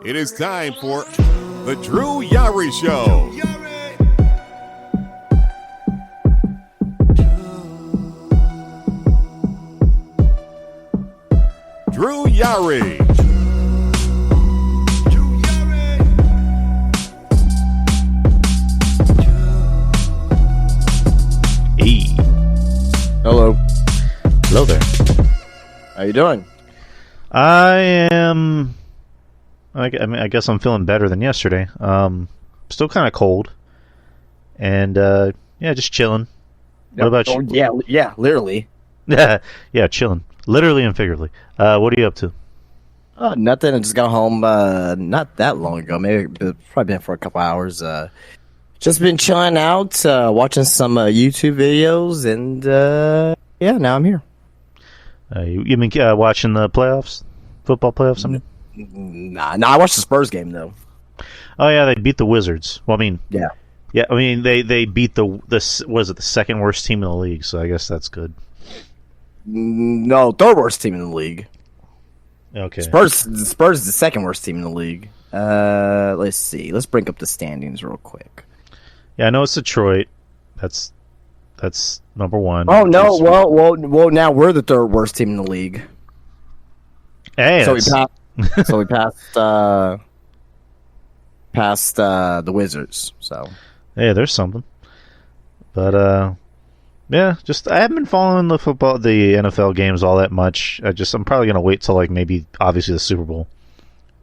It is time for the Drew Yari Show. Drew Yari. Hey. Hello. Hello there. How you doing? I guess I'm feeling better than yesterday. Still kind of cold. And, just chilling. What about you? Yeah, literally. Yeah, chilling. Literally and figuratively. What are you up to? Nothing. I just got home not that long ago. Probably been for a couple hours. Just been chilling out, watching some YouTube videos, and now I'm here. You been watching the playoffs? Football playoffs? Something? Nah, I watched the Spurs game, though. Oh, yeah, they beat the Wizards. Well, I mean... Yeah. Yeah, I mean, they beat the second worst team in the league, so I guess that's good. No, third worst team in the league. Okay. Spurs is the second worst team in the league. Let's see. Let's bring up the standings real quick. Yeah, I know it's Detroit. That's number one. Oh no! Well, now we're the third worst team in the league. Hey, so we passed the Wizards. So hey, there's something. But I haven't been following the NFL games all that much. I'm probably gonna wait till maybe obviously the Super Bowl.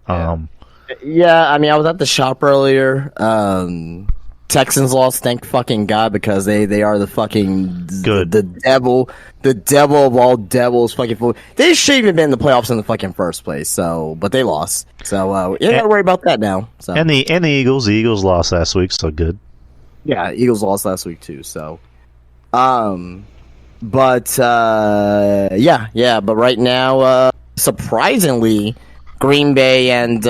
Yeah, I mean, I was at the shop earlier. Texans lost, thank fucking God, because they are the fucking good. The devil of all devils. Fucking they shouldn't even been in the playoffs in the fucking first place. So, but they lost. So you don't gotta worry about that now. So and the Eagles lost last week, so good. Yeah, Eagles lost last week too. So, but right now, surprisingly, Green Bay and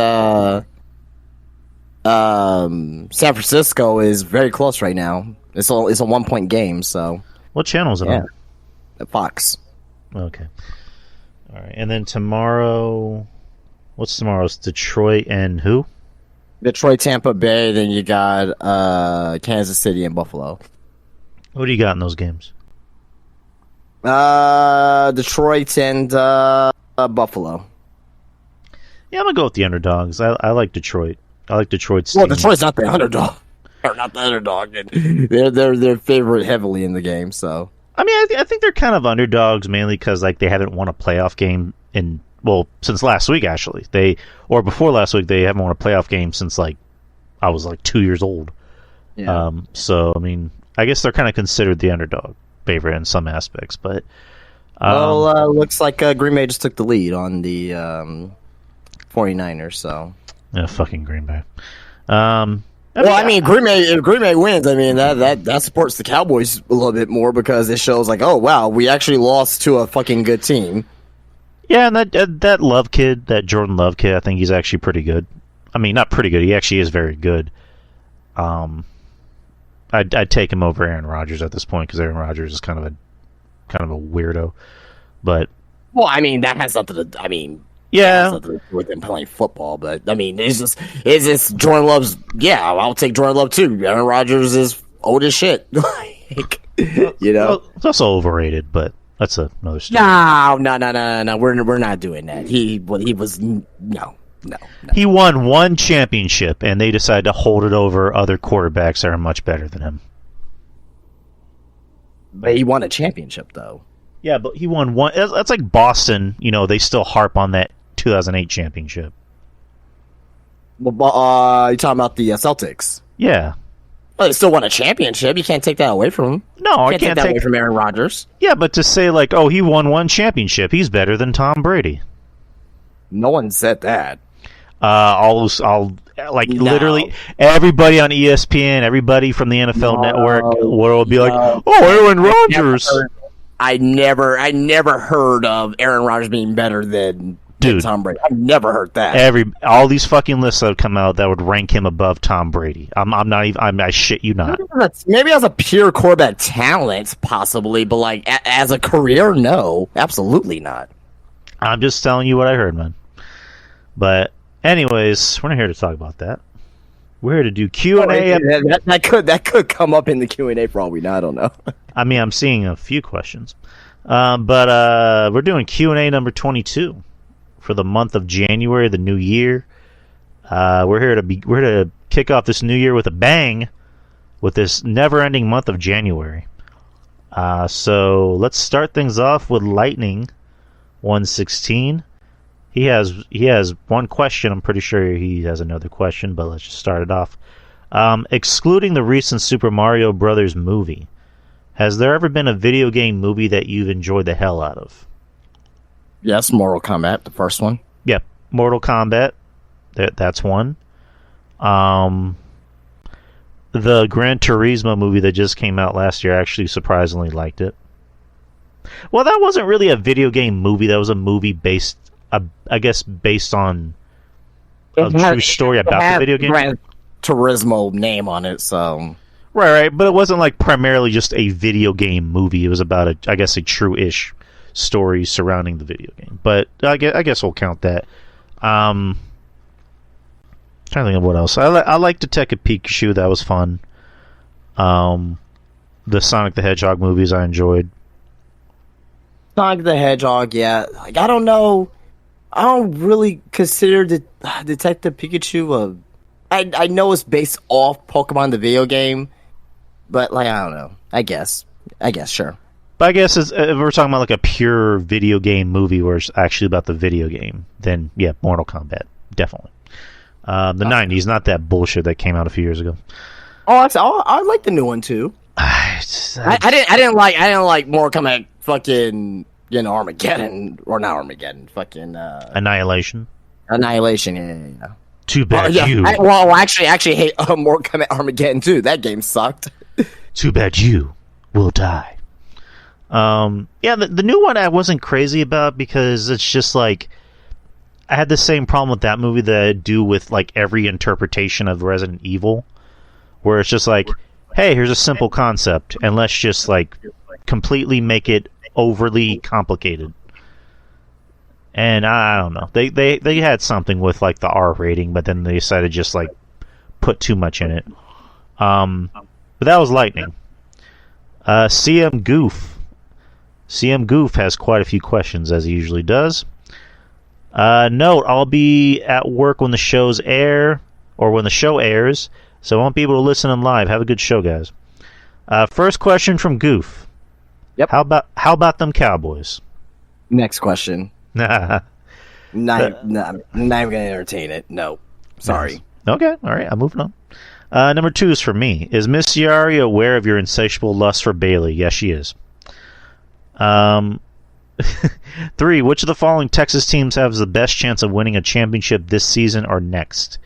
San Francisco is very close right now. It's a 1-point game. So what channel is it on? Fox. Okay. All right. And then tomorrow, what's tomorrow's? Detroit and who? Detroit, Tampa Bay. Then you got Kansas City and Buffalo. What do you got in those games? Detroit and Buffalo. Yeah, I'm gonna go with the underdogs. I like Detroit. I like Detroit's team. Well, Detroit's not the underdog. Or not the underdog. They're favored heavily in the game. So I mean, I think they're kind of underdogs mainly because they haven't won a playoff game since last week actually. Before last week they haven't won a playoff game since I was 2 years old. Yeah. So I mean, I guess they're kind of considered the underdog favorite in some aspects, but looks like Green Bay just took the lead on the 49ers. So. Yeah, fucking Green Bay. I mean, Green Bay. If Green Bay wins, I mean that supports the Cowboys a little bit more because it shows oh wow, we actually lost to a fucking good team. Yeah, and that Love kid, that Jordan Love kid, I think he's actually pretty good. I mean, not pretty good. He actually is very good. I'd take him over Aaron Rodgers at this point because Aaron Rodgers is kind of a weirdo. But I mean, that has nothing to. I mean. Yeah, with them playing football, but I mean, is this Jordan Love's? Yeah, I'll take Jordan Love too. Aaron Rodgers is old as shit. Well, it's also overrated, but that's another story. No. We're not doing that. He was no. He won one championship, and they decided to hold it over other quarterbacks that are much better than him. But he won a championship, though. Yeah, but he won one. That's like Boston. They still harp on that 2008 championship. Well, you're talking about the Celtics? Yeah. Well, they still won a championship. You can't take that away from him. No, I can't take that away from Aaron Rodgers. Yeah, but to say he won one championship, he's better than Tom Brady. No one said that. Literally everybody on ESPN, everybody from the NFL Network will be Aaron Rodgers. I never heard of Aaron Rodgers being better than Tom Brady. I've never heard that. All these fucking lists that would come out that would rank him above Tom Brady. I'm not even. I shit you not. Maybe as a pure quarterback talent, possibly, but as a career, no, absolutely not. I'm just telling you what I heard, man. But Anyways, we're not here to talk about that. We're here to do Q&A. That could come up in the Q&A for all we know. I don't know. I mean, I'm seeing a few questions. But we're doing Q&A number 22 for the month of January, the new year. We're here to kick off this new year with a bang with this never-ending month of January. So let's start things off with Lightning 116. He has one question. I'm pretty sure he has another question, but let's just start it off. Excluding the recent Super Mario Brothers movie, has there ever been a video game movie that you've enjoyed the hell out of? Yes, Mortal Kombat, the first one. Yep, Mortal Kombat. That's one. The Gran Turismo movie that just came out last year, I actually surprisingly liked it. Well, that wasn't really a video game movie. That was a movie based on a true story about the video game. Gran Turismo name on it, so... Right, but it wasn't like primarily just a video game movie. It was about a true-ish story surrounding the video game. But I guess we'll count that. Trying to think of what else. I like Detective Pikachu. That was fun. The Sonic the Hedgehog movies I enjoyed. Sonic the Hedgehog, yeah. Like, I don't know. I don't really consider Detective Pikachu I know it's based off Pokemon the video game, but like I don't know. I guess sure. But I guess if we're talking about like a pure video game movie where it's actually about the video game, then yeah, Mortal Kombat definitely. The 90s, not that bullshit that came out a few years ago. I like the new one too. I didn't like Mortal Kombat fucking Armageddon, or not Armageddon, fucking Annihilation. Yeah. Too bad you. I actually hate Mortal Kombat Armageddon too. That game sucked. Too bad you will die. The new one I wasn't crazy about because it's just like I had the same problem with that movie that I do with like every interpretation of Resident Evil, where it's just like, hey, here's a simple concept, and let's just like completely make it overly complicated. And I don't know. They had something with like the R rating, but then they decided to just like put too much in it. But that was Lightning. CM Goof has quite a few questions, as he usually does. Note, I'll be at work when the shows air, or when the show airs, so I won't be able to listen in live. Have a good show, guys. First question from Goof. Yep. How about them Cowboys? Next question. Nah. I'm not even gonna entertain it. No. Sorry. Nice. Okay, alright, I'm moving on. Number 2 is for me. Is Miss Yari aware of your insatiable lust for Bailey? Yes, she is. 3. Which of the following Texas teams has the best chance of winning a championship this season or next?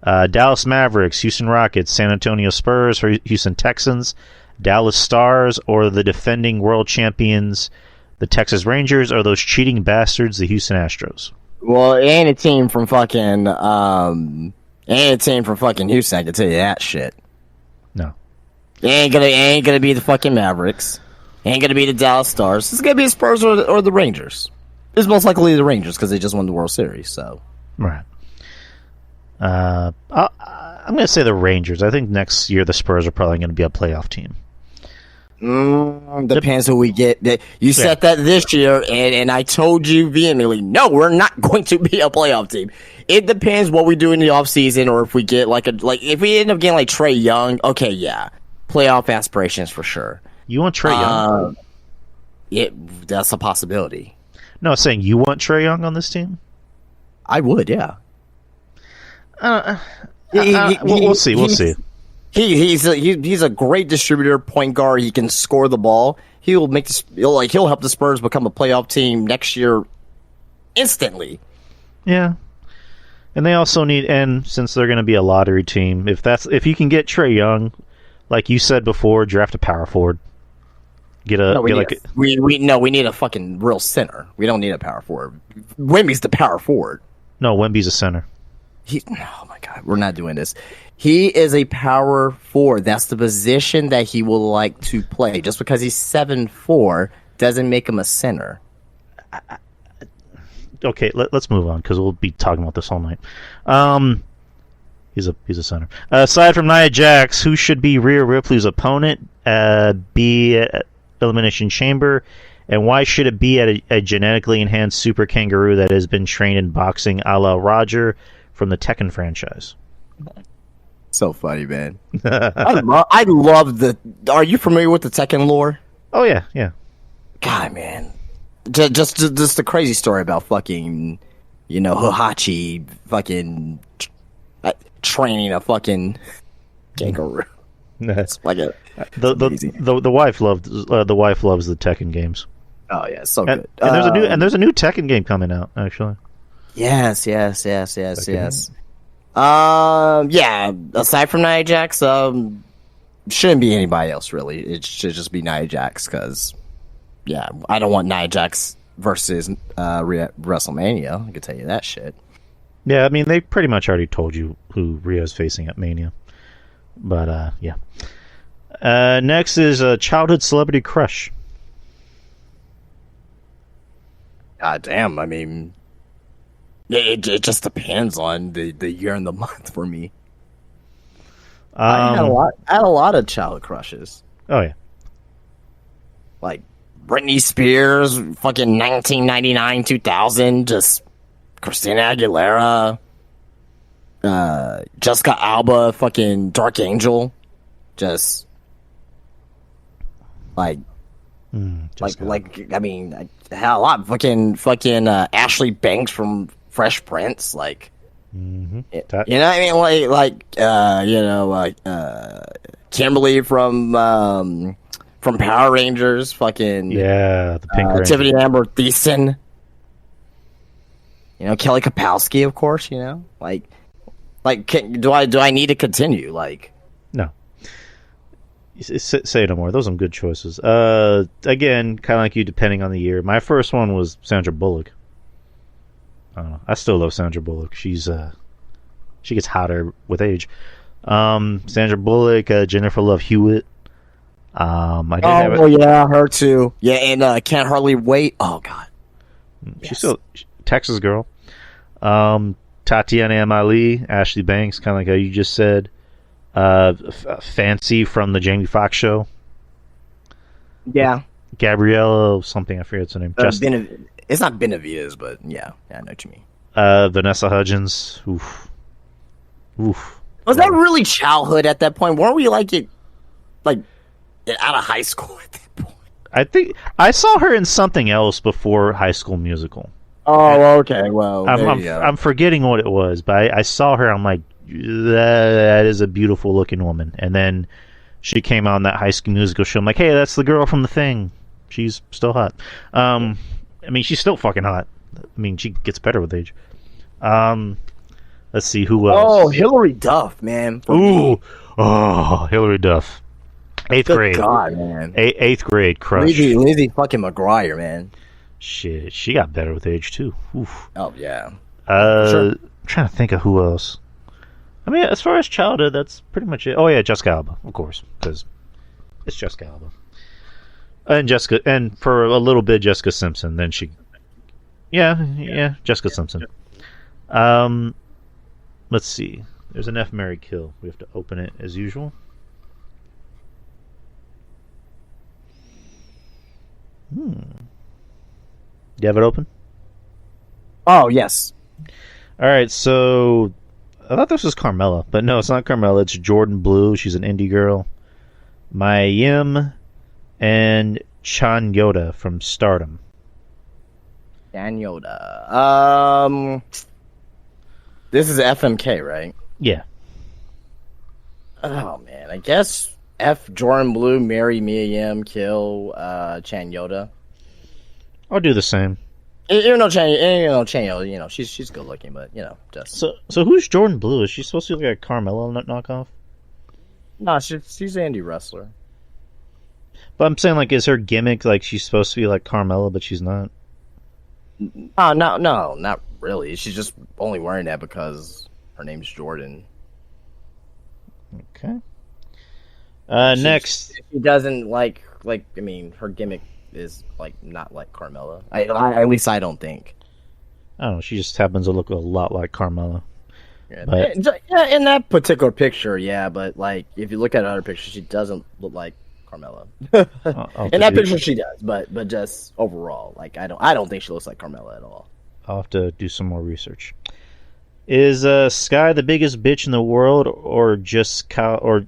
Dallas Mavericks, Houston Rockets, San Antonio Spurs, Houston Texans, Dallas Stars, or the defending world champions, the Texas Rangers, or those cheating bastards, the Houston Astros? Well, it ain't a team from fucking Houston, I can tell you that shit. No. It ain't gonna be the fucking Mavericks. It ain't gonna be the Dallas Stars. It's gonna be the Spurs or the Rangers. It's most likely the Rangers because they just won the World Series. So. Right. I'm gonna say the Rangers. I think next year the Spurs are probably gonna be a playoff team. Depends who we get. You said that this year, and I told you vehemently, no, we're not going to be a playoff team. It depends what we do in the offseason, or if we get if we end up getting like Trae Young, okay, yeah, playoff aspirations for sure. You want Trae Young? That's a possibility. No, saying you want Trae Young on this team? I would, yeah. We'll see. He's a great distributor, point guard. He can score the ball. He'll help the Spurs become a playoff team next year instantly. Yeah, and they also need, and since they're going to be a lottery team, if you can get Trae Young, like you said before, draft a power forward. We need a fucking real center. We don't need a power forward. Wemby's the power forward. No, Wemby's a center. Oh my god, we're not doing this. He is a power forward. That's the position that he will like to play. Just because he's 7'4" doesn't make him a center. okay, let's move on because we'll be talking about this all night. He's a center. Aside from Nia Jax, who should be Rhea Ripley's opponent? Be Elimination Chamber, and why should it be at a genetically enhanced super kangaroo that has been trained in boxing, a la Roger from the Tekken franchise? So funny, man. I love the. Are you familiar with the Tekken lore? Oh yeah. God, man, just the crazy story about fucking, Hihachi fucking training a fucking kangaroo. It's like the wife loves the Tekken games. Oh yeah, it's so good. And there's a new Tekken game coming out actually. Yes. Yeah. Aside from Nia Jax, shouldn't be anybody else really. It should just be Nia Jax because, I don't want Nia Jax versus WrestleMania. I can tell you that shit. Yeah, I mean they pretty much already told you who Rhea's facing at Mania, but yeah. Next is a childhood celebrity crush. God damn! I mean, it just depends on the year and the month for me. I had a lot of childhood crushes. Oh yeah, like Britney Spears, fucking 1999, 2000, just Christina Aguilera, Jessica Alba, fucking Dark Angel, just I mean, I had a lot. Fucking Ashley Banks from Fresh Prince, like, you know what I mean, Kimberly from Power Rangers, fucking the Pink Ranger. Tiffany Amber Thiessen, Kelly Kapowski, of course, do I need to continue? Like, no. Say no more. Those are some good choices. Again, kind of like you, depending on the year. My first one was Sandra Bullock. I don't know. I still love Sandra Bullock. She gets hotter with age. Sandra Bullock, Jennifer Love Hewitt. Her too. Yeah, and Can't Hardly Wait. Oh God, she's still Texas girl. Tatiana M. Ali, Ashley Banks, kind of like how you just said. Fancy from the Jamie Foxx show. Yeah. Gabriella something, I forget her name. It's not Benavides, but yeah, I know what you mean. Vanessa Hudgens. Oof. Was that really childhood at that point? Weren't we out of high school at that point? I think I saw her in something else before High School Musical. Oh, okay. Well, I'm forgetting what it was, but I saw her. I'm like, that is a beautiful looking woman. And then she came on that High School Musical show. I'm like, hey, that's the girl from The Thing. She's still hot. I mean, she's still fucking hot. I mean, she gets better with age. Let's see who else. Oh, Hillary Duff, man. Hillary Duff. Eighth grade. God, man. Eighth grade crush. Lizzie fucking McGuire, man. Shit, she got better with age too. Oof. Oh yeah. Sure. I'm trying to think of who else. I mean, as far as childhood, that's pretty much it. Oh yeah, Jessica Alba, of course, because it's Jessica Alba, and for a little bit, Jessica Simpson. Then Jessica Simpson. Let's see. There's an F, Marry, Kill. We have to open it as usual. You have it open? Oh, yes. All right, so I thought this was Carmella, but no, it's not Carmella. It's Jordan Blue. She's an indie girl. Mayim and Chan Yoda from Stardom. Chan Yoda. This is FMK, right? Yeah. Oh, man. I guess F, Jordan Blue, marry Mia Yim, kill Chan Yoda. I'll do the same. Even though Chan Yoda, she's good looking, but just so who's Jordan Blue? Is she supposed to be like a Carmella knockoff? No, she's an indie wrestler. But I'm saying, like, is her gimmick like she's supposed to be like Carmella, but she's not? No, not really. She's just only wearing that because her name's Jordan. Okay. Next, she doesn't like. I mean, her gimmick is like not like Carmella. At least I don't think. I don't know. She just happens to look a lot like Carmella. Yeah, But in that particular picture, yeah, but like if you look at other pictures, she doesn't look like Carmella. In that picture, she does, but just overall, like I don't think she looks like Carmella at all. I'll have to do some more research. Is Sky the biggest bitch in the world, or just Kyle? Or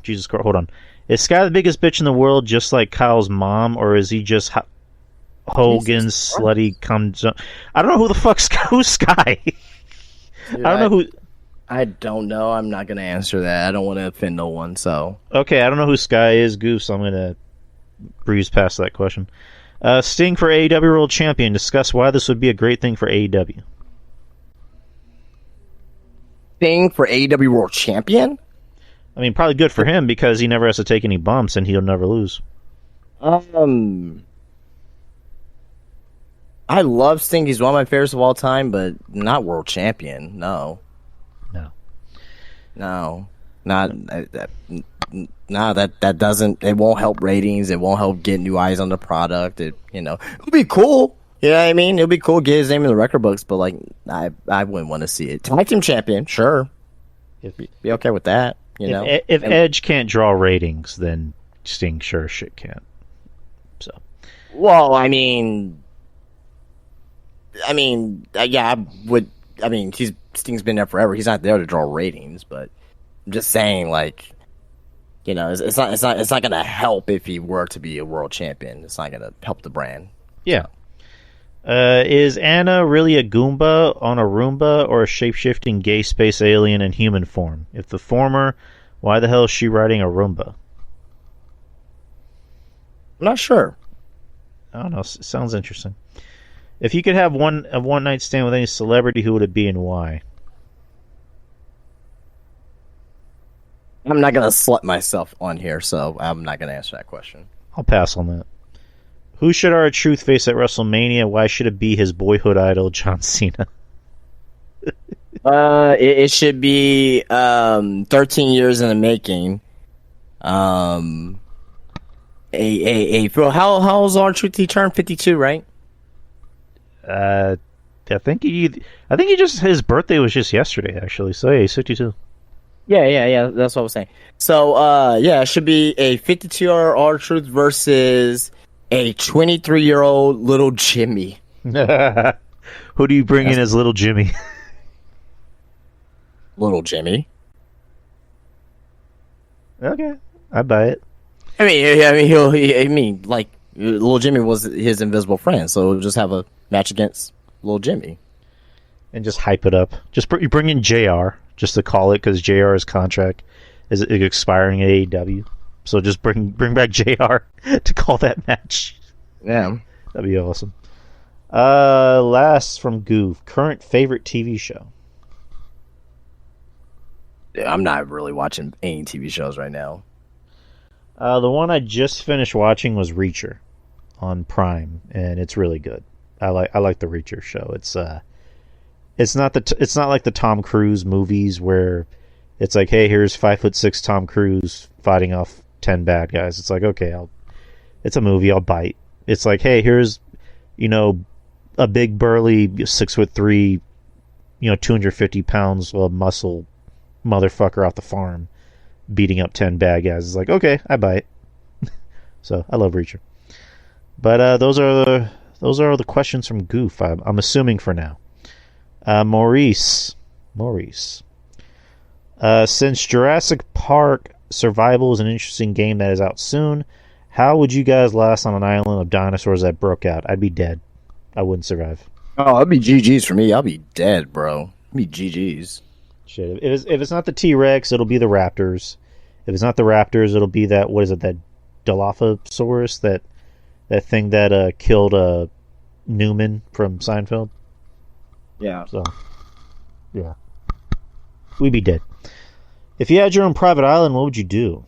Jesus Christ, hold on. Is Sky the biggest bitch in the world, just like Kyle's mom, or is he just Hogan's slutty comes? I don't know who the fuck's who's Sky. Dude, I don't know who. I don't know. I'm not gonna answer that. I don't want to offend no one. So Okay, I don't know who Sky is, Goof, so I'm gonna breeze past that question. Sting for AEW World Champion. Discuss why this would be a great thing for AEW. thing for AEW World Champion. I mean, probably good for him because he never has to take any bumps and he'll never lose. I love Sting. He's one of my favorites of all time, but not world champion. No, not that doesn't. It won't help ratings. It won't help get new eyes on the product. It'll be cool. You know what I mean? It'll be cool. Get his name in the record books, but like, I wouldn't want to see it. Tag team champion, sure. Be okay with that. If Edge can't draw ratings, then Sting sure as shit can't. So, well, I mean, yeah, I would. I mean, Sting's been there forever. He's not there to draw ratings, but I'm just saying, like, it's not gonna help if he were to be a world champion. It's not gonna help the brand. Yeah. Is Anna really a Goomba on a Roomba, or a shape-shifting gay space alien in human form? If the former, why the hell is she riding a Roomba? I'm not sure. I don't know. Sounds interesting. If you could have a one night stand with any celebrity, who would it be and why? I'm not gonna slut myself on here, so I'm not gonna answer that question. I'll pass on that. Who should R-Truth face at WrestleMania? Why should it be his boyhood idol, John Cena? It should be 13 years in the making. How old's R-Truth? He turned 52, right? I think his birthday was just yesterday, actually. So yeah, he's 52. Yeah. That's what I was saying. So it should be a 52-year R-Truth versus a 23-year-old little Jimmy. Who do you bring in as little Jimmy? Little Jimmy. Okay, I buy it. I mean, like, little Jimmy was his invisible friend, so we'll just have a match against little Jimmy. And just hype it up. You bring in JR, just to call it, because JR's contract is expiring at AEW. So just bring back JR to call that match. Yeah. That'd be awesome. Last from Goof. Current favorite TV show? I'm not really watching any TV shows right now. The one I just finished watching was Reacher on Prime, and it's really good. I like the Reacher show. It's not like the Tom Cruise movies where it's like, hey, here's 5'6" Tom Cruise fighting off 10 bad guys. It's like, okay, it's a movie, I'll bite. It's like, hey, here's, a big burly 6'3", 250 pounds of muscle motherfucker off the farm beating up 10 bad guys. It's like, okay, I bite. So I love Reacher. But those are the questions from Goof. I'm assuming for now. Maurice. Since Jurassic Park Survival is an interesting game that is out soon, how would you guys last on an island of dinosaurs that broke out? I'd be dead. I wouldn't survive. Oh, it'd be GG's for me. I'll be dead, bro. It'd be GG's. Shit. If it's not the T-Rex, it'll be the raptors. If it's not the raptors, it'll be that, what is it, that Dilophosaurus, that thing that killed Newman from Seinfeld? Yeah. So, yeah. We'd be dead. If you had your own private island, what would you do?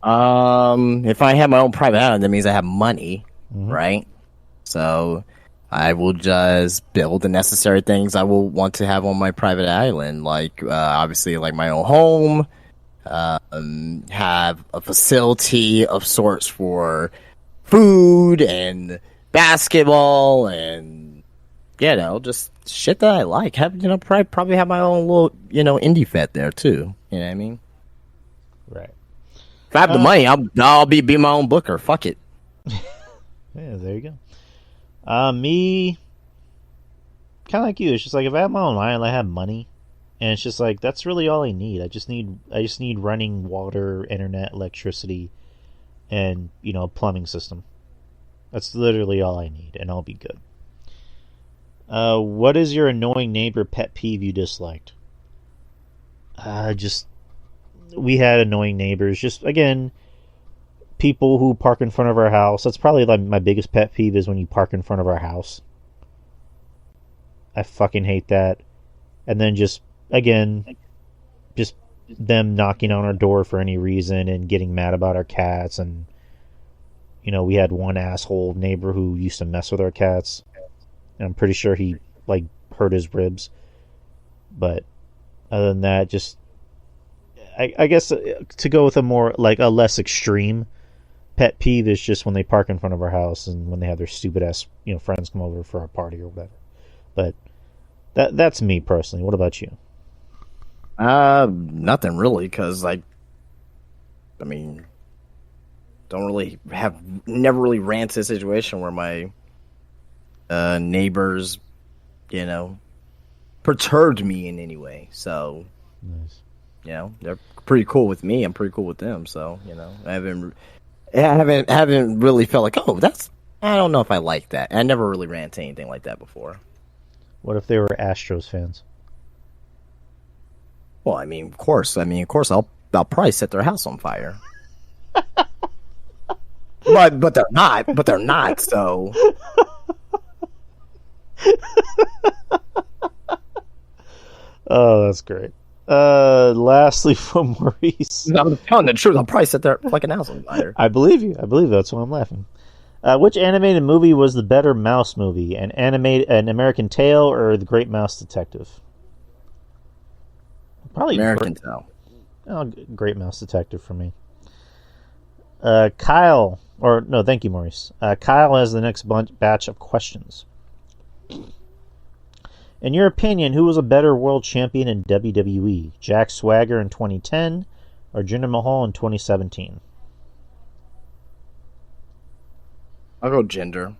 If I have my own private island, that means I have money, right? So I will just build the necessary things I will want to have on my private island, like obviously, like my own home, have a facility of sorts for food and basketball and just shit that I like. Have probably have my own little indie fed there too. You know what I mean? Right. If I have the money, I'll be my own booker. Fuck it. Yeah, there you go. Me, kind of like you. It's just like if I have my own island, I have money, and it's just like that's really all I need. I just need running water, internet, electricity, and a plumbing system. That's literally all I need, and I'll be good. What is your annoying neighbor pet peeve you disliked? We had annoying neighbors. Just again, people who park in front of our house. That's probably like my biggest pet peeve is when you park in front of our house. I fucking hate that. And then just them knocking on our door for any reason and getting mad about our cats. And we had one asshole neighbor who used to mess with our cats, and I'm pretty sure he hurt his ribs. But other than that, just I guess to go with a more a less extreme pet peeve is just when they park in front of our house and when they have their stupid ass friends come over for our party or whatever. But that's me personally. What about you? Nothing really, because don't really never really ran to a situation where my neighbors perturbed me in any way. So Nice. they're pretty cool with me. I'm pretty cool with them. So I haven't really felt like, I don't know if I like that. I never really ran to anything like that before. What if they were Astros fans? Well, of course, I'll probably set their house on fire. but they're not. So. Oh, that's great. Lastly, from Maurice. I'm telling the truth. I'll probably set their fucking house on fire. I believe you. That's why I'm laughing. Which animated movie was the better mouse movie? An American Tail or The Great Mouse Detective? Probably American Tail. Oh, Great Mouse Detective for me. Kyle, or no, thank you, Maurice. Kyle has the next batch of questions. In your opinion, who was a better world champion in WWE? Jack Swagger in 2010 or Jinder Mahal in 2017? I'll go Jinder.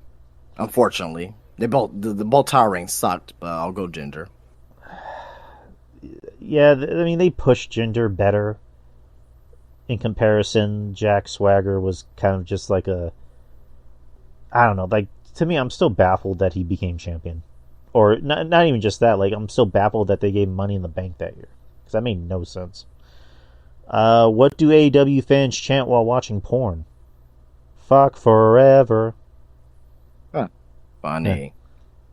Unfortunately, they both the both title reigns sucked, but I'll go Jinder. Yeah, they pushed Jinder better. In comparison, Jack Swagger was kind of just I don't know, to me, I'm still baffled that he became champion. Or not even just that, I'm still baffled that they gave him Money in the Bank that year. Because that made no sense. What do AEW fans chant while watching porn? Fuck forever. Huh. Funny.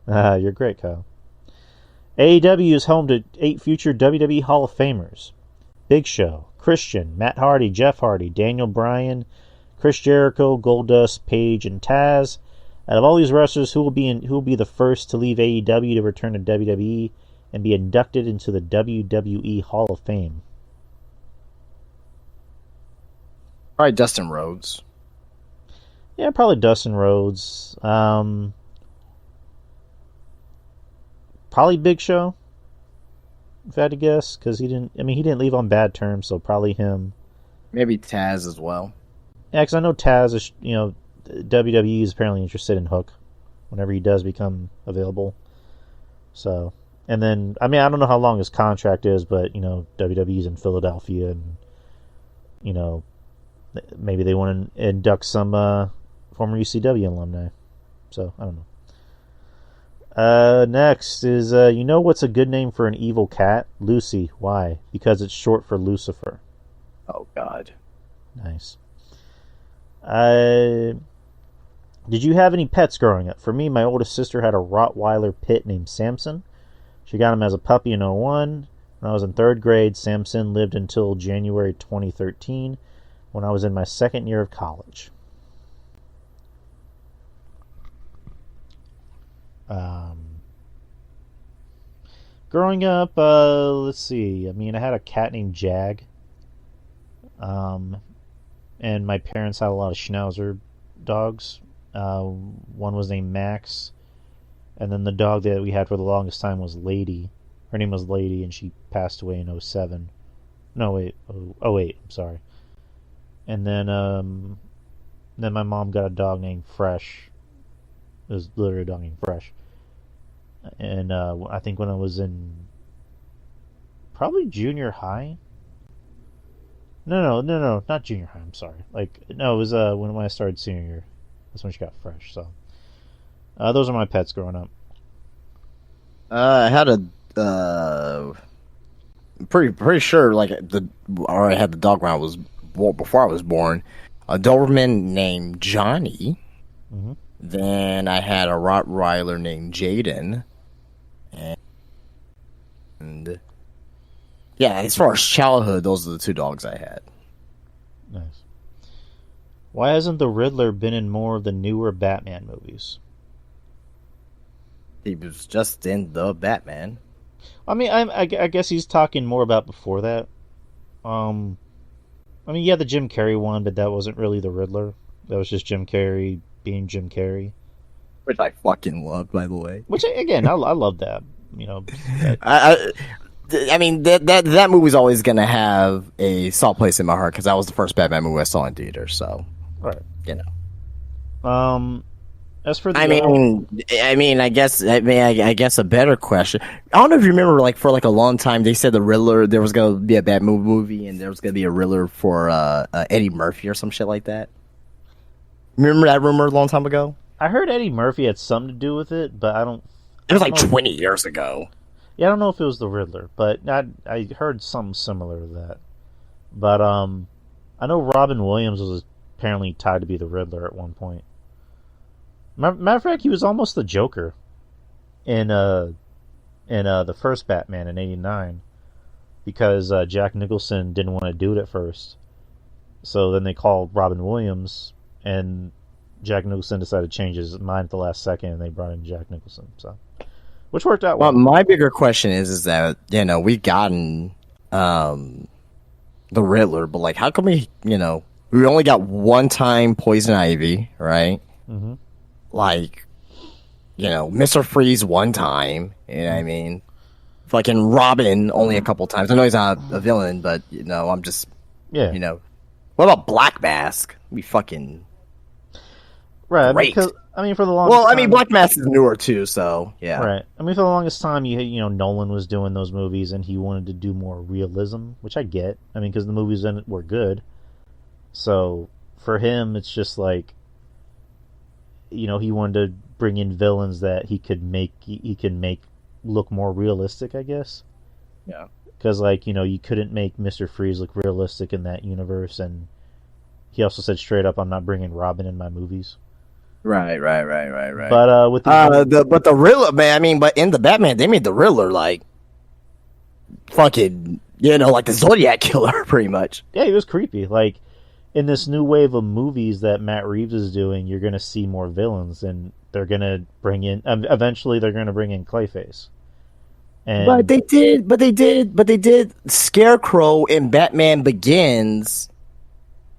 Yeah. You're great, Kyle. AEW is home to 8 future WWE Hall of Famers. Big Show, Christian, Matt Hardy, Jeff Hardy, Daniel Bryan, Chris Jericho, Goldust, Paige, and Taz. Out of all these wrestlers, who will be the first to leave AEW to return to WWE and be inducted into the WWE Hall of Fame? Probably Dustin Rhodes. Yeah, probably Dustin Rhodes. Probably Big Show, if I had to guess, because he didn't leave on bad terms, so probably him. Maybe Taz as well. Yeah, because I know Taz is, WWE is apparently interested in Hook whenever he does become available. So, and then, I don't know how long his contract is, but, WWE's in Philadelphia, and, maybe they want to induct some former UCW alumni. So, I don't know. Next is, what's a good name for an evil cat? Lucy. Why? Because it's short for Lucifer. Oh, God. Nice. Did you have any pets growing up? For me, my oldest sister had a Rottweiler pit named Samson. She got him as a puppy in '01. When I was in 3rd grade, Samson lived until January 2013, when I was in my 2nd year of college. Growing up, let's see. I had a cat named Jag. And my parents had a lot of Schnauzer dogs. One was named Max, and then the dog that we had for the longest time was Lady. Her name was Lady, and she passed away in '07. No, wait, '08. I'm sorry. And then my mom got a dog named Fresh. It was literally a dog named Fresh. And I think when I was in probably junior high. No, not junior high. I'm sorry. It was when I started senior year. That's when she got Fresh. So those are my pets growing up. I had pretty sure I had the dog when I was before I was born. A Doberman named Johnny. Mm-hmm. Then I had a Rottweiler named Jaden. And yeah, as far as childhood, those are the two dogs I had. Nice. Why hasn't the Riddler been in more of the newer Batman movies? He was just in the Batman. I mean, I guess he's talking more about before that. I mean, yeah, the Jim Carrey one, but that wasn't really the Riddler. That was just Jim Carrey being Jim Carrey. Which I fucking love, by the way. Which, again, I love that. You know, I mean, that movie's always going to have a soft place in my heart because that was the first Batman movie I saw in theater. So, right, you know. As for the I guess a better question. I don't know if you remember, for a long time, they said the Riddler, there was going to be a Batman movie and there was going to be a Riddler for Eddie Murphy or some shit like that. Remember that rumor a long time ago? I heard Eddie Murphy had something to do with it, but I don't. It was 20 years ago. Yeah, I don't know if it was the Riddler, but I heard something similar to that. But I know Robin Williams was apparently tied to be the Riddler at one point. Matter of fact, he was almost the Joker in the first Batman in '89 because Jack Nicholson didn't want to do it at first. So then they called Robin Williams, and Jack Nicholson decided to change his mind at the last second, and they brought in Jack Nicholson. So, which worked out well. Well, my bigger question is that we've gotten the Riddler, but how come we only got one time Poison Ivy, right? Mm-hmm. Mr. Freeze one time, you know what I mean? Fucking Robin only a couple times. I know he's not a villain, but I'm just What about Black Mask? We fucking right. Great. Because, for the longest time, Black Mask is newer too, so yeah. Right. For the longest time, Nolan was doing those movies, and he wanted to do more realism, which I get. Because the movies in it were good. So for him, it's just he wanted to bring in villains that he can make look more realistic, I guess. Yeah. Because you couldn't make Mr. Freeze look realistic in that universe, and he also said straight up, "I'm not bringing Robin in my movies." Right. But with the Riddler, man. But in the Batman, they made the Riddler fucking the Zodiac killer, pretty much. Yeah, he was creepy. In this new wave of movies that Matt Reeves is doing, you're going to see more villains, and they're going to bring in. Eventually, they're going to bring in Clayface. But they did Scarecrow in Batman Begins.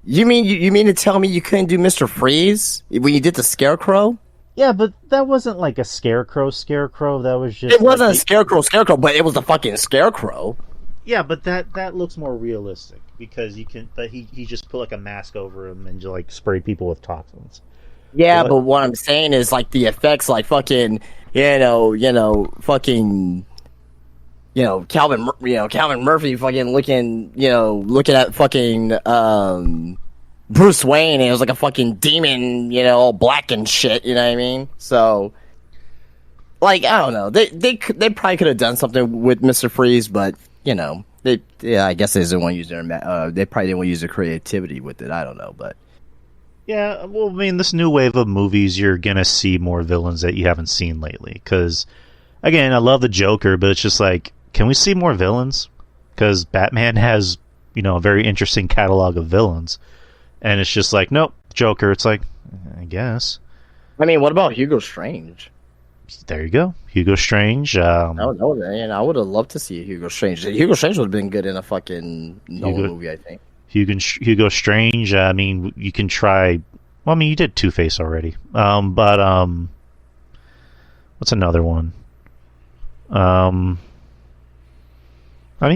You mean to tell me you couldn't do Mr. Freeze when you did the Scarecrow? Yeah, but that wasn't like a Scarecrow. That was just. It wasn't a Scarecrow, but it was a fucking Scarecrow. Yeah, but that looks more realistic because you can. But he just put a mask over him and just spray people with toxins. Yeah, but what I'm saying is the effects, fucking, fucking. Calvin Murphy fucking looking at fucking Bruce Wayne, and it was a fucking demon, all black and shit, you know what I mean? So, I don't know. They probably could have done something with Mr. Freeze, but, I guess they didn't want to use they probably didn't want to use their creativity with it. I don't know, but. Yeah, well, this new wave of movies, you're going to see more villains that you haven't seen lately. Because, again, I love the Joker, but it's just can we see more villains? Because Batman has, a very interesting catalog of villains. And it's just nope, Joker. It's I guess. What about Hugo Strange? There you go. Hugo Strange. I would have loved to see Hugo Strange. Hugo Strange would have been good in a fucking Nolan movie, I think. Hugo Strange, you can try... Well, I mean, you did Two-Face already. What's another one? I mean,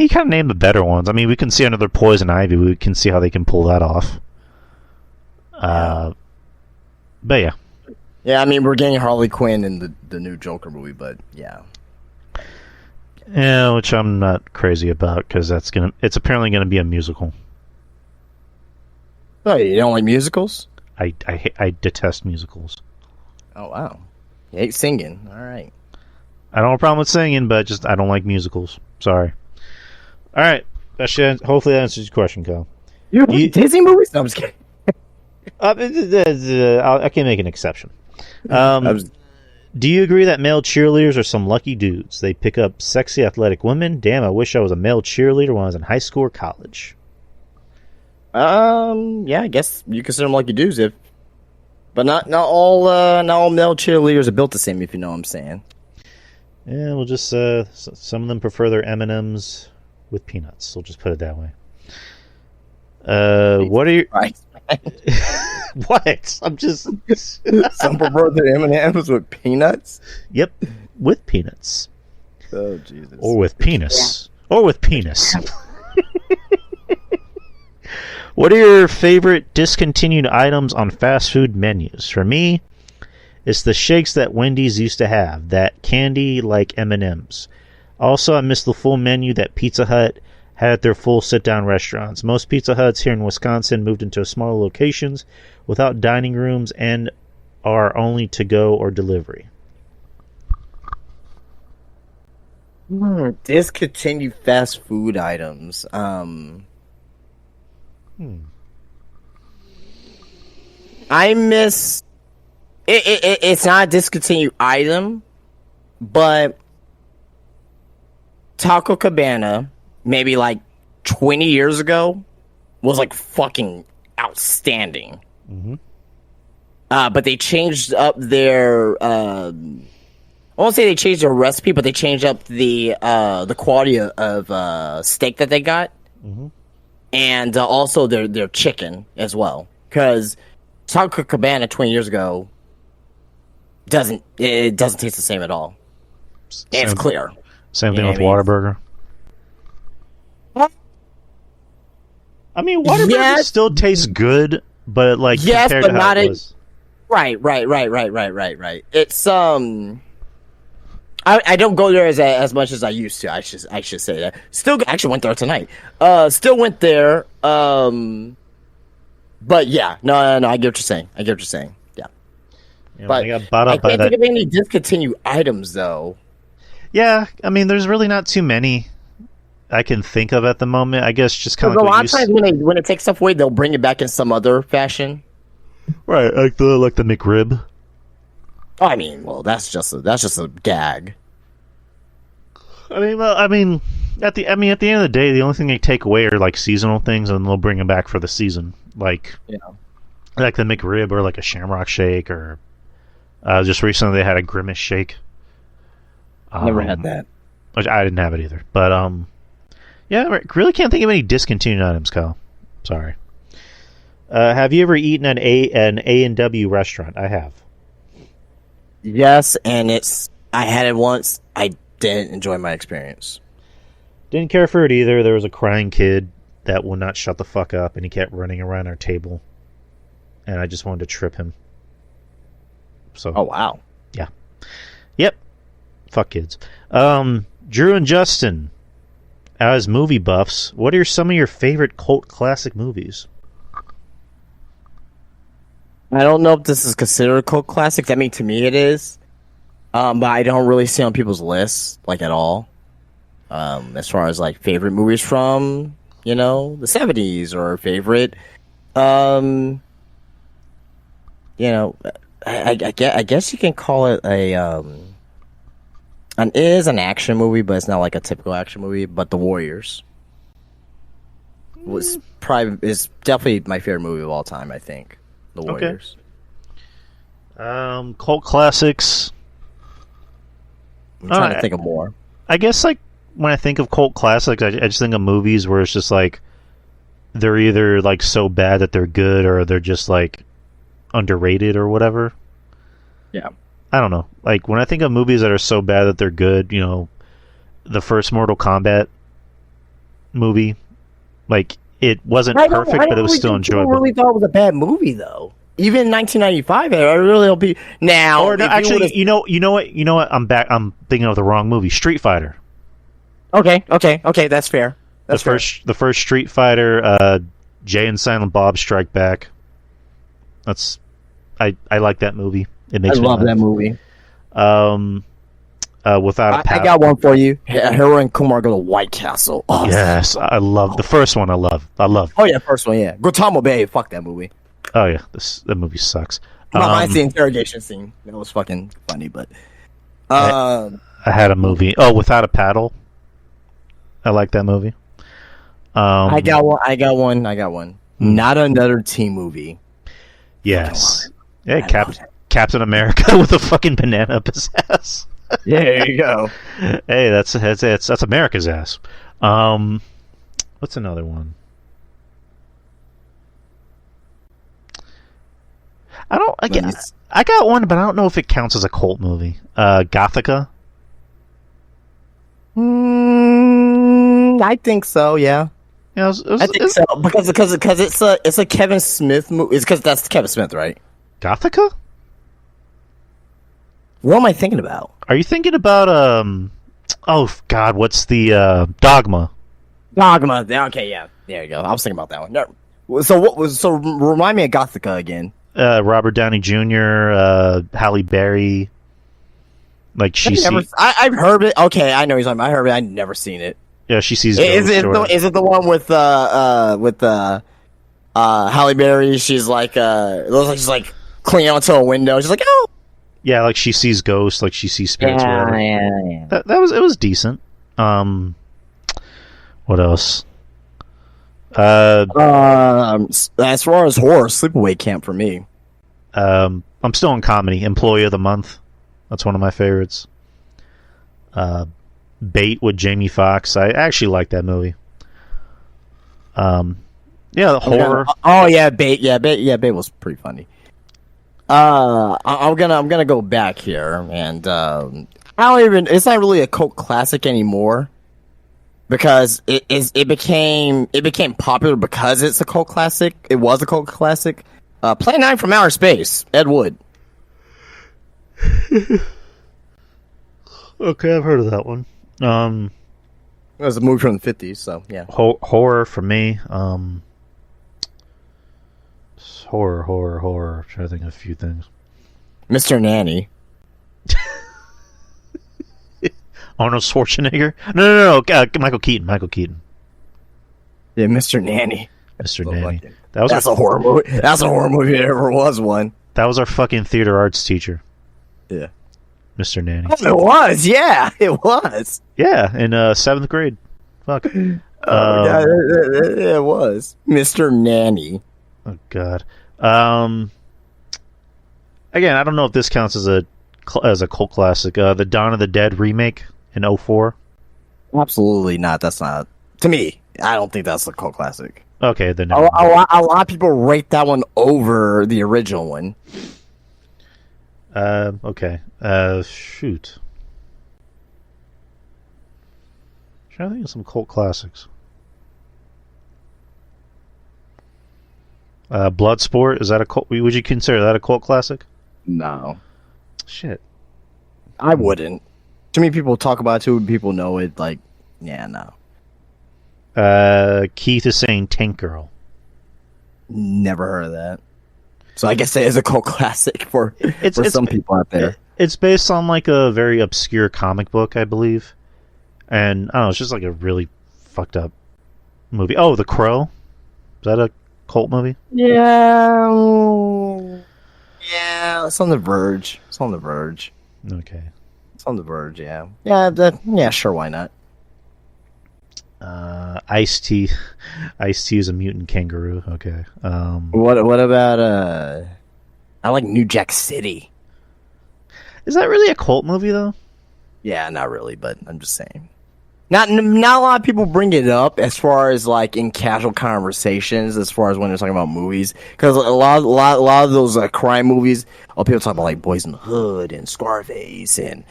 you kind of named the better ones. I mean, we can see another Poison Ivy. We can see how they can pull that off. But yeah. Yeah, I mean, we're getting Harley Quinn in the new Joker movie, but yeah. Yeah, which I'm not crazy about because it's apparently gonna be a musical. Oh, you don't like musicals? I detest musicals. Oh wow, you hate singing. All right. I don't have a problem with singing, but just I don't like musicals. Sorry. All right, hopefully that answers your question, Kyle. You hate Disney movies? No, I'm just kidding. I can make an exception. Do you agree that male cheerleaders are some lucky dudes? They pick up sexy, athletic women. Damn, I wish I was a male cheerleader when I was in high school or college. Yeah, I guess you consider them lucky dudes, but not all male cheerleaders are built the same. If you know what I'm saying. Yeah, we'll just some of them prefer their M&Ms with peanuts. We'll just put it that way. What are your what? I'm just some prefer their M&Ms with peanuts. Yep, with peanuts. Oh Jesus! Or with penis. Yeah. Or with penis. What are your favorite discontinued items on fast food menus? For me, it's the shakes that Wendy's used to have, that candy like M&Ms. Also, I miss the full menu that Pizza Hut had at their full sit-down restaurants. Most Pizza Huts here in Wisconsin moved into smaller locations without dining rooms and are only to-go or delivery. Discontinued fast food items. I miss it's not a discontinued item, but Taco Cabana, maybe like 20 years ago, was like fucking outstanding. Mm-hmm. But they changed up their I won't say they changed their recipe, but they changed up the quality of steak that they got. Mm-hmm. And also their chicken as well, because Taco Cabana 20 years ago doesn't taste the same at all. It's clear. Same thing with Whataburger. I mean, Whataburger still tastes good, but like compared to how it was. Right. It's I don't go there as much as I used to. I should say that. Still, actually went there tonight. Still went there. But yeah, no. I get what you're saying. Yeah. But I can't think of any discontinued items though. Yeah, I mean, there's really not too many I can think of at the moment. I guess just kind of a lot of times when they take stuff away, they'll bring it back in some other fashion. Right, like the McRib. I mean, well, that's just a gag. I mean, at the end of the day, the only thing they take away are like seasonal things, and they'll bring them back for the season, like like the McRib or like a Shamrock Shake, or just recently they had a Grimace Shake. Never had that. Which I didn't have it either, but yeah, really can't think of any discontinued items, Kyle. Sorry. Have you ever eaten at an A&W restaurant? I have. Yes, and I had it once. I didn't enjoy my experience. Didn't care for it either. There was a crying kid that would not shut the fuck up, and he kept running around our table, and I just wanted to trip him. So. Oh wow. Yeah. Yep. Fuck kids. Drew and Justin, as movie buffs, what are some of your favorite cult classic movies? I don't know if this is considered a cult classic. I mean, to me it is. But I don't really see on people's lists, like, at all. As far as, like, favorite movies from, the 70s, or favorite, I guess you can call it it is an action movie, but it's not like a typical action movie. But The Warriors is definitely my favorite movie of all time, I think. The Warriors. Okay. Cult classics. I'm trying to think of more. I guess, like, when I think of cult classics, I just think of movies where it's just like they're either like so bad that they're good, or they're just like underrated or whatever. Yeah. I don't know. Like, when I think of movies that are so bad that they're good, the first Mortal Kombat movie, like, it wasn't perfect, but it was still enjoyable. I really thought it was a bad movie, though. Even in 1995, I really hope he... Now... Or, no, actually, you know what? I'm thinking of the wrong movie. Street Fighter. Okay, that's fair. The first Street Fighter, Jay and Silent Bob Strike Back. I like that movie. It makes me laugh. That movie. Without a Paddle. I got one for you. Harold and Kumar go to White Castle. Oh, yes, I love the first one. I love. Oh yeah, first one. Yeah, Guantanamo Bay. Fuck that movie. Oh yeah, that movie sucks. Mine's the interrogation scene. That was fucking funny, but I had a movie. Oh, Without a Paddle. I like that movie. I got one. Not another teen movie. Yes. Yeah, Captain America with a fucking banana up his ass. Yeah, there you go. Hey, that's America's ass. What's another one? I got one, but I don't know if it counts as a cult movie. Gothica. I think so. Yeah. Yeah, I think so because it's a Kevin Smith movie. It's because that's Kevin Smith, right? Gothica? What am I thinking about? Are you thinking about oh God, what's the Dogma? Dogma. Okay, yeah. There you go. I was thinking about that one. No. So remind me of Gothica again. Robert Downey Jr., Halle Berry. Like I've heard it. Okay, I know he's talking about. I heard it. I've never seen it. Yeah, she sees. Is it the one with Halle Berry? She's like it looks like she's like clinging onto a window. She's like, oh. Yeah, like she sees ghosts, like she sees spirits. Yeah. That was decent. What else? As far as horror, Sleepaway Camp for me. I'm still on comedy. Employee of the Month. That's one of my favorites. Bait with Jamie Foxx. I actually like that movie. Yeah, horror. Bait. Yeah, Bait was pretty funny. I'm gonna go back here, and it's not really a cult classic anymore because it became popular because it's a cult classic. It was a cult classic. Plan 9 from Outer Space, Ed Wood. Okay, I've heard of that one. It was a movie from the 50s, so yeah. Horror for me. Horror. I'm trying to think of a few things. Mr. Nanny. Arnold Schwarzenegger? No. Michael Keaton. Yeah, Mr. Nanny. Mr. Nanny. That's a horror movie. That's a horror movie if there ever was one. That was our fucking theater arts teacher. Yeah. Mr. Nanny. Oh, it was. Yeah, it was. Yeah, in 7th grade. Fuck. It was. Mr. Nanny. Oh, God. Again, I don't know if this counts as a cult classic. The Dawn of the Dead remake in 2004. Absolutely not. That's not. To me, I don't think that's a cult classic. Okay, then a lot of people rate that one over the original one. Okay. Shoot. I'm trying to think of some cult classics. Bloodsport, is that a cult? Would you consider that a cult classic? No. Shit. I wouldn't. Too many people talk about it, too many people know it, like, yeah, no. Keith is saying Tank Girl. Never heard of that. So I guess it is a cult classic for some people out there. It's based on like a very obscure comic book, I believe. And I don't know, it's just like a really fucked up movie. Oh, The Crow? Is that a cult movie? Yeah, it's on the verge. Okay. It's on the verge, yeah. Yeah, sure, why not? Ice-T is a mutant kangaroo. Okay. What about I like New Jack City. Is that really a cult movie though? Yeah, not really, but I'm just saying. Not a lot of people bring it up as far as like in casual conversations, as far as when they're talking about movies, because a lot of those crime movies, people talk about like Boys in the Hood and Scarface and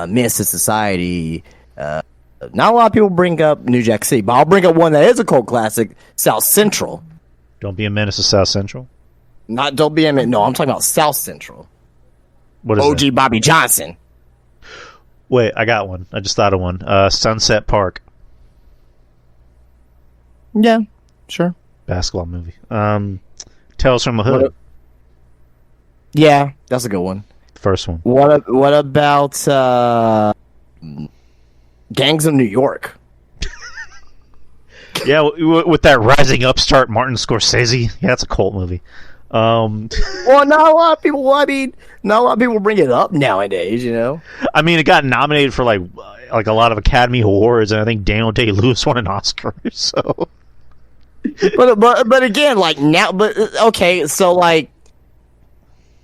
Menace to Society. Not a lot of people bring up New Jack City, but I'll bring up one that is a cult classic, South Central. Don't Be a Menace to South Central. Don't Be a Menace. No, I'm talking about South Central. What is OG that? Bobby Johnson. Wait, I got one. I just thought of one. Sunset Park. Yeah, sure. Basketball movie. Tales from the Hood. Yeah, that's a good one. First one. What about Gangs of New York? Yeah, with that rising upstart Martin Scorsese. Yeah, that's a cult movie. Well, not a lot of people. Not a lot of people bring it up nowadays. I mean, it got nominated for like a lot of Academy Awards, and I think Daniel Day-Lewis won an Oscar. So, but again, like now, but okay, so like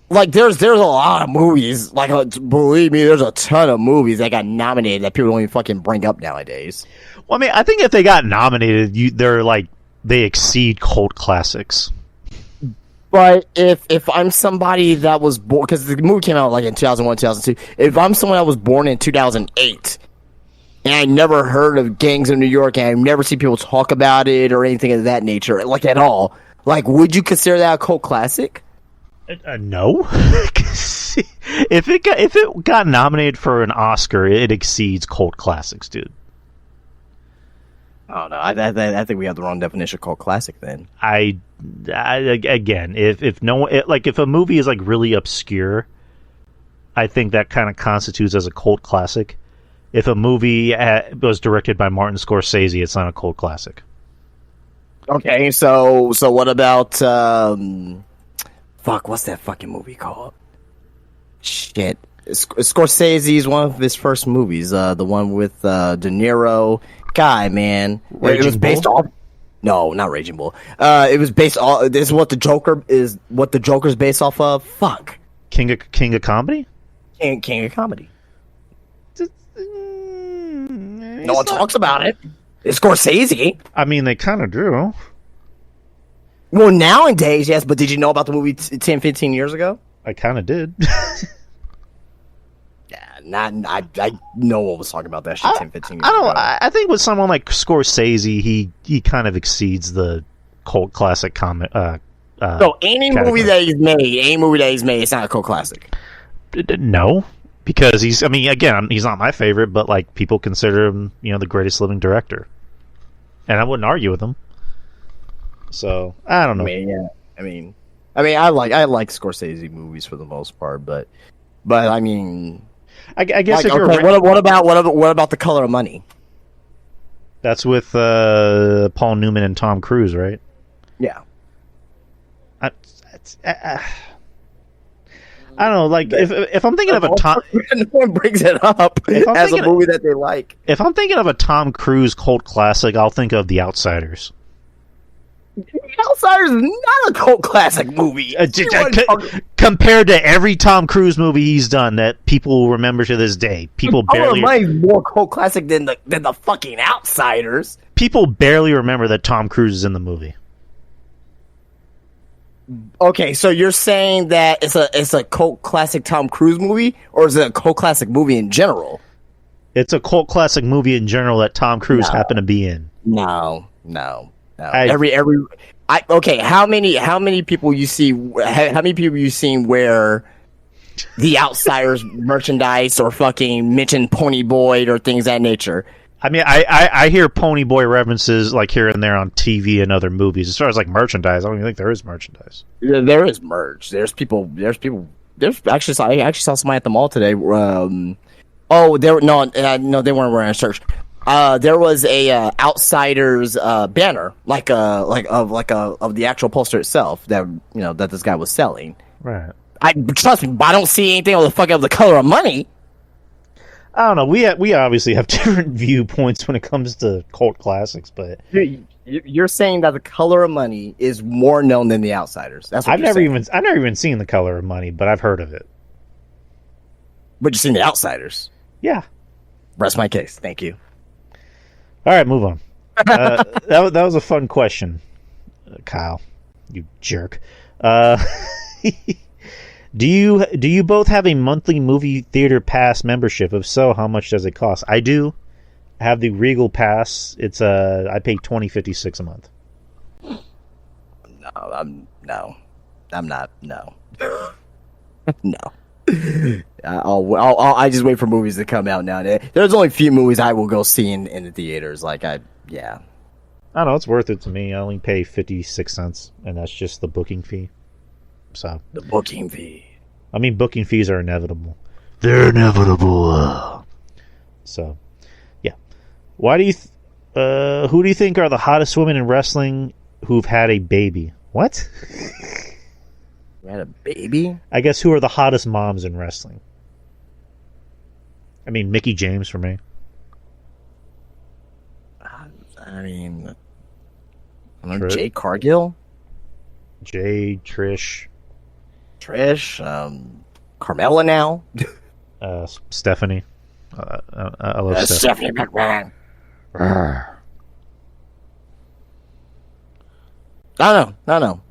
there's a lot of movies. Like, believe me, there's a ton of movies that got nominated that people don't even fucking bring up nowadays. Well, I mean, I think if they got nominated, they exceed cult classics. But if I'm somebody that was born, because the movie came out like in 2001, 2002. If I'm someone that was born in 2008 and I never heard of Gangs of New York and I've never seen people talk about it or anything of that nature, like at all, like would you consider that a cult classic? No. If it got nominated for an Oscar, it exceeds cult classics, dude. Oh no, I think we have the wrong definition of cult classic then. Again, if no one, like if a movie is like really obscure, I think that kind of constitutes as a cult classic. If a movie was directed by Martin Scorsese, it's not a cult classic. Okay, so what about what's that fucking movie called? Shit, Scorsese's one of his first movies, the one with De Niro. Guy, man, Raging it was based Bull? off. No, not Raging Bull. It was based off. This is what the Joker's based off of. Fuck, King of Comedy. King of Comedy. No No one talks about it. It's Scorsese. I mean, they kind of do. Well, nowadays, yes, but did you know about the movie 10, 15 years ago? I kind of did. Yeah, I no one was talking about that shit 10, 15 years ago. I think with someone like Scorsese, he kind of exceeds the cult classic comment. So any movie that he's made, it's not a cult classic. No, because he's not my favorite, but like people consider him, the greatest living director, and I wouldn't argue with him. So I don't know. I mean, I like Scorsese movies for the most part, but I mean, I guess like, if you're okay, what about The Color of Money? That's with Paul Newman and Tom Cruise, right? Yeah. I don't know. Like if I'm thinking of a Tom, no one brings it up as a movie that they like. If I'm thinking of a Tom Cruise cult classic, I'll think of The Outsiders. The Outsiders is not a cult classic movie. Compared to every Tom Cruise movie he's done that people will remember to this day, people barely. Color of Money is more cult classic than the fucking Outsiders. People barely remember that Tom Cruise is in the movie. Okay, so you're saying that it's a cult classic Tom Cruise movie, or is it a cult classic movie in general? It's a cult classic movie in general that Tom Cruise happened to be in. No. How many people you see? How many people you seen wear the Outsiders merchandise or fucking mention Pony Boy or things of that nature? I mean, I hear Pony Boy references like here and there on TV and other movies. As far as like merchandise, I don't even think there is merchandise. Yeah, there is merch. There's people. I actually saw somebody at the mall today. No, they weren't wearing a shirt. There was a Outsiders banner, of the actual poster itself that this guy was selling. Right. Trust me, but I don't see anything of the Color of Money. I don't know. We obviously have different viewpoints when it comes to cult classics, but you're saying that The Color of Money is more known than The Outsiders. That's what I've never even seen The Color of Money, but I've heard of it. But you've seen The Outsiders. Yeah. Rest my case. Thank you. All right, move on. That was a fun question, Kyle. You jerk. Do you both have a monthly movie theater pass membership? If so, how much does it cost? I do have the Regal Pass. It's I pay $20.56 a month. No, I'm not. No, no. I just wait for movies to come out now. There's only a few movies I will go see in the theaters. Yeah. I don't know. It's worth it to me. I only pay 56 cents, and that's just the booking fee. So The booking fee. I mean, booking fees are inevitable. They're inevitable. So, yeah. Why do you? Who do you think are the hottest women in wrestling who've had a baby? What? You had a baby? I guess who are the hottest moms in wrestling? I mean, Mickey James for me. I mean, I don't know, Jade Cargill, Jade, Trish, Carmella now. Stephanie. I love Stephanie. Stephanie McMahon. I don't know.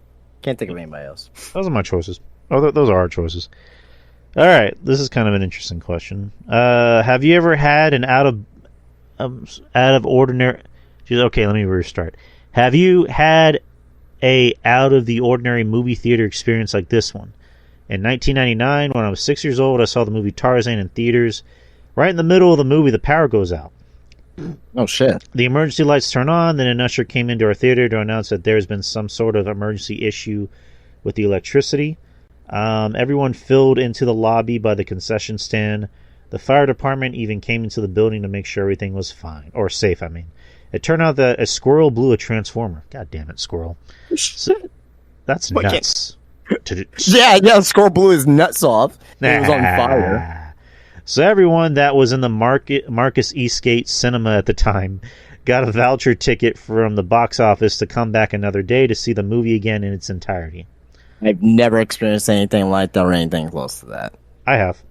Can't think of anybody else. Those are my choices. Oh, those are our choices. All right, this is kind of an interesting question. Have you ever had an out of ordinary? Okay, let me restart. Have you had a out of the ordinary movie theater experience like this one? In 1999, when I was 6 years old, I saw the movie Tarzan in theaters. Right in the middle of the movie, the power goes out. Oh, shit. The emergency lights turn on, then an usher came into our theater to announce that there's been some sort of emergency issue with the electricity. Everyone filled into the lobby by the concession stand. The fire department even came into the building to make sure everything was fine. Or safe, I mean. It turned out that a squirrel blew a transformer. God damn it, squirrel. That's nuts. Yeah, squirrel blew his nuts off. It was on fire. So everyone that was in the Marcus Eastgate Cinema at the time got a voucher ticket from the box office to come back another day to see the movie again in its entirety. I've never experienced anything like that or anything close to that. I have.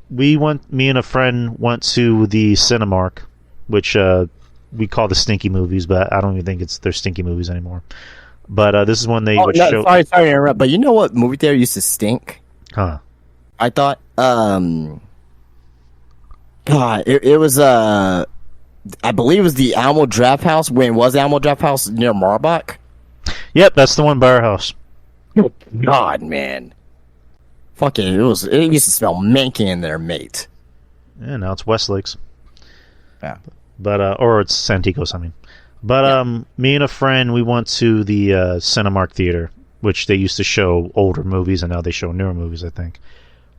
Me and a friend went to the Cinemark, which we call the stinky movies, but I don't even think they're stinky movies anymore. But this is when they would show. Sorry to interrupt, but you know what movie theater used to stink? Huh? I thought, God, it was I believe it was the Alamo Draft House. When was the Alamo Draft House near Marbach? Yep, that's the one by our house. Oh, God, man. Fucking, it used to smell manky in there, mate. Yeah, now it's Westlake's. Yeah. But, or it's Santikos, I mean. But, me and a friend, we went to the Cinemark Theater, which they used to show older movies, and now they show newer movies, I think.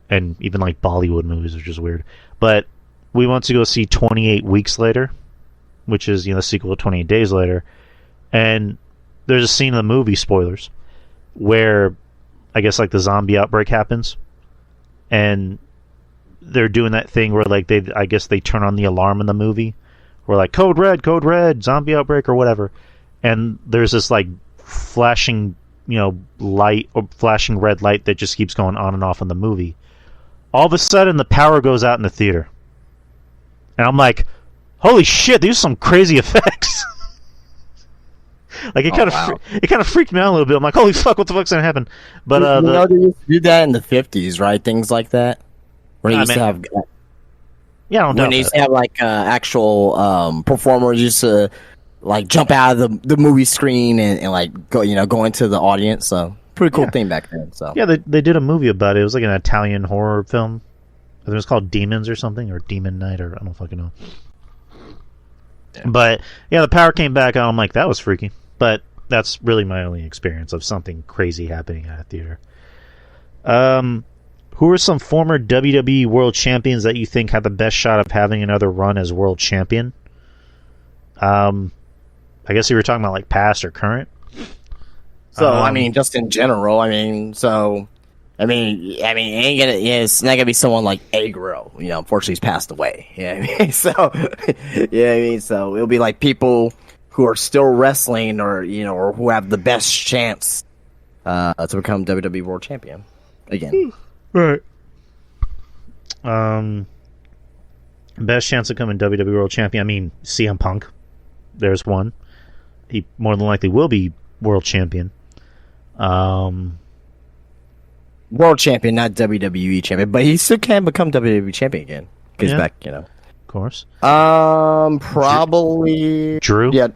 And even, like, Bollywood movies, which is weird. But we went to go see 28 Weeks Later, which is, the sequel to 28 Days Later. And there's a scene in the movie, spoilers, where I guess like the zombie outbreak happens, and they're doing that thing where like I guess they turn on the alarm in the movie, where like code red, zombie outbreak or whatever, and there's this like flashing light or flashing red light that just keeps going on and off in the movie. All of a sudden the power goes out in the theater, and I'm like, holy shit, these are some crazy effects. Like it kind of freaked me out a little bit. I'm like, holy fuck, what the fuck's gonna happen? But they used to do that in the 50s, right? Things like that. Where they used to have, yeah, I don't know. When they used to have like actual performers used to like jump out of the movie screen and like go into the audience. So pretty cool thing back then. So yeah, they did a movie about it. It was like an Italian horror film. I think it was called Demons or something, or Demon Night, or I don't fucking know. Yeah. But yeah, the power came back, and I'm like, that was freaky. But that's really my only experience of something crazy happening at a theater. Who are some former WWE World Champions that you think have the best shot of having another run as World Champion? I guess you were talking about like past or current. So I mean, just in general. I mean, it ain't gonna. Yeah, it's not gonna be someone like Eddie Guerrero. Unfortunately, he's passed away. So it'll be like people who are still wrestling, or who have the best chance to become WWE World Champion again. Right. Best chance of becoming WWE World Champion. I mean, CM Punk. There's one. He more than likely will be World Champion. World Champion, not WWE Champion, but he still can become WWE Champion again. He's back, Of course. Probably Drew. Yeah.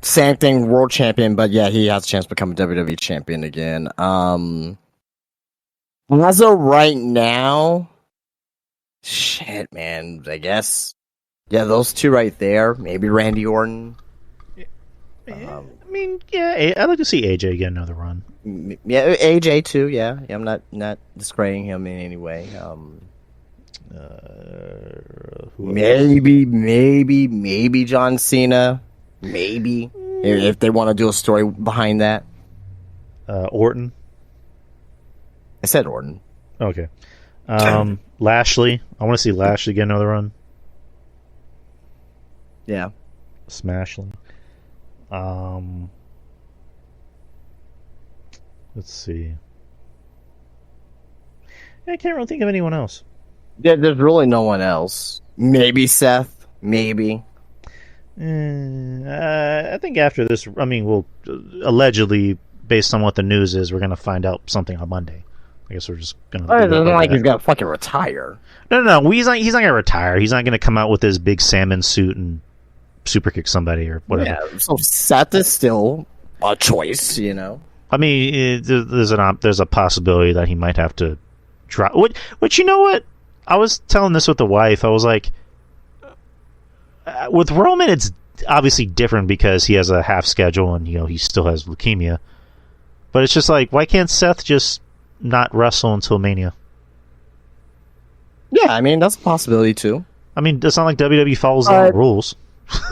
Same thing, World Champion, but yeah, he has a chance to become a WWE Champion again. As of right now, shit, man. I guess, yeah, those two right there. Maybe Randy Orton. I mean, yeah, I'd like to see AJ get another run. Yeah, AJ too. Yeah, I'm not discrediting him in any way. Maybe John Cena. Maybe if they want to do a story behind that. Orton. I said Orton. Okay. Lashley. I want to see Lashley get another run. Yeah. Smashly. Let's see. I can't really think of anyone else. Yeah, there's really no one else. Maybe Seth. Maybe. I think after this, I mean, we'll allegedly, based on what the news is, we're going to find out something on Monday. I guess we're just going to. It isn't like he's going to fucking retire. No. He's not going to retire. He's not going to come out with his big salmon suit and super kick somebody or whatever. Yeah, so Seth is still a choice, I mean, there's a possibility that he might have to drop. Which you know what? I was telling this with the wife. I was like, with Roman, it's obviously different because he has a half schedule and he still has leukemia. But it's just like, why can't Seth just not wrestle until Mania? Yeah, I mean that's a possibility too. I mean, it's not like WWE follows their own rules.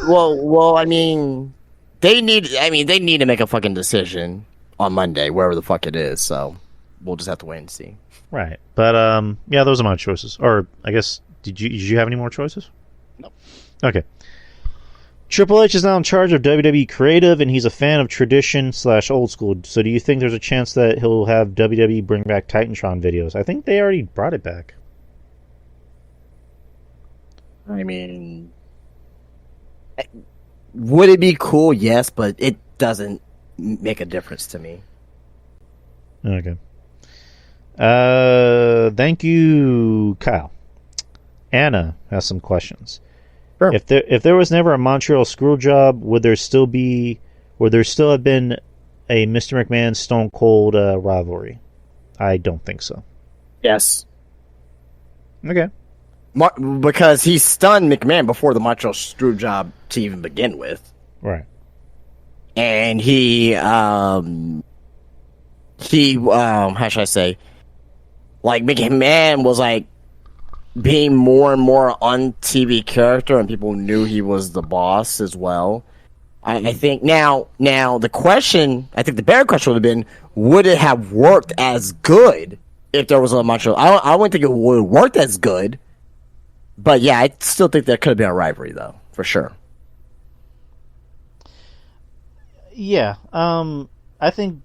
well, I mean, they need to make a fucking decision on Monday, wherever the fuck it is. So we'll just have to wait and see. Right, but yeah, those are my choices. Or I guess did you have any more choices? No. Okay. Triple H is now in charge of WWE Creative, and he's a fan of tradition / old school. So do you think there's a chance that he'll have WWE bring back Titantron videos? I think they already brought it back. I mean, would it be cool? Yes, but it doesn't make a difference to me. Okay. Thank you, Kyle. Anna has some questions. Sure. If there was never a Montreal Screwjob, would there still have been a Mr. McMahon Stone Cold rivalry? I don't think so. Yes. Okay. Because he stunned McMahon before the Montreal Screwjob to even begin with. Right. And he how should I say? Like McMahon was like being more and more on TV character, and people knew he was the boss as well. I think now the question, I think the better question would have been, would it have worked as good if there was a Montreal? I wouldn't think it would have worked as good, but yeah, I still think there could have been a rivalry though, for sure. Yeah, I think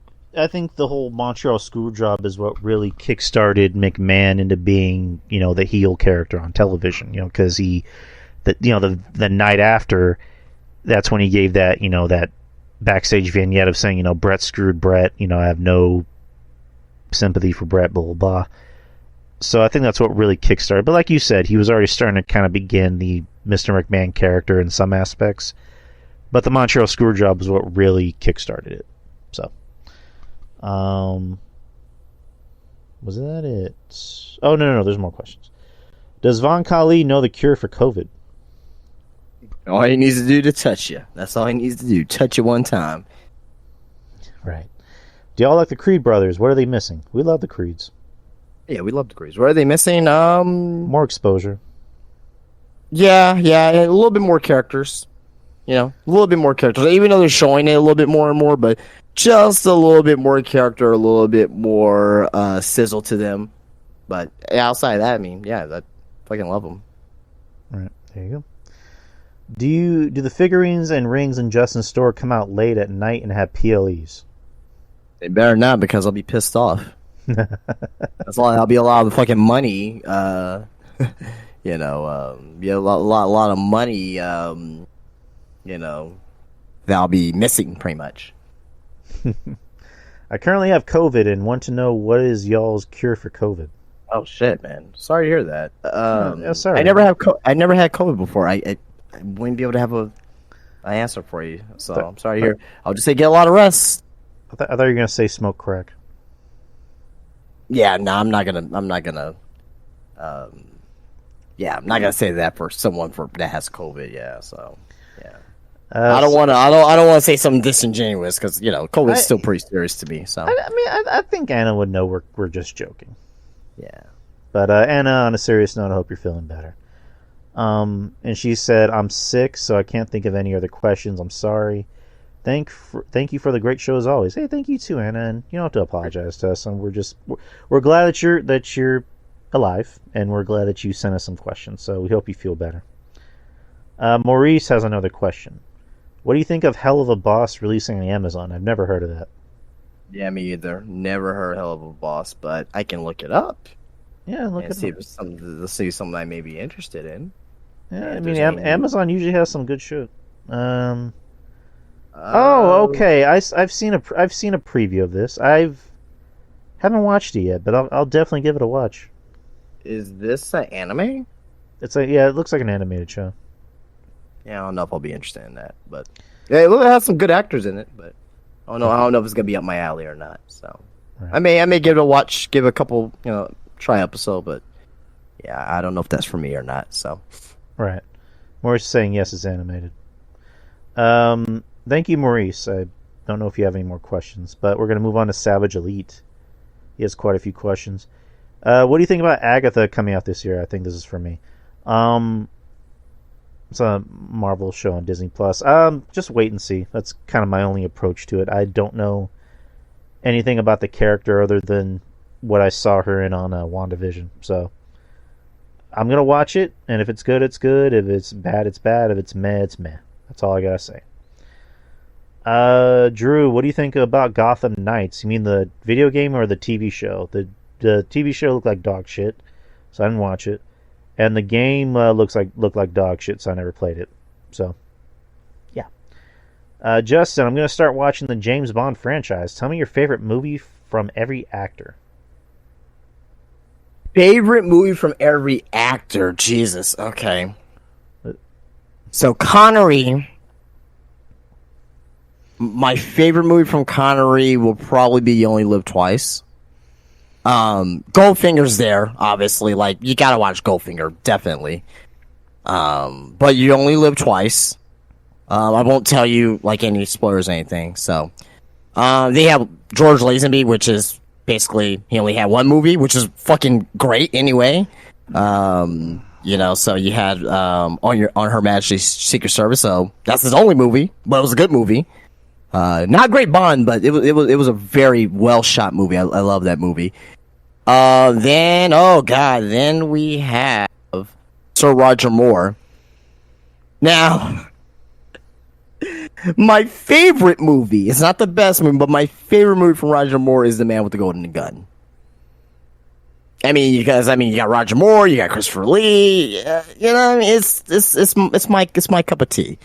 the whole Montreal Screwjob is what really kickstarted McMahon into being, the heel character on television. Because the night after, that's when he gave that, that backstage vignette of saying, Brett screwed Brett. I have no sympathy for Brett. Blah blah blah. So I think that's what really kickstarted. But like you said, he was already starting to kind of begin the Mr. McMahon character in some aspects. But the Montreal Screwjob is what really kickstarted it. So. Was that it? Oh, no, there's more questions. Does Von Kali know the cure for COVID? All he needs to do to touch you. That's all he needs to do. Touch you one time. Right. Do y'all like the Creed brothers? What are they missing? We love the Creeds. Yeah, we love the Creeds. What are they missing? More exposure. Yeah, a little bit more characters. A little bit more characters. Even though they're showing it a little bit more and more, but just a little bit more character, a little bit more sizzle to them. But outside of that, I mean, yeah, I fucking love them. Right, there you go. Do the figurines and rings in Justin's store come out late at night and have PLEs? They better not, because I'll be pissed off. That'll be a lot of the fucking money. a lot of money, that'll be missing pretty much. I currently have COVID and want to know what is y'all's cure for COVID. Oh shit, man! Sorry to hear that. Sorry. I never had COVID before. I wouldn't be able to have an answer for you. So I'm sorry to hear. I'll just say get a lot of rest. I thought you were gonna say smoke crack. Yeah, no, I'm not gonna. Yeah, I'm not gonna say that for someone that has COVID. Yeah, so yeah. I don't want to say something disingenuous because COVID is still pretty serious to me. So I think Anna would know we're just joking. Yeah. But Anna, on a serious note, I hope you're feeling better. And she said, "I'm sick, so I can't think of any other questions. I'm sorry. Thank you for the great show as always." Hey, thank you too, Anna. And you don't have to apologize to us. And we're glad that you're alive, and we're glad that you sent us some questions. So we hope you feel better. Maurice has another question. What do you think of Hell of a Boss releasing on Amazon? I've never heard of that. Yeah, me either. Never heard Hell of a Boss, but I can look it up. Yeah, look at it. See something I may be interested in. Yeah, I mean, Amazon usually has some good shit. Okay. I've seen a preview of this. Haven't watched it yet, but I'll definitely give it a watch. Is this an anime? It looks like an animated show. Yeah, I don't know if I'll be interested in that, but it has some good actors in it. But I don't know if it's gonna be up my alley or not. So right. I may give it a watch, give it a couple, try episode, but yeah, I don't know if that's for me or not. So right, Maurice is saying yes, it's animated. Thank you, Maurice. I don't know if you have any more questions, but we're gonna move on to Savage Elite. He has quite a few questions. What do you think about Agatha coming out this year? I think this is for me. It's a Marvel show on Disney Plus. Just wait and see. That's kind of my only approach to it. I don't know anything about the character other than what I saw her in on WandaVision. So I'm gonna watch it, and if it's good, it's good. If it's bad, it's bad. If it's meh, it's meh. That's all I gotta say. Drew, what do you think about Gotham Knights? You mean the video game or the TV show? The TV show looked like dog shit, so I didn't watch it. And the game looked like dog shit, so I never played it. So, yeah. Justin, I'm going to start watching the James Bond franchise. Tell me your favorite movie from every actor. Favorite movie from every actor? Jesus. Okay. So, Connery. My favorite movie from Connery will probably be You Only Live Twice. Goldfinger's there, obviously. Like, you gotta watch Goldfinger, definitely. But You Only Live Twice. I won't tell you, like, any spoilers or anything, so. They have George Lazenby, which is basically, he only had one movie, which is fucking great anyway. So you had, on Her Majesty's Secret Service, so that's his only movie, but it was a good movie. Not great Bond, but it was a very well shot movie. I love that movie. Then we have Sir Roger Moore. Now, my favorite movie, it's not the best movie, but my favorite movie from Roger Moore is The Man with the Golden Gun. I mean, you got Roger Moore, you got Christopher Lee, it's my cup of tea.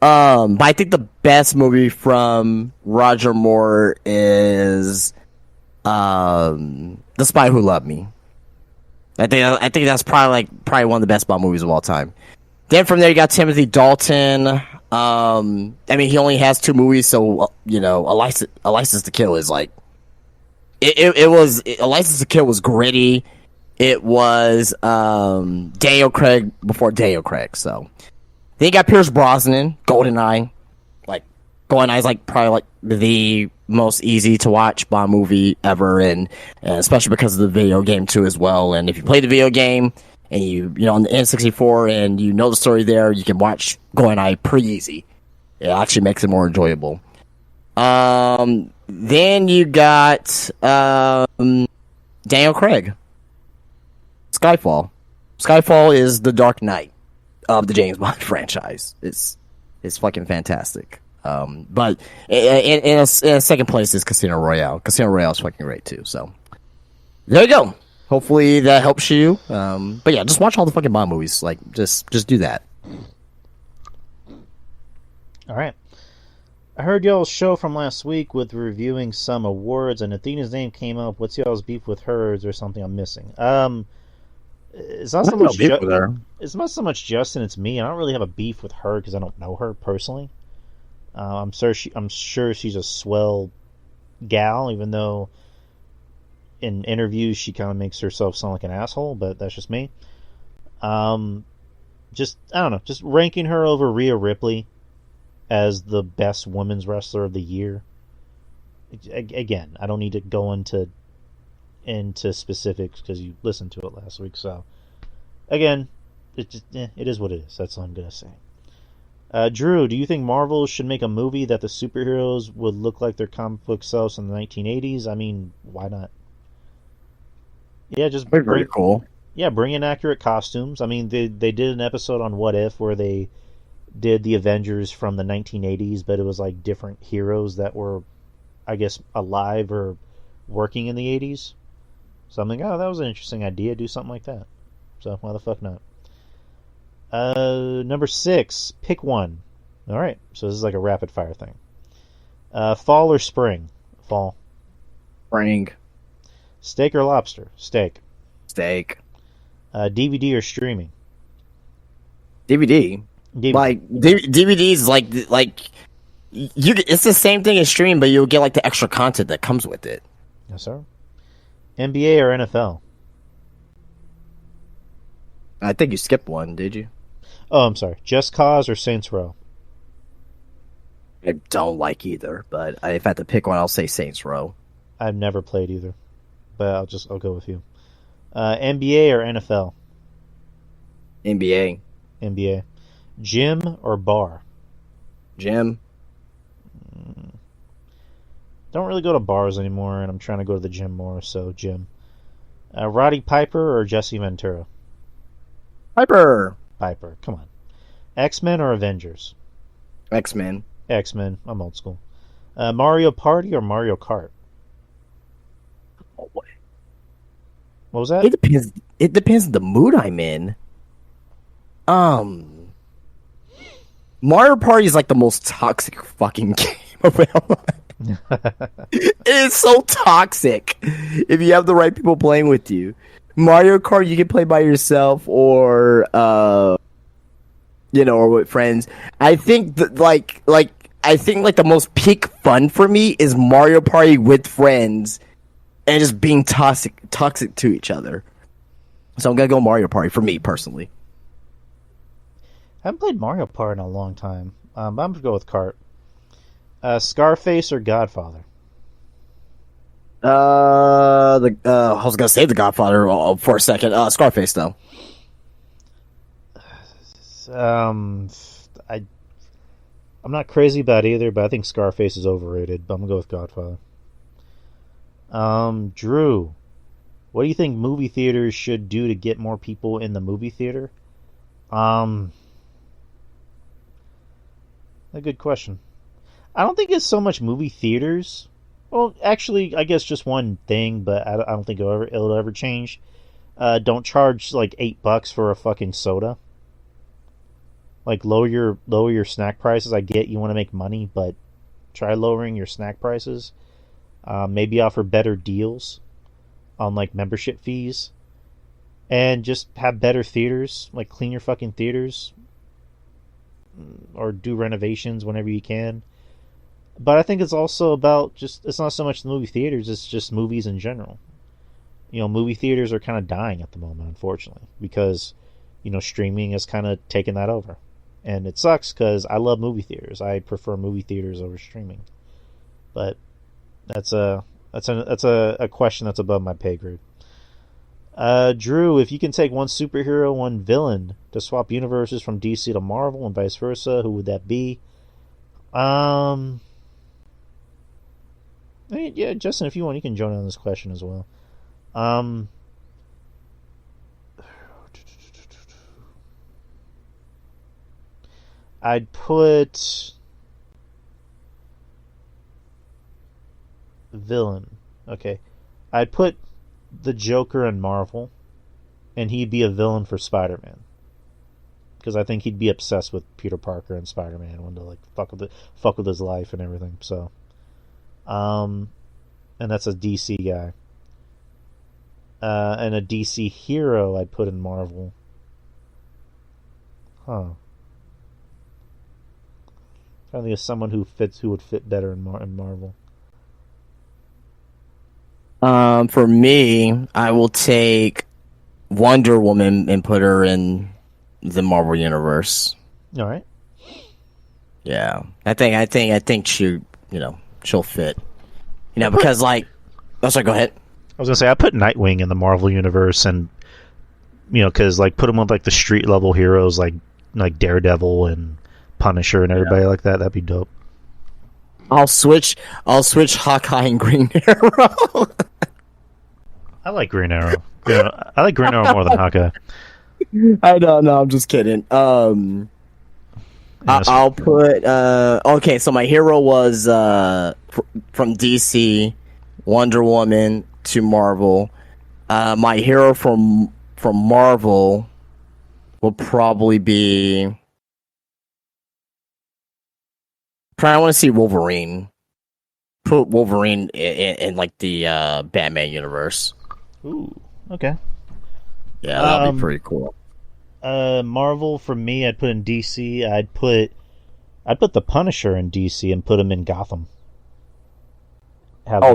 But I think the best movie from Roger Moore is The Spy Who Loved Me. I think that's probably one of the best Bond movies of all time. Then from there you got Timothy Dalton. He only has 2 movies, so A License to Kill is like A License to Kill was gritty. It was Daniel Craig before Daniel Craig, so. Then you got Pierce Brosnan, GoldenEye. Like, GoldenEye is probably the most easy to watch Bond movie ever, and especially because of the video game too as well. And if you play the video game and you on the N64 and you know the story there, you can watch GoldenEye pretty easy. It actually makes it more enjoyable. Then you got Daniel Craig. Skyfall. Skyfall is the Dark Knight of the James Bond franchise. It's fucking fantastic. But in a second place is Casino Royale. Casino Royale is fucking great too. So there you go. Hopefully that helps you. But yeah, just watch all the fucking Bond movies. Like, just do that. All right. I heard y'all's show from last week with reviewing some awards, and Athena's name came up. What's y'all's beef with her? Is there something I'm missing? It's not so much it's not so much Justin. It's me. I don't really have a beef with her because I don't know her personally. I'm sure she's a swell gal, even though in interviews she kind of makes herself sound like an asshole. But that's just me. Just I don't know. Just ranking her over Rhea Ripley as the best women's wrestler of the year. Again, I don't need to go into specifics because you listened to it last week. So, again, it is what it is. That's all I'm gonna say. Drew, do you think Marvel should make a movie that the superheroes would look like their comic book selves in the 1980s? I mean, why not? Yeah, just Very cool. Yeah, bring in accurate costumes. I mean, they did an episode on What If where they did the Avengers from the 1980s, but it was like different heroes that were, I guess, alive or working in the 80s. So I'm like, oh, that was an interesting idea. Do something like that. So why the fuck not? Number 6, pick one. All right, so this is like a rapid fire thing. Fall or spring? Fall. Spring. Steak or lobster? Steak. Steak. DVD or streaming? DVD. Like DVDs, like you. It's the same thing as streaming, but you'll get like the extra content that comes with it. Yes, sir. NBA or NFL? I think you skipped one, did you? Oh, I'm sorry. Just Cause or Saints Row? I don't like either, but if I had to pick one, I'll say Saints Row. I've never played either, but I'll go with you. NBA or NFL? NBA. NBA. Gym or bar? Gym. Don't really go to bars anymore, and I'm trying to go to the gym more, so gym. Roddy Piper or Jesse Ventura? Piper. Piper, come on. X-Men or Avengers? X-Men. X-Men, I'm old school. Mario Party or Mario Kart? Oh, what was that? It depends. It depends on the mood I'm in. Mario Party is like the most toxic fucking game around. It is so toxic if you have the right people playing with you. Mario Kart you can play by yourself or or with friends. I think the most peak fun for me is Mario Party with friends and just being toxic to each other. So I'm gonna go Mario Party for me personally. I haven't played Mario Party in a long time. I'm going to go with Kart. Scarface or Godfather? I was gonna say The Godfather for a second. Scarface though. I'm not crazy about either, but I think Scarface is overrated. But I'm gonna go with Godfather. Drew, what do you think movie theaters should do to get more people in the movie theater? A good question. I don't think it's so much movie theaters. Well, actually, I guess just one thing, but I don't think it'll ever change. Don't charge like $8 for a fucking soda. Like lower your snack prices. I get you want to make money, but try lowering your snack prices. Maybe offer better deals on like membership fees, and just have better theaters. Like clean your fucking theaters, or do renovations whenever you can. But I think it's also about it's not so much the movie theaters, it's just movies in general. Movie theaters are kind of dying at the moment, unfortunately, because, streaming has kind of taken that over. And it sucks because I love movie theaters. I prefer movie theaters over streaming. But that's a question that's above my pay grade. Drew, if you can take one superhero, one villain to swap universes from DC to Marvel and vice versa, who would that be? Yeah, Justin, if you want, you can join on this question as well. I'd put villain. Okay. I'd put the Joker in Marvel, and he'd be a villain for Spider-Man. Because I think he'd be obsessed with Peter Parker and Spider-Man, wanted to like fuck with his life and everything. So, and that's a DC guy. And a DC hero I'd put in Marvel. Huh. I think of someone who would fit better in Marvel. For me, I will take Wonder Woman and put her in the Marvel universe. All right. Yeah, I think she'll fit. Because like, oh, sorry, go ahead. I was gonna say I put Nightwing in the Marvel universe, and because like put him with like the street level heroes like Daredevil and Punisher and everybody like that. That'd be dope. I'll switch Hawkeye and Green Arrow. I like Green Arrow. I like Green Arrow more than Hawkeye. I don't know. I'm just kidding. I'll put. Okay, so my hero was from DC, Wonder Woman to Marvel. My hero from Marvel will probably be. I want to see Wolverine. Put Wolverine in like the Batman universe. Ooh, okay. Yeah, that'd be pretty cool. Marvel for me, I'd put in DC. I'd put the Punisher in DC and put him in Gotham.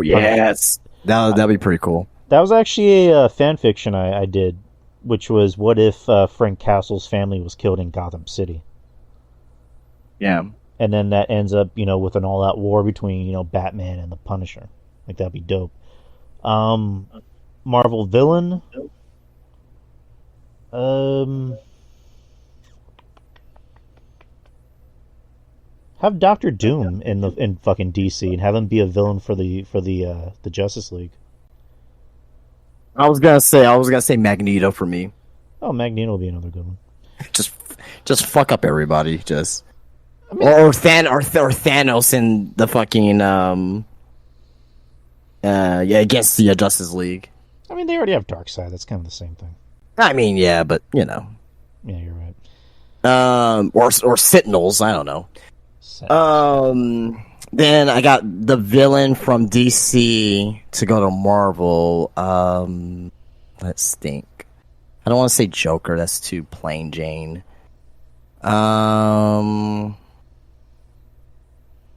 Yes, that'd be pretty cool. That was actually a fan fiction I did, which was what if Frank Castle's family was killed in Gotham City? Yeah. And then that ends up, with an all-out war between, Batman and the Punisher. Like, that'd be dope. Marvel villain. Have Doctor Doom in fucking DC and have him be a villain for the Justice League. I was gonna say Magneto for me. Oh, Magneto will be another good one. Just fuck up everybody. Or Thanos in the fucking against the Justice League. I mean, they already have Darkseid. That's kind of the same thing. I mean, yeah, but Yeah, you're right. Or Sentinels. I don't know. Then I got the villain from DC to go to Marvel. Let's think. I don't want to say Joker. That's too plain Jane.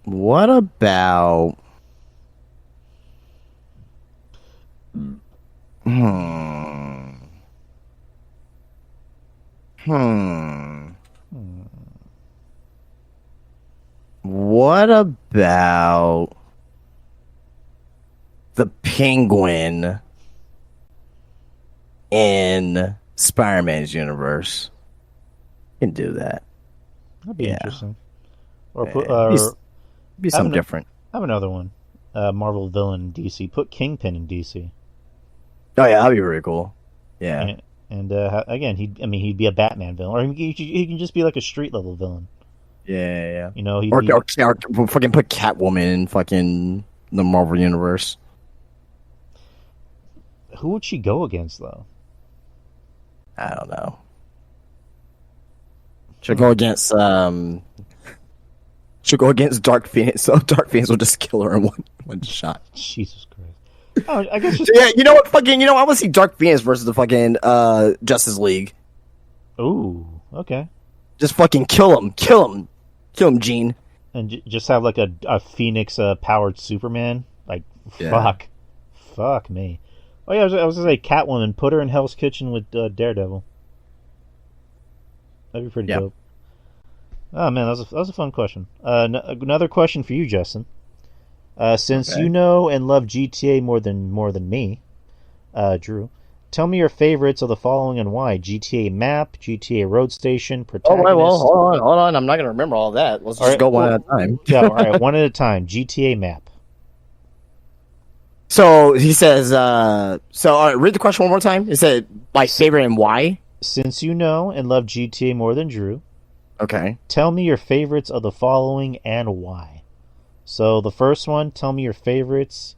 What about? What about the Penguin in Spider-Man's universe? You can do that. That'd be interesting. Or be something different. I have another one. Marvel villain in DC. Put Kingpin in DC. Oh yeah, that'd be really cool. Yeah. And again, he'd be a Batman villain, or he can just be like a street level villain. Yeah. Or fucking put Catwoman in fucking the Marvel universe. Who would she go against though? I don't know. She'll go against Dark Phoenix, so Dark Phoenix will just kill her in one shot. Jesus Christ. Oh, I guess yeah, you know what? I want to see Dark Phoenix versus the fucking Justice League. Ooh, okay. Just fucking kill him, Gene. And just have like a Phoenix powered Superman. Like, fuck me. Oh yeah, I was gonna say Catwoman. Put her in Hell's Kitchen with Daredevil. That'd be pretty dope. Oh man, that was a fun question. Another question for you, Justin. Since you know and love GTA more than me, Drew, tell me your favorites of the following and why: GTA map, GTA road station, protagonist. Oh, well, hold on. I'm not gonna remember all that. Let's just go one at a time. Yeah, all right, one at a time. GTA map. So he says. All right, read the question one more time. He said my favorite and why. Since you know and love GTA more than Drew, okay. Tell me your favorites of the following and why. So the first one, tell me your favorites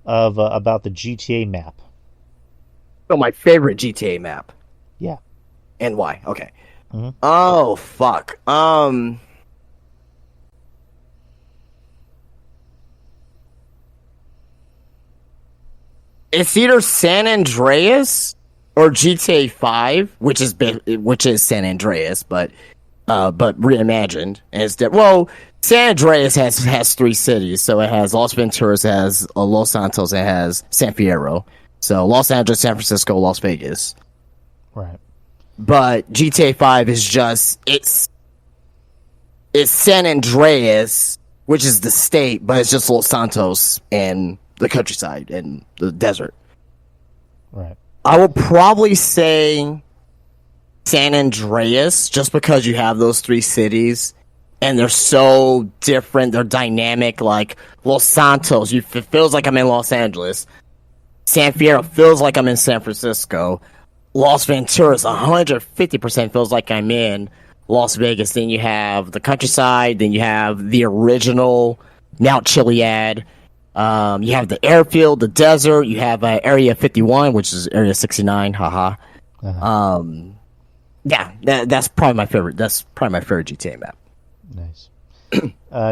of about the GTA map. So my favorite GTA map. Yeah. And why? Okay. Mm-hmm. Oh fuck. It's either San Andreas or GTA 5, which is San Andreas, but reimagined. And it's San Andreas has 3 cities, so it has Los Venturas, it has Los Santos, it has San Fierro. So Los Angeles, San Francisco, Las Vegas. Right. But GTA 5 is just it's San Andreas, which is the state, but it's just Los Santos and the countryside and the desert. Right. I would probably say San Andreas, just because you have those 3 cities and they're so different, they're dynamic. Like Los Santos, it feels like I'm in Los Angeles. San Fierro feels like I'm in San Francisco. Las Venturas 150% feels like I'm in Las Vegas. Then you have the countryside. Then you have the original Mount Chiliad. You have the airfield, the desert. You have Area 51, which is Area 69. Haha. Uh-huh. Yeah, that's probably my favorite. That's probably my favorite GTA map. Nice.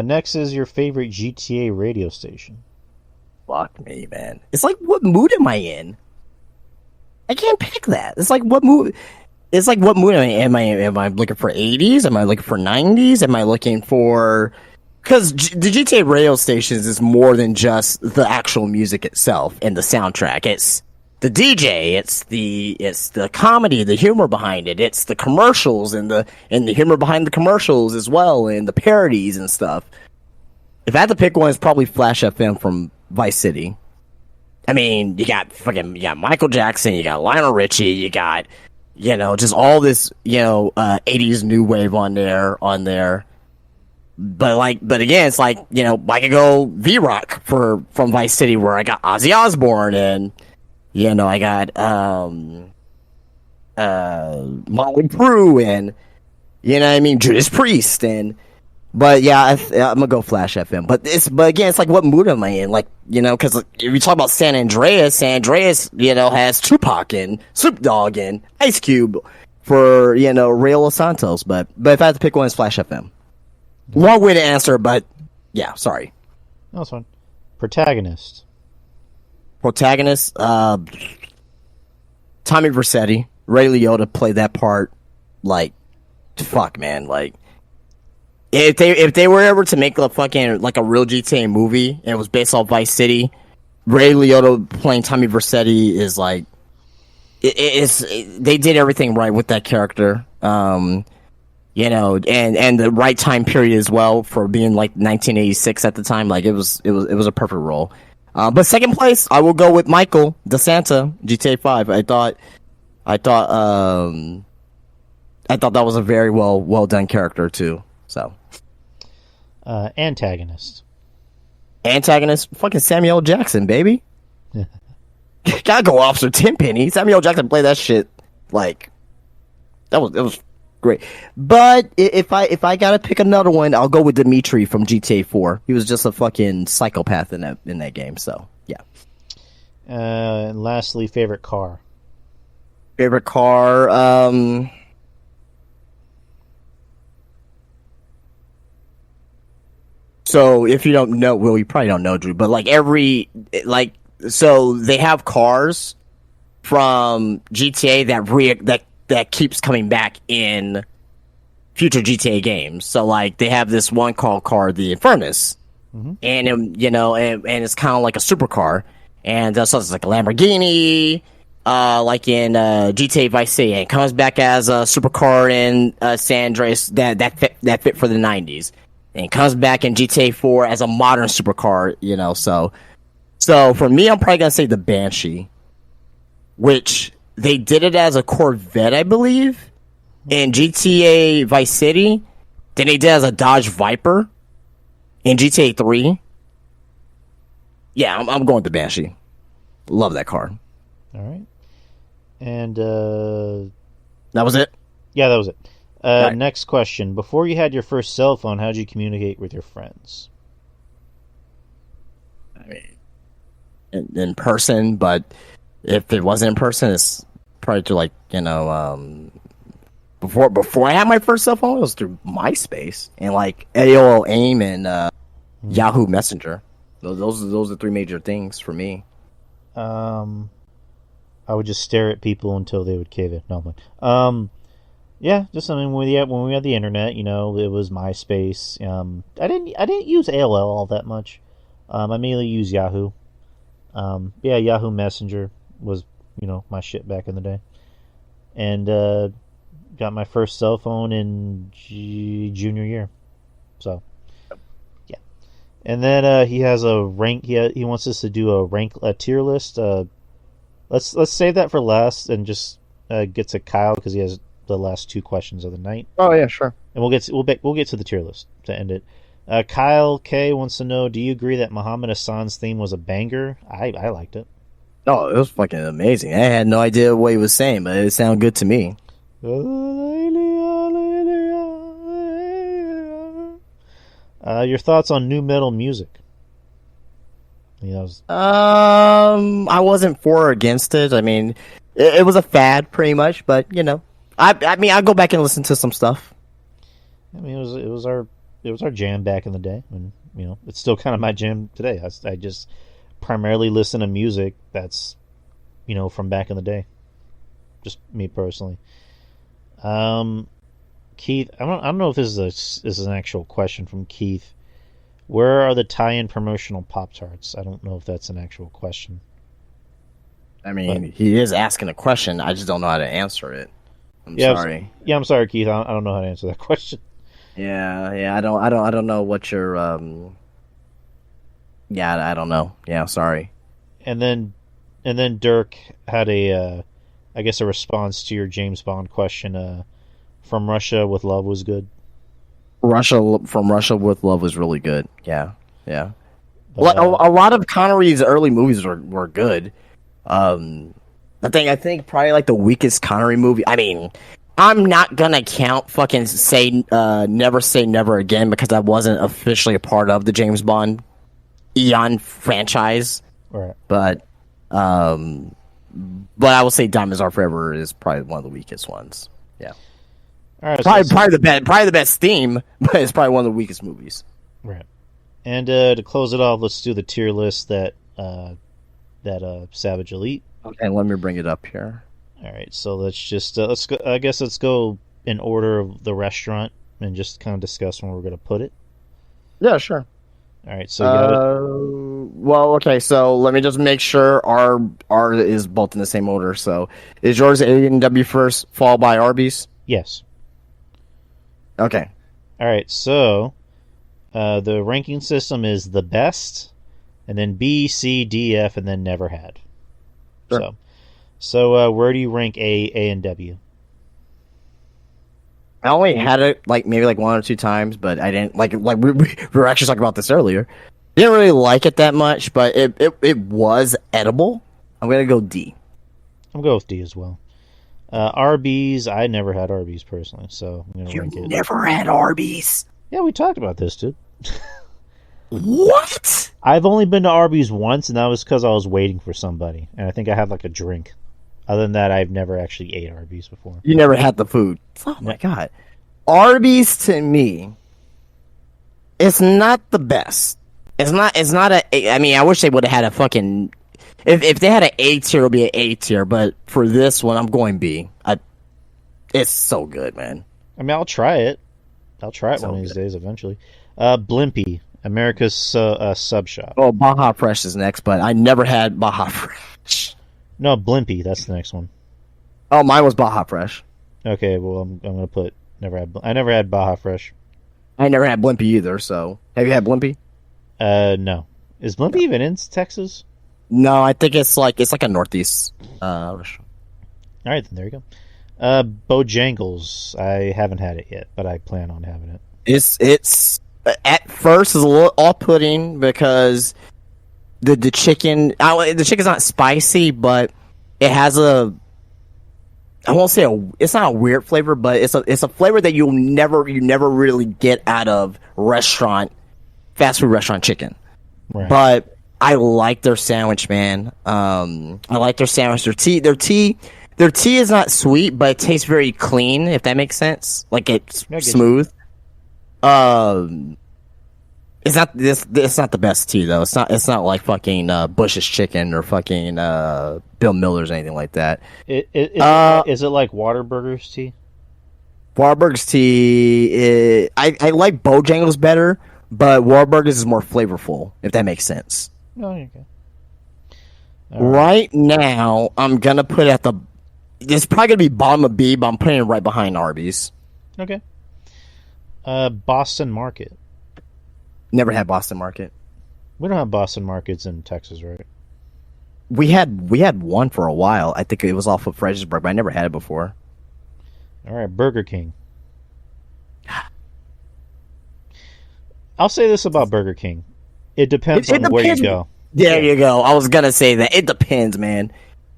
Next is your favorite GTA radio station. Fuck me, man. It's like, what mood am I in? I can't pick that. It's like, what mood? It's like, what mood am I in? Am I looking for 80s? Am I looking for 90s? Am I looking for... Because the GTA radio stations is more than just the actual music itself and the soundtrack. It's the DJ. It's the comedy, the humor behind it. It's the commercials and the humor behind the commercials as well, and the parodies and stuff. If I had to pick one, it's probably Flash FM from Vice City. I mean, you got Michael Jackson, you got Lionel Richie, you got, just all this, 80s new wave on there. But again, it's like, I could go V-Rock from Vice City, where I got Ozzy Osbourne and, I got, Motley Crue and, Judas Priest and, but yeah, I'm gonna go Flash FM. But again, it's like, what mood am I in? Like, because if you talk about San Andreas, has Tupac and Snoop Dogg and Ice Cube for, Ray Los Santos. But if I had to pick one, it's Flash FM. Long way to answer, but yeah, sorry. No, that's fine. Protagonist, Tommy Vercetti, Ray Liotta played that part. Like, fuck, man, like. If they were ever to make a fucking like a real GTA movie and it was based off Vice City, Ray Liotta playing Tommy Vercetti is like they did everything right with that character. And the right time period as well for being like 1986 at the time. Like it was a perfect role. But second place, I will go with Michael DeSanta, GTA 5. I thought that was a very well done character too. So. Antagonist, fucking Samuel Jackson, baby. Gotta go Officer Tenpenny. Samuel Jackson played that shit like it was great. But if I gotta pick another one, I'll go with Dimitri from GTA 4. He was just a fucking psychopath in that game. So yeah. And lastly, favorite car. So if you don't know, well, you probably don't know, Drew, but so they have cars from GTA that keeps coming back in future GTA games. So like they have this one car, the Infernus, and it's kind of like a supercar, and so it's like a Lamborghini, like in GTA Vice City, and it comes back as a supercar in San Andreas that fit for the 90s. And comes back in GTA 4 as a modern supercar, So for me, I'm probably going to say the Banshee, which they did it as a Corvette, I believe, in GTA Vice City. Then they did it as a Dodge Viper in GTA 3. Yeah, I'm going with the Banshee. Love that car. All right. And that was it? Yeah, that was it. Right. Next question. Before you had your first cell phone, how did you communicate with your friends? I mean, in person, but if it wasn't in person, it's probably to before I had my first cell phone, it was through MySpace and like AOL AIM and Yahoo Messenger. Those are the three major things for me. I would just stare at people until they would cave in. No, yeah, just I mean when we had the internet, it was MySpace. I didn't use AOL all that much. I mainly used Yahoo. Yahoo Messenger was my shit back in the day, and got my first cell phone in junior year. So yeah, and then he has a rank. He wants us to do a tier list. Let's save that for last and just get to Kyle because he has the last two questions of the night. Oh yeah, sure. And we'll get to the tier list to end it. Kyle K wants to know: do you agree that Muhammad Hassan's theme was a banger? I liked it. Oh, it was fucking amazing. I had no idea what he was saying, but it sounded good to me. Your thoughts on new metal music? I wasn't for or against it. I mean, it was a fad, pretty much. But I mean, I'll go back and listen to some stuff. I mean, it was our jam back in the day, and it's still kind of my jam today. I just primarily listen to music that's from back in the day. Just me personally. Keith, I don't know if this is an actual question from Keith. Where are the tie-in promotional Pop-Tarts? I don't know if that's an actual question. I mean, he is asking a question. I just don't know how to answer it. I'm sorry. I'm sorry, Keith. I don't know how to answer that question. Yeah. I don't know what your Yeah, I don't know. Yeah, sorry. And then Dirk had a response to your James Bond question. From Russia with Love was good. From Russia with Love was really good. Yeah. But, a lot of Connery's early movies were good. I think probably like the weakest Connery movie. I mean, I'm not gonna count fucking Never Say Never Again because I wasn't officially a part of the James Bond Eon franchise. Right. But I will say Diamonds Are Forever is probably one of the weakest ones. Yeah. All right, probably the best theme, but it's probably one of the weakest movies. Right. And to close it off, let's do the tier list that Savage Elite. Okay, let me bring it up here. All right, so let's go. I guess let's go in order of the restaurant and just kind of discuss when we're going to put it. Yeah, sure. All right, so you got it. Well, okay, so let me just make sure our is both in the same order. So, is yours A&W first, followed by Arby's? Yes. Okay. All right, so the ranking system is the best, and then B, C, D, F, and then never had. Sure. So where do you rank A, and W? I only had it maybe one or two times, but I didn't like we were actually talking about this earlier. Didn't really like it that much, but it was edible. I'm gonna go D. I'm going with D as well. Arby's, I never had Arby's personally, so I'm gonna rank it. You never had Arby's? Yeah, we talked about this, dude. What? I've only been to Arby's once, and that was because I was waiting for somebody, and I think I had a drink. Other than that, I've never actually ate Arby's before. You never had the food? Oh my god. Arby's to me, it's not the best. It's not I mean, I wish they would have had a fucking. If they had an A tier, it would be an A tier. But for this one, I'm going B. It's so good, man. I mean, I'll try it. One of these days, eventually. Blimpie, America's sub shop. Oh, Baja Fresh is next, but I never had Baja Fresh. No, Blimpie. That's the next one. Oh, mine was Baja Fresh. Okay, well, I'm gonna put never had. I never had Baja Fresh. I never had Blimpie either. So, have you had Blimpie? No. Is Blimpie even in Texas? No, I think it's like a Northeast restaurant. All right, then there you go. Bojangles. I haven't had it yet, but I plan on having it. It's at first is a little off-putting because the chicken. The chicken's not spicy, but it has a. I won't say it's not a weird flavor, but it's a flavor that you never really get out of fast food restaurant chicken. Right. But I like their sandwich, man. I like their sandwich. Their tea is not sweet, but it tastes very clean. If that makes sense, like it's smooth. It's not this. It's not the best tea though. It's not like fucking Bush's Chicken or fucking Bill Miller's or anything like that. Is it like Whataburger's tea? Whataburger's tea. I like Bojangles better, but Whataburger's is more flavorful. If that makes sense. Oh, okay. Right now, I'm gonna put at the. It's probably gonna be bottom of B, but I'm putting it right behind Arby's. Okay. Boston Market. Never had Boston Market. We don't have Boston Markets in Texas, right? We had one for a while. I think it was off of Fredericksburg, but I never had it before. All right, Burger King. I'll say this about Burger King. It depends on where you go. There you go. I was gonna say that. It depends, man.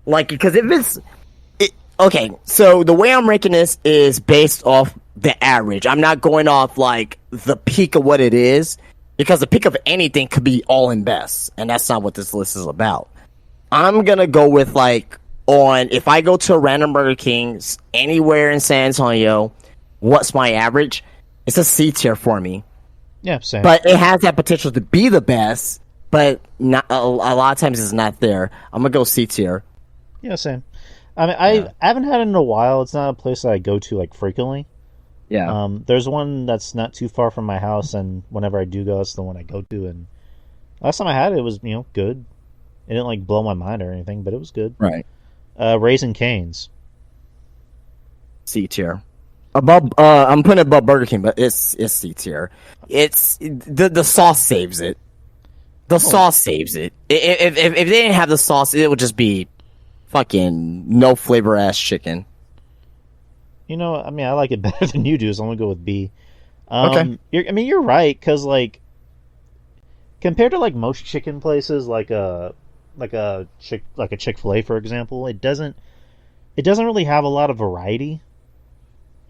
Like, because if it's... Okay, so the way I'm ranking this is based off the average. I'm not going off, like, the peak of what it is. Because the peak of anything could be all in best. And that's not what this list is about. I'm gonna go with, like, if I go to a random Burger King anywhere in San Antonio, what's my average? It's a C tier for me. Yeah, same. But it has that potential to be the best, but not a lot of times it's not there. I'm gonna go C tier. Yeah, same. I mean, I haven't had it in a while. It's not a place that I go to like frequently. Yeah. There's one that's not too far from my house, and whenever I do go, that's the one I go to. And last time I had it, it was good. It didn't like blow my mind or anything, but it was good. Right. Raising Cane's. C tier. Above, I'm putting it above Burger King, but it's C tier. It's the sauce saves it. The sauce saves it. If they didn't have the sauce, it would just be fucking no flavor ass chicken. I mean, I like it better than you do, so I'm gonna go with B. Okay. You're right, because like compared to like most chicken places, like a Chick-fil-A, for example, it doesn't really have a lot of variety.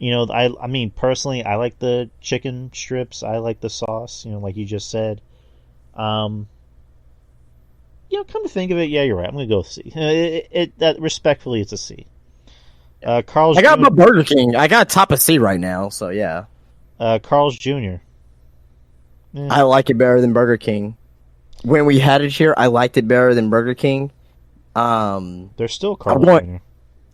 I mean, personally, I like the chicken strips. I like the sauce. Like you just said. Come to think of it, yeah, you're right. I'm gonna go with C. Respectfully, it's a C. Carl's. I got my Burger King. I got top of C right now, so yeah. Carl's Jr. Yeah. I like it better than Burger King. When we had it here, I liked it better than Burger King. There's still Carl's Jr.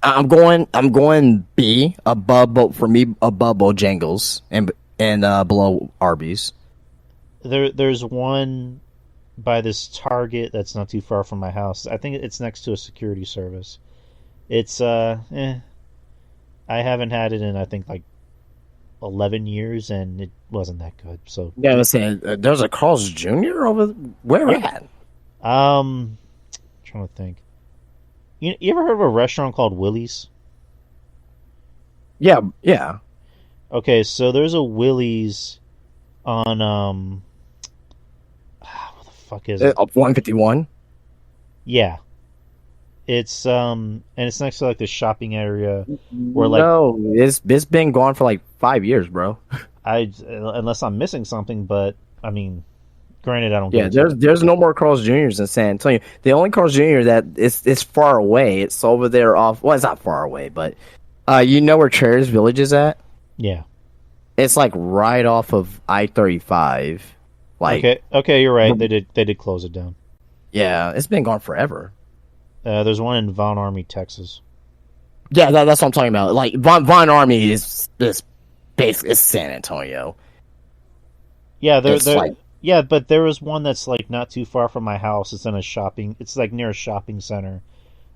I'm going B above Bojangles and below Arby's. There's one by this Target that's not too far from my house. I think it's next to a security service. It's I haven't had it in I think like 11 years, and it wasn't that good. So yeah, I was saying there's a Carl's Jr. over where at? Trying to think. You ever heard of a restaurant called Willie's? Yeah. Okay, so there's a Willie's on what the fuck is it? 151. Yeah. It's and it's next to like the shopping area where like it's been gone for like 5 years, bro. Unless I'm missing something, but I mean, granted, I don't. Yeah, there's no more Carl's Jr.'s in San Antonio. The only Carl's Jr. that it's far away. It's over there off. Well, it's not far away, but where Trader's Village is at? Yeah, it's like right off of I-35. Like okay, you're right. They did close it down. Yeah, it's been gone forever. There's one in Von Army, Texas. Yeah, that's what I'm talking about. Like Von Army is basically San Antonio. Yeah, yeah, but there was one that's like not too far from my house. It's in a shopping. It's like near a shopping center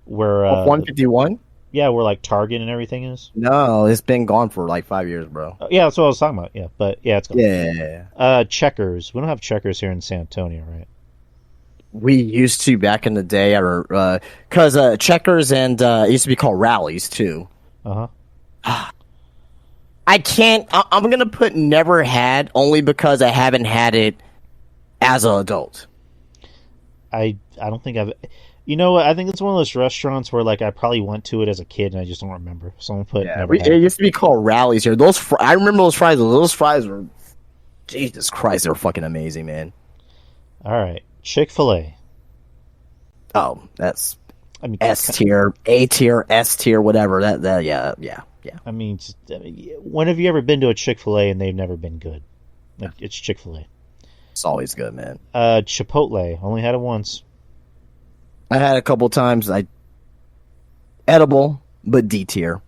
where 151. Yeah, where like Target and everything is. No, it's been gone for like 5 years, bro. Yeah, that's what I was talking about. Yeah, but yeah, it's gone. Yeah. Checkers. We don't have Checkers here in San Antonio, right? We used to back in the day, because Checkers and it used to be called Rallies too. I can't. I'm gonna put never had only because I haven't had it as an adult. I don't think I've. You know what? I think it's one of those restaurants where like I probably went to it as a kid and I just don't remember. So I'm gonna put never had. It used to be called Rallies here. I remember those fries. Those fries were, Jesus Christ, they were fucking amazing, man. All right, Chick-fil-A. Oh, that's I mean, S tier, A tier, S tier, whatever. Yeah. I mean, when have you ever been to a Chick-fil-A and they've never been good? Like, it's Chick-fil-A. It's always good, man. Chipotle, only had it once. I had a couple times. Edible, but D tier.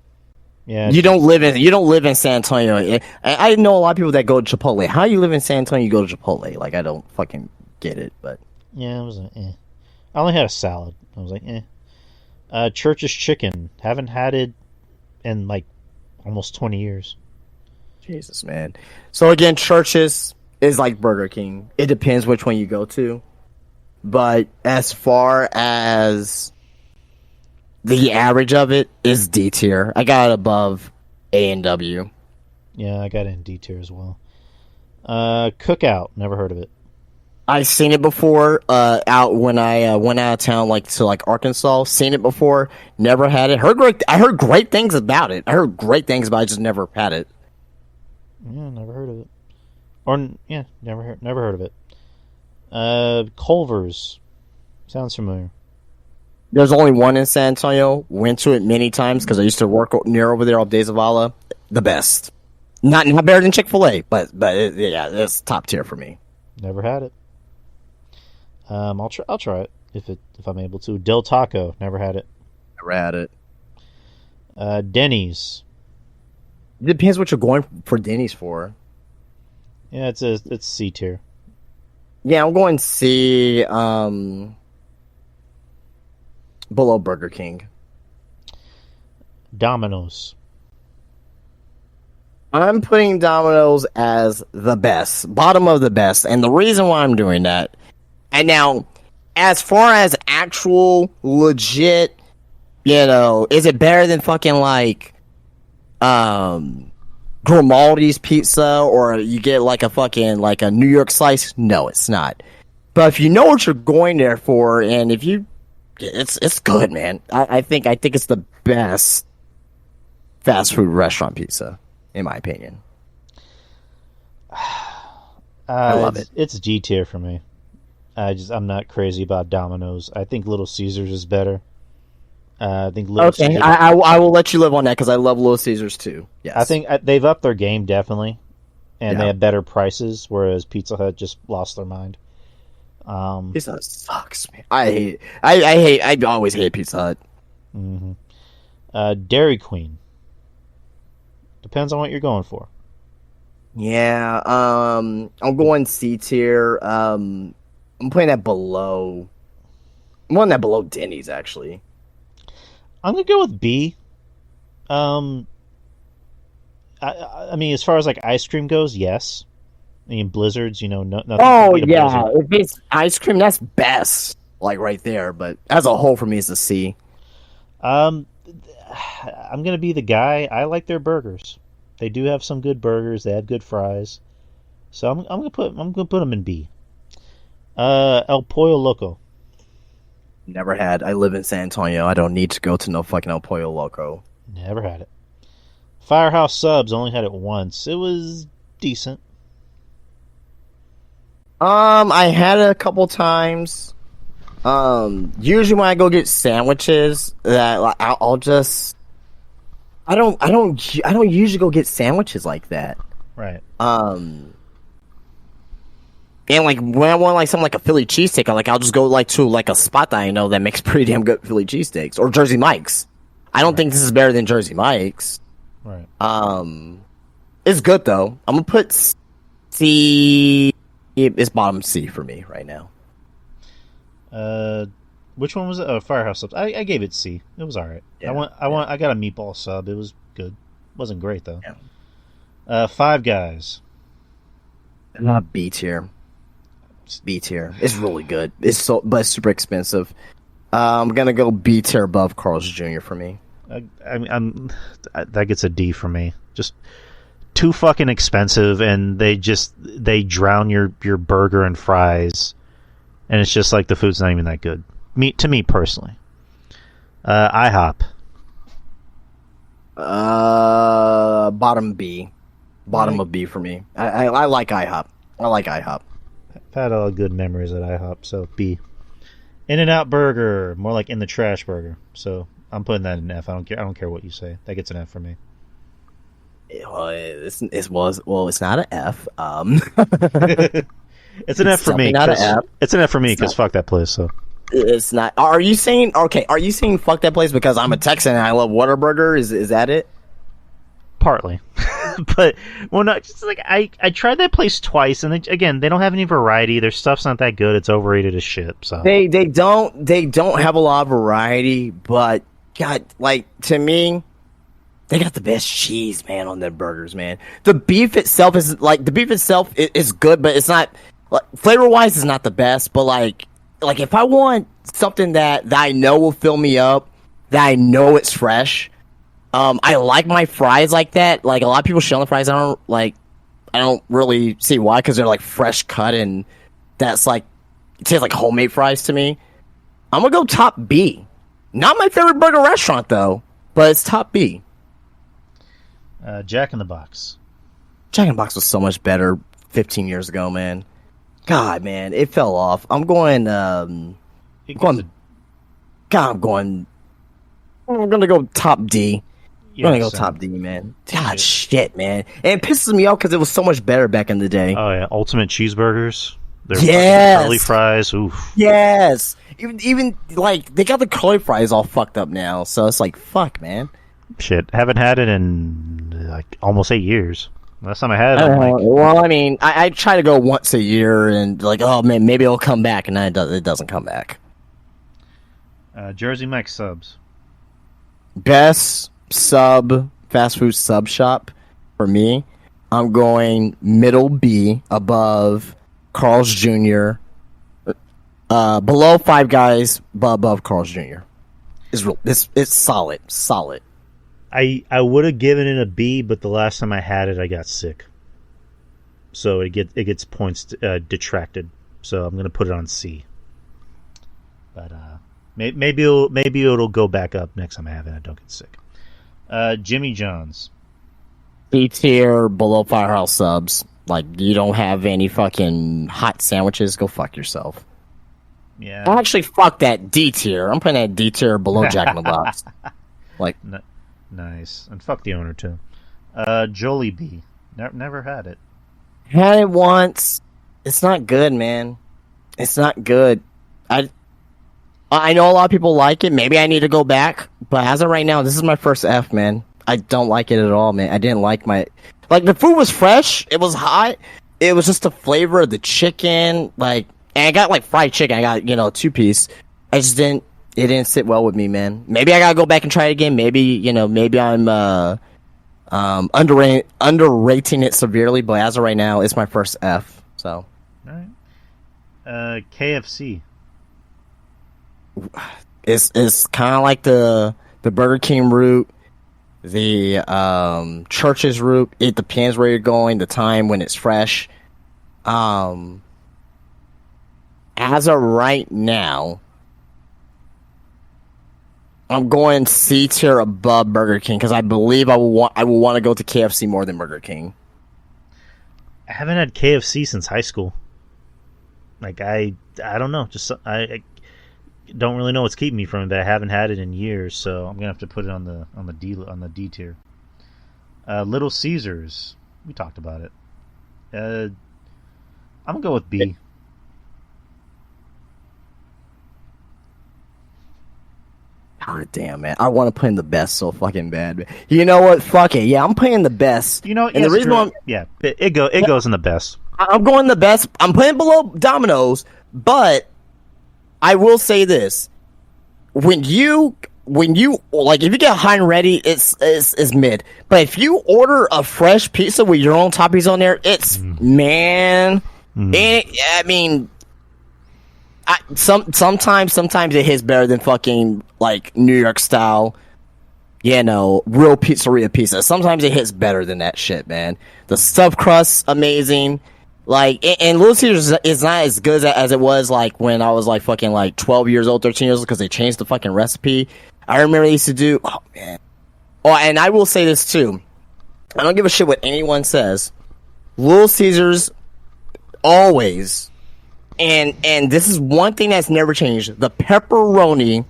Yeah, you don't live in San Antonio. I know a lot of people that go to Chipotle. How you live in San Antonio? You go to Chipotle? Like, I don't fucking get it. But yeah, it was I only had a salad. I was like, Church's Chicken, haven't had it in like almost 20 years. Jesus, man. So again, Church's is like Burger King. It depends which one you go to. But as far as the average of it is D tier. I got it above A and W. Yeah, I got it in D tier as well. Cookout, never heard of it. I've seen it before. Out when I went out of town, like to like Arkansas. Seen it before. Never had it. I heard great things about it. I heard great things, but I just never had it. Yeah, never heard of it. Or yeah, never heard of it. Culver's, sounds familiar. There's only one in San Antonio. Went to it many times because I used to work near over there on Days of Allah. The best. Not better than Chick-fil-A, but yeah, it's top tier for me. Never had it. I'll try it if I'm able to. Del Taco, never had it. Never had it. Denny's. It depends what you're going for Denny's for. Yeah, it's C tier. Yeah, I'm going C. Below Burger King. Domino's. I'm putting Domino's as the best, bottom of the best, and the reason why I'm doing that. And now, as far as actual legit, is it better than fucking like, Grimaldi's pizza, or you get like a fucking like a New York slice? No, it's not. But if you know what you're going there for, and if you, it's good, man. I think it's the best fast food restaurant pizza, in my opinion. I love it. It's G tier for me. I'm not crazy about Domino's. I think Little Caesars is better. I think Little Caesars. I will let you live on that because I love Little Caesars too. Yes. I think they've upped their game definitely, and they have better prices. Whereas Pizza Hut just lost their mind. Pizza Hut sucks, man. I always hate Pizza Hut. Mm-hmm. Dairy Queen. Depends on what you're going for. Yeah, I'm going C tier. I'm putting that below. I'm putting that below Denny's actually. I'm gonna go with B. I mean, as far as like ice cream goes, yes. I mean, Blizzards, nothing. Oh yeah, if it's ice cream, that's best. Like right there, but as a whole, for me, it's a C. I'm gonna be the guy. I like their burgers. They do have some good burgers. They have good fries. So I'm gonna put them in B. El Pollo Loco. Never had. I live in San Antonio. I don't need to go to no fucking El Pollo Loco. Never had it. Firehouse Subs, only had it once. It was decent. I had it a couple times. Usually when I go get sandwiches, that like, I'll just. I don't usually go get sandwiches like that. Right. And like when I want like something like a Philly cheesesteak, I'll just go like to like a spot that I know that makes pretty damn good Philly cheesesteaks, or Jersey Mike's. I don't think this is better than Jersey Mike's. Right. It's good though. I'm gonna put C. It's bottom C for me right now. Which one was it? Firehouse Subs. I gave it C. It was all right. Yeah, I got a meatball sub. It was good. Wasn't great though. Yeah. Five Guys. B tier. B tier. It's really good. But it's super expensive. I'm gonna go B tier above Carl's Jr. for me. That gets a D for me. Just too fucking expensive, and they drown your burger and fries, and it's just like the food's not even that good. To me personally. IHOP. Bottom B. Bottom of B for me. I like IHOP. I like IHOP. I've had a lot of good memories at IHOP, so B. In-N-Out Burger, more like in the trash burger. So I'm putting that in F. I don't care what you say. That gets an F for me. Well, it's not an F. It's an F for me. Not an F. It's an F for me because fuck that place. So it's not. Are you saying fuck that place because I'm a Texan and I love Whataburger? Is that it? partly, but well, no, just like I tried that place twice, and they don't have any variety. Their stuff's not that good. It's overrated as shit. So they don't have a lot of variety, but God, like to me, they got the best cheese, man, on their burgers, man. The beef itself is good, but it's not flavor wise. It's not the best, but like if I want something that I know will fill me up, that I know it's fresh. I like my fries like that. Like a lot of people shit on the fries. I don't really see why, because they're like fresh cut, and that's like it tastes like homemade fries to me. I'm gonna go top B. Not my favorite burger restaurant though, but it's top B. Jack in the Box. Jack in the Box was so much better 15 years ago, man. God, man, it fell off. I'm gonna go top D. I'm gonna go top D, man. God, shit, man. And it pisses me off because it was so much better back in the day. Oh yeah, Ultimate Cheeseburgers. Yes. Curly fries. Oof. Yes. Even like they got the curly fries all fucked up now, so it's like fuck, man. Shit, haven't had it in like almost 8 years. Last time I had it, well, I mean, I try to go once a year, and like, oh man, maybe it'll come back, and then it doesn't come back. Jersey Mike's subs. Best fast food sub shop for me. I'm going middle B, above Carl's Jr. Below Five Guys, but above Carl's Jr. It's solid. I would have given it a B, but the last time I had it, I got sick. So it gets points detracted. So I'm gonna put it on C. But maybe it'll go back up next time I have it. I don't get sick. Jimmy John's. B tier, below Firehouse Subs. Like, you don't have any fucking hot sandwiches, go fuck yourself. Yeah. Actually, fuck that D tier. I'm putting that D tier below Jack in the Box. Like, nice. And fuck the owner too. Jollibee. Never had it. Had it once. It's not good, man. It's not good. I know a lot of people like it. Maybe I need to go back. But as of right now, this is my first F, man. I don't like it at all, man. I didn't like the food was fresh. It was hot. It was just the flavor of the chicken. Like, and I got like fried chicken. I got, 2-piece. I just it didn't sit well with me, man. Maybe I gotta go back and try it again. Maybe I'm underrating it severely. But as of right now, it's my first F. So, all right. KFC. It's kind of like the Burger King route, the Church's route. It depends where you're going, the time when it's fresh. As of right now, I'm going C tier above Burger King because I believe I will want to go to KFC more than Burger King. I haven't had KFC since high school. Like I don't know, just I don't really know what's keeping me from it, but I haven't had it in years, so I'm gonna have to put it on the D tier. Little Caesars, we talked about it. I'm gonna go with B. God damn, man. I want to put in the best so fucking bad. Man. You know what? Fuck it. Yeah, I'm putting the best. And the reason why it goes in the best. I'm going the best. I'm putting below Domino's, but I will say this: when you like, if you get hot and ready, it's mid. But if you order a fresh pizza with your own toppings on there, it's man. I mean, sometimes it hits better than fucking like New York style, real pizzeria pizza. Sometimes it hits better than that shit, man. The stuffed crust, amazing. Like, and Little Caesars is not as good as it was like when I was like fucking like 12 years old, 13 years old, because they changed the fucking recipe. I remember they used to do, oh man. Oh, and I will say this too. I don't give a shit what anyone says. Little Caesars always and this is one thing that's never changed. The pepperoni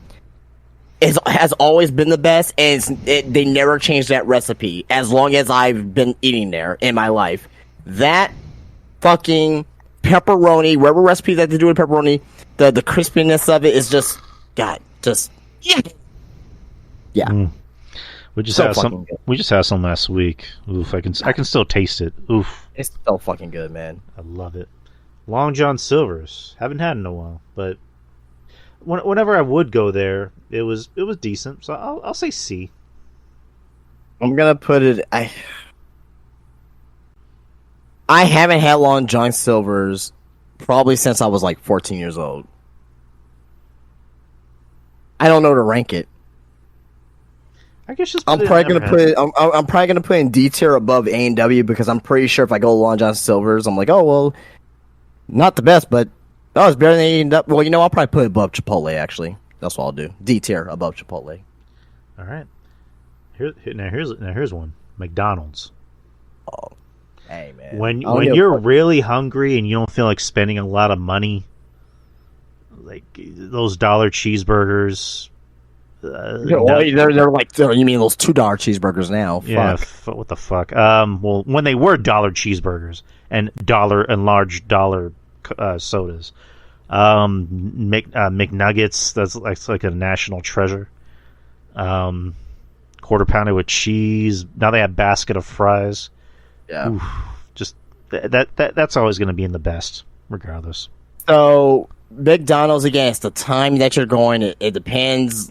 has always been the best, and they never changed that recipe as long as I've been eating there in my life. That fucking pepperoni, whatever recipe that they do with pepperoni, the crispiness of it is just, God, just yeah. We just had some. Good. We just had some last week. Oof, I can still taste it. Oof, it's so fucking good, man. I love it. Long John Silver's. Haven't had it in a while, but whenever I would go there, it was decent. So I'll say C. I'm gonna put it. I haven't had Long John Silver's probably since I was like 14 years old. I don't know to rank it. I guess just I'm probably gonna put it. I'm probably gonna put it in D tier above A&W because I'm pretty sure if I go to Long John Silver's, I'm like, oh well, not the best, but it's better than A&W. Well, I'll probably put it above Chipotle. Actually, that's what I'll do. D tier above Chipotle. All right. Here's one. McDonald's. Oh, hey man. When you're really hungry and you don't feel like spending a lot of money, like those dollar cheeseburgers. They're like, you mean those $2 cheeseburgers now? Yeah, what the fuck? Well, when they were dollar cheeseburgers and large dollar sodas, McNuggets. That's like a national treasure. Quarter pounder with cheese. Now they have basket of fries. Yeah, oof, just that's always going to be in the best, regardless. So McDonald's again. It's the time that you're going. It depends,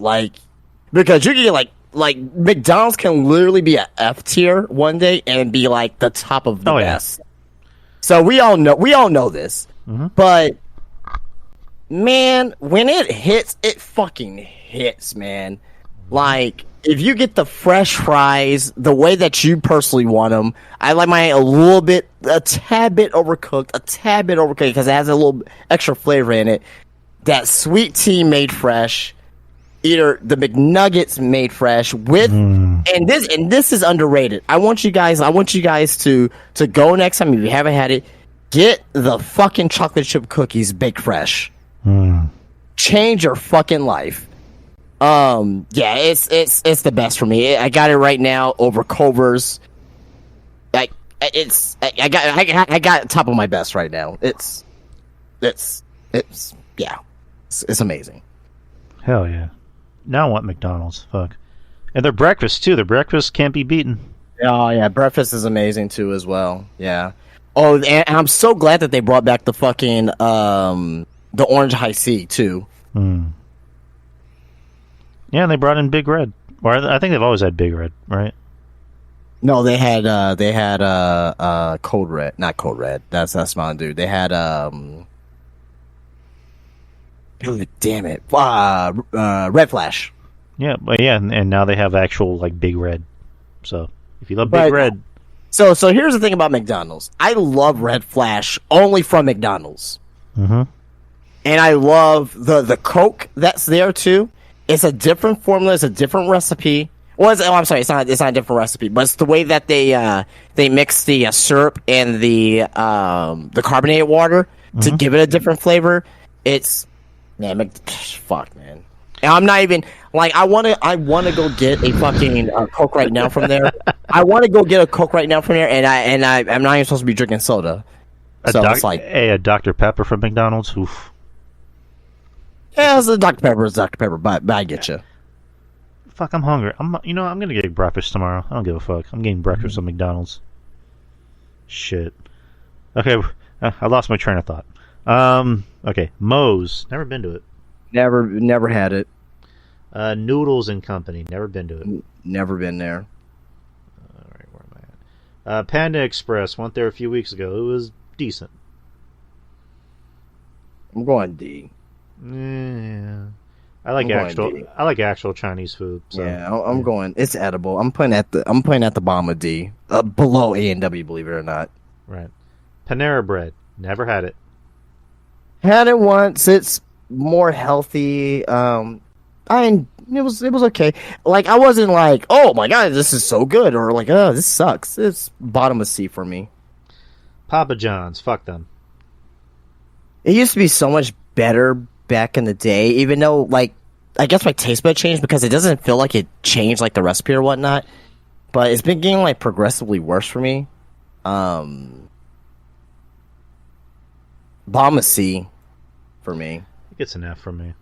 because you can get like McDonald's can literally be a F tier one day and be like the top of the best. Yeah. So we all know this, but man, when it hits, it fucking hits, man. Like if you get the fresh fries the way that you personally want them, I like mine a tad bit overcooked because it has a little extra flavor in it. That sweet tea made fresh. Either the McNuggets made fresh with, and this is underrated. I want you guys to go next time if you haven't had it. Get the fucking chocolate chip cookies baked fresh. Change your fucking life. Yeah, it's the best for me. I got it right now over Culver's. I got top of my best right now. It's amazing. Hell yeah. Now I want McDonald's. Fuck. And their breakfast, too. Their breakfast can't be beaten. Oh, yeah. Breakfast is amazing, too, as well. Yeah. Oh, and I'm so glad that they brought back the fucking, the Orange High C, too. Yeah, and they brought in Big Red. Or I think they've always had Big Red, right? No, they had Code Red. Not Code Red. That's Mountain Dew. They had, damn it. Red Flash. Yeah, but and now they have actual Big Red. So if you love Big Red, so here's the thing about McDonald's. I love Red Flash only from McDonald's. And I love the Coke that's there too. It's a different formula. It's a different recipe. I'm sorry. It's not a different recipe, but it's the way that they mix the syrup and the carbonated water to give it a different flavor. It's fuck, man. And I'm not even I want to go get a fucking Coke right now from there. I want to go get a Coke right now from there, and I'm not even supposed to be drinking soda. A Dr. Pepper from McDonald's. Oof. Yeah, it's a Dr. Pepper, but I get you. Fuck, I'm hungry. I'm gonna get breakfast tomorrow. I don't give a fuck. I'm getting breakfast at McDonald's. Shit. Okay, I lost my train of thought. Okay, Moe's. Never been to it. Never had it. Noodles and Company. Never been to it. Never been there. All right, where am I at? Panda Express. Went there a few weeks ago. It was decent. I'm going D. Yeah. I like actual Chinese food. So. Yeah, I'm going. It's edible. I'm putting at the bottom of D, below A&W. Believe it or not. Right. Panera Bread. Never had it. Had it once. It's more healthy. It was okay. I wasn't like, oh my god, this is so good, or oh, this sucks. It's bottom of C for me. Papa John's. Fuck them. It used to be so much better back in the day, even though, like, I guess my taste bud changed because it doesn't feel like it changed, like, the recipe or whatnot. But it's been getting, like, progressively worse for me. Bomb a C for me. It gets an F from me.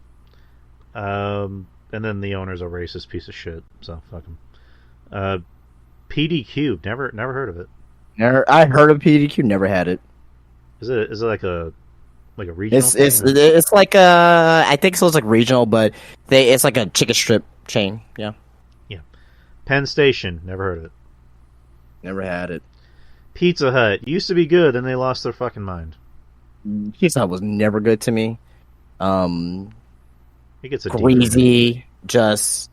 And then the owner's a racist piece of shit, so fuck him. PDQ, never heard of it. I heard of PDQ, never had it. Is it like a regional thing? It's like I think so. It's like regional, but it's like a chicken strip chain. Yeah. Penn Station, never heard of it. Never had it. Pizza Hut used to be good, then they lost their fucking mind. Pizza Hut was never good to me. It gets a greasy, just,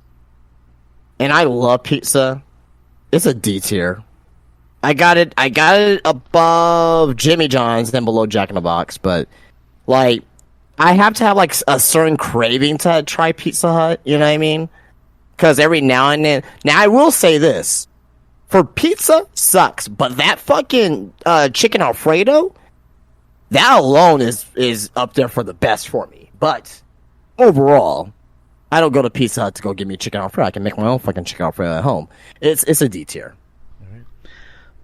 and I love pizza. It's a D tier. I got it above Jimmy John's, then below Jack in the Box. But like, I have to have like a certain craving to try Pizza Hut. You know what I mean? Because every now and then. Now I will say this: for pizza, sucks. But that fucking chicken Alfredo, that alone is up there for the best for me. But overall, I don't go to Pizza Hut to go get me chicken Alfredo. I can make my own fucking chicken Alfredo at home. It's a D tier.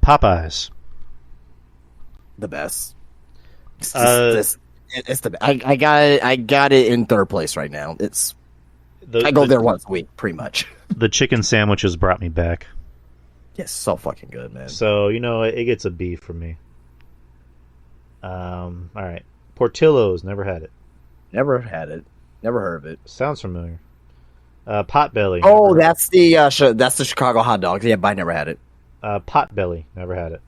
Popeyes, the best. It's the best. I got it in third place right now. I go there once a week, pretty much. The chicken sandwiches brought me back. Yes, so fucking good, man. So it gets a B for me. All right, Portillo's, never had it. Never had it. Never heard of it. Sounds familiar. Potbelly. Oh, that's the Chicago hot dogs. Yeah, but I never had it. Potbelly, never had it.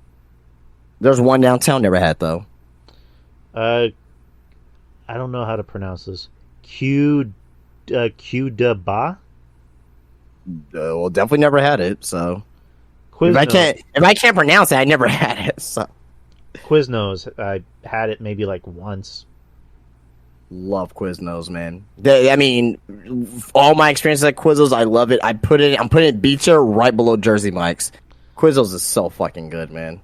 There's one downtown, never had though. I don't know how to pronounce this. Q da ba. Well, definitely never had it. So Quiznos. if I can't pronounce it, I never had it. So Quiznos, I had it maybe like once. Love Quiznos, man. I mean, all my experiences at Quiznos, I love it. I'm putting it B tier right below Jersey Mike's. Quiznos is so fucking good, man.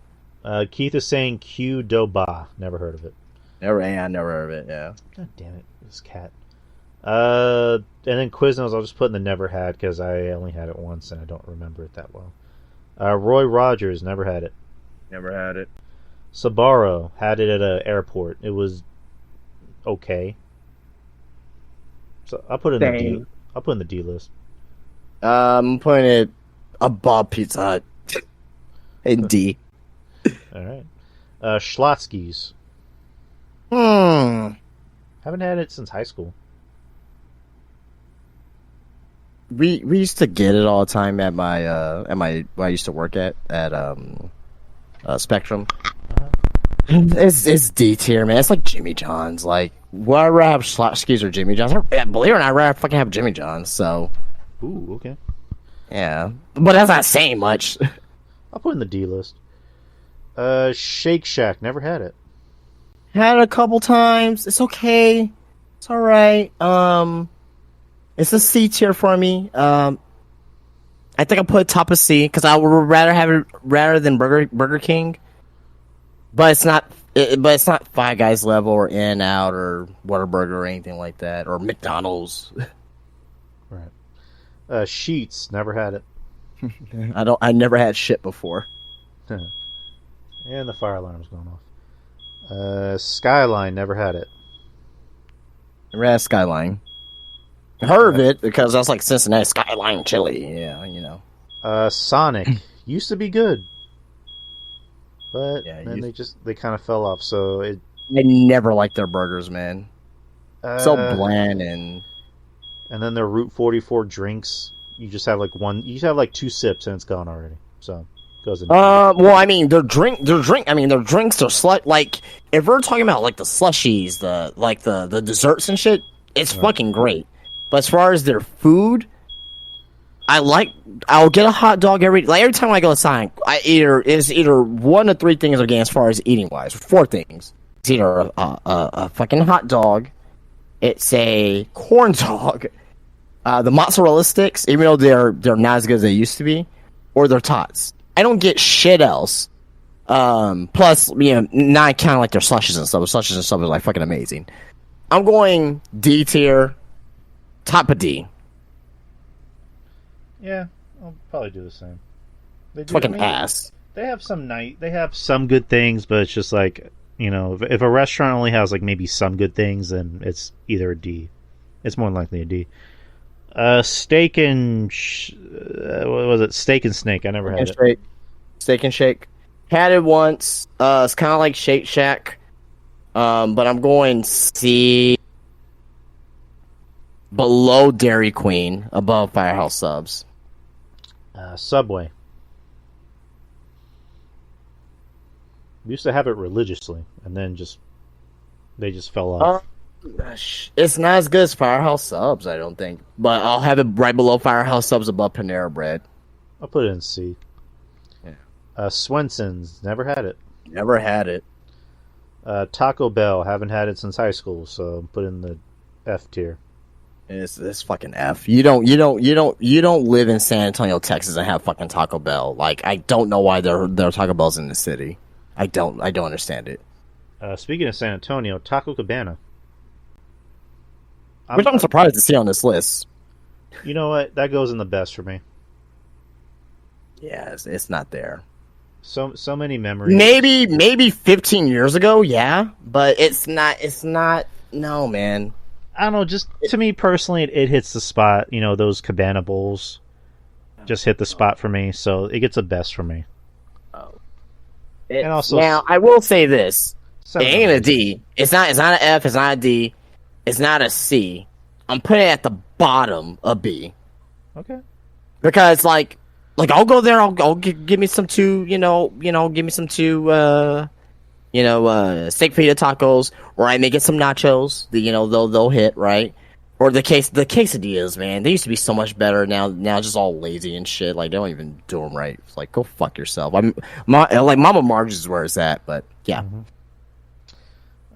Keith is saying Q do ba. Never heard of it. I never heard of it. Yeah. God damn it, this cat. And then Quiznos, I'll just put in the never had because I only had it once and I don't remember it that well. Roy Rogers, never had it. Never had it. Sbarro, had it at an airport. It was okay. So I'll put it in the D. I'll put in the D list. I'm putting it above Pizza Hut. In D. All right. Schlotsky's. Haven't had it since high school. We used to get it all the time at my where I used to work at Spectrum. It's D tier, man. It's like Jimmy John's. Like, would I rather have Schlotsky's or Jimmy John's? Believe it or not, I'd rather fucking have Jimmy John's. So, ooh, okay. Yeah, but that's not saying much. I'll put in the D list. Shake Shack, never had it. Had it a couple times. It's okay. It's all right. It's a C tier for me. I think I'll put it top of C because I would rather have it rather than Burger King. But it's not. But it's not Five Guys level or In-N-Out or Whataburger or anything like that or McDonald's. Right. Sheets, never had it. I never had shit before. And the fire alarm's going off. Skyline, never had it. Never had Skyline. Heard of it because that's like Cincinnati Skyline chili. Yeah, you know. Sonic used to be good, but then they kind of fell off. So I never liked their burgers, man. So bland and then their Route 44 drinks. You just have like one. You just have like 2 sips and it's gone already. So goes in. Well, I mean, their drinks are like if we're talking about like the slushies, the desserts and shit, it's fucking great. But as far as their food, I'll get a hot dog every time I go to Sonic. It's either 1 to 3 things I'm getting as far as eating wise. 4 things. It's either a fucking hot dog, it's a corn dog, the mozzarella sticks, even though they're not as good as they used to be, or their tots. I don't get shit else Plus, not counting like their slushes and stuff. The slushes and stuff is like fucking amazing. I'm going D tier, top of D. Yeah, I'll probably do the same. It's fucking ass. They have some good things, but it's just like, if a restaurant only has like maybe some good things, then it's either a D. It's more than likely a D. Steak and what was it? Steak and Snake. I never had it. Steak and Shake. Had it once. It's kind of like Shake Shack, but I'm going C. Below Dairy Queen, above Firehouse Subs. Subway. We used to have it religiously, and then they just fell off. It's not as good as Firehouse Subs, I don't think. But I'll have it right below Firehouse Subs, above Panera Bread. I'll put it in C. Yeah. Swenson's, never had it. Never had it. Taco Bell, haven't had it since high school, so put in the F tier. It's fucking F. You don't live in San Antonio, Texas, and have fucking Taco Bell. Like, I don't know why there are Taco Bells in the city. I don't understand it. Speaking of San Antonio, Taco Cabana. Which I'm surprised to see on this list. You know what? That goes in the best for me. Yeah, it's not there. So many memories. Maybe 15 years ago, yeah, but it's not. No, man. I don't know. Just to me personally, it hits the spot. Those Cabana bowls just hit the spot for me, so it gets a best for me. And also, now I will say this: it ain't a D. It's not an F. It's not a D. It's not a C. I'm putting it at the bottom of B. Okay. Because like I'll go there. I'll give me some two. Give me some two. Steak fajita tacos, or I may get some nachos. They'll hit right. Or the quesadillas, man. They used to be so much better. Now just all lazy and shit. Like they don't even do them right. It's like, go fuck yourself. Mama Marge's is where it's at, but yeah. Mm-hmm.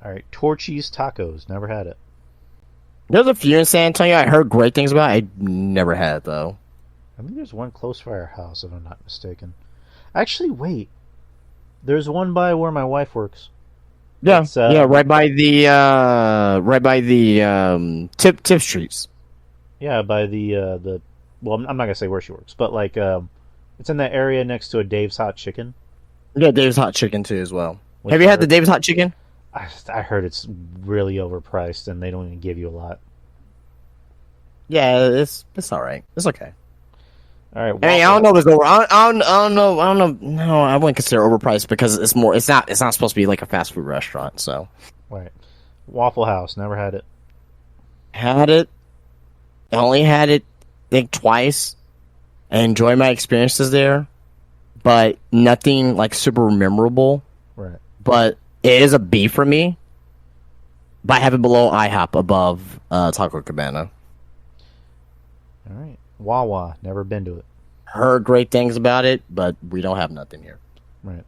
All right, Torchy's tacos. Never had it. There's a few in San Antonio I heard great things about. I never had it though. I think there's one close by our house, if I'm not mistaken. Actually, wait. There's one by where my wife works. Yeah, right by the Tip Streets. Yeah, by the. Well, I'm not gonna say where she works, but like, it's in that area next to a Dave's Hot Chicken. Yeah, Dave's Hot Chicken too as well. Have you had the Dave's Hot Chicken? I heard it's really overpriced and they don't even give you a lot. Yeah, it's all right. It's okay. All right. I mean, I don't know if it's over. I don't know. No, I wouldn't consider overpriced because it's more. It's not supposed to be like a fast food restaurant. So, right. Waffle House. Never had it. Had it. I only had it, I think, twice. I enjoyed my experiences there, but nothing like super memorable. Right. But it is a B for me. But I have it below IHOP, above Taco Cabana. All right. Wawa, never been to it. Heard great things about it, but we don't have nothing here. Right.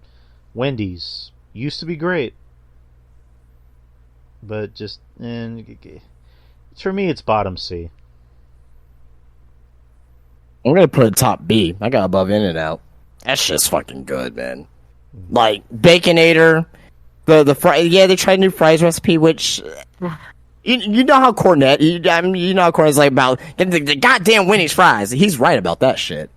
Wendy's used to be great, but just for me, it's bottom C. I'm gonna put it top B. I got above In-N-Out. That shit's fucking good, man. Like Baconator, the fry. Yeah, they tried a new fries recipe, which. You know how Cornette, you know how Cornette's like about the goddamn Wendy's fries. He's right about that shit.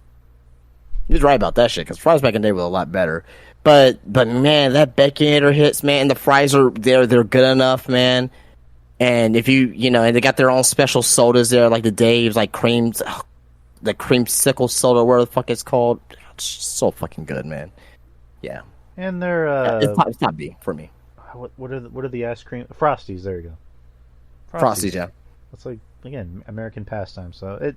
He's right about that shit because fries back in the day were a lot better. But man, that Baconator hits, man. The fries are they're good enough, man. And if and they got their own special sodas there, like the Dave's, like the creamsicle soda, whatever the fuck it's called. It's so fucking good, man. Yeah. And they're it's top B for me. What are the ice cream Frosties? There you go. Frosties, yeah. It's like, again, American pastime. So it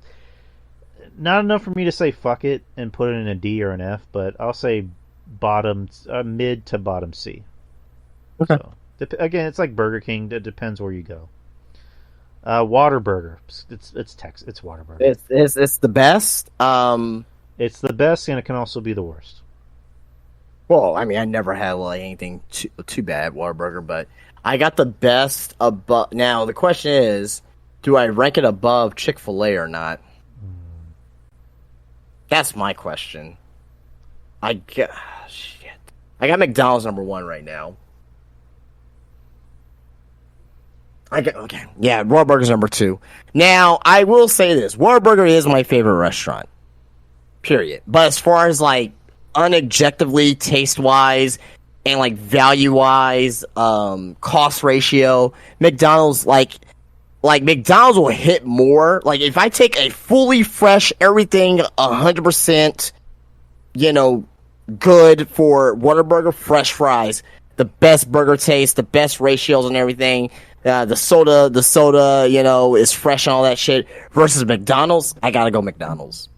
not enough for me to say fuck it and put it in a D or an F, but I'll say mid to bottom C. Okay. So, again, it's like Burger King. It depends where you go. Whataburger. It's Whataburger. It's the best. It's the best, and it can also be the worst. Well, I mean, I never had like anything too bad at Whataburger, but I got the best above. Now the question is, do I rank it above Chick-fil-A or not? That's my question. Shit. I got McDonald's number 1 right now. Okay. Yeah, Whataburger's number 2. Now, I will say this. Whataburger is my favorite restaurant. Period. But as far as, like, unobjectively, taste-wise, and, like, value-wise, cost ratio, McDonald's, McDonald's will hit more. Like, if I take a fully fresh, everything 100%, good for Whataburger, fresh fries, the best burger taste, the best ratios and everything. The soda, is fresh and all that shit. Versus McDonald's, I gotta go McDonald's.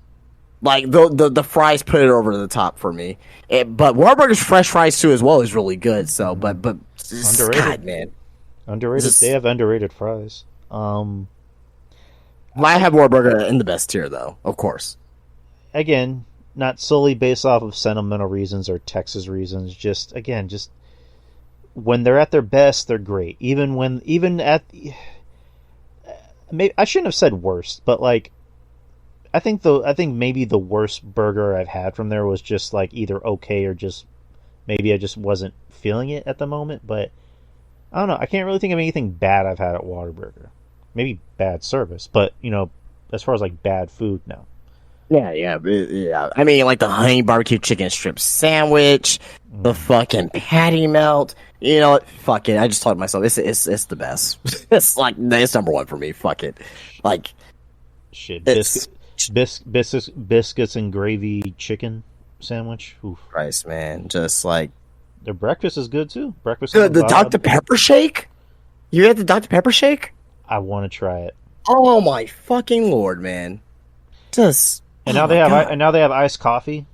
Like the fries put it over to the top for me. But Whataburger's fresh fries too as well is really good. So, but Underrated. God, man, Underrated. They have underrated fries. I have Whataburger in the best tier though, of course. Again, not solely based off of sentimental reasons or Texas reasons. Just when they're at their best, they're great. Even at maybe I shouldn't have said worst, but like I think maybe the worst burger I've had from there was just like either okay or just maybe I just wasn't feeling it at the moment. But I don't know. I can't really think of anything bad I've had at Whataburger. Maybe bad service, but as far as like bad food, no. Yeah. I mean, like the honey barbecue chicken strip sandwich, the fucking patty melt. You know what? Fuck it. I just told myself it's the best. It's number 1 for me. Fuck it. Like shit. Biscuits and gravy chicken sandwich. Oof. Christ, man. Just like their breakfast is good too. Breakfast. The Dr. Pepper shake. You had the Dr. Pepper shake? I want to try it. Oh my fucking Lord, man! Now they have iced coffee.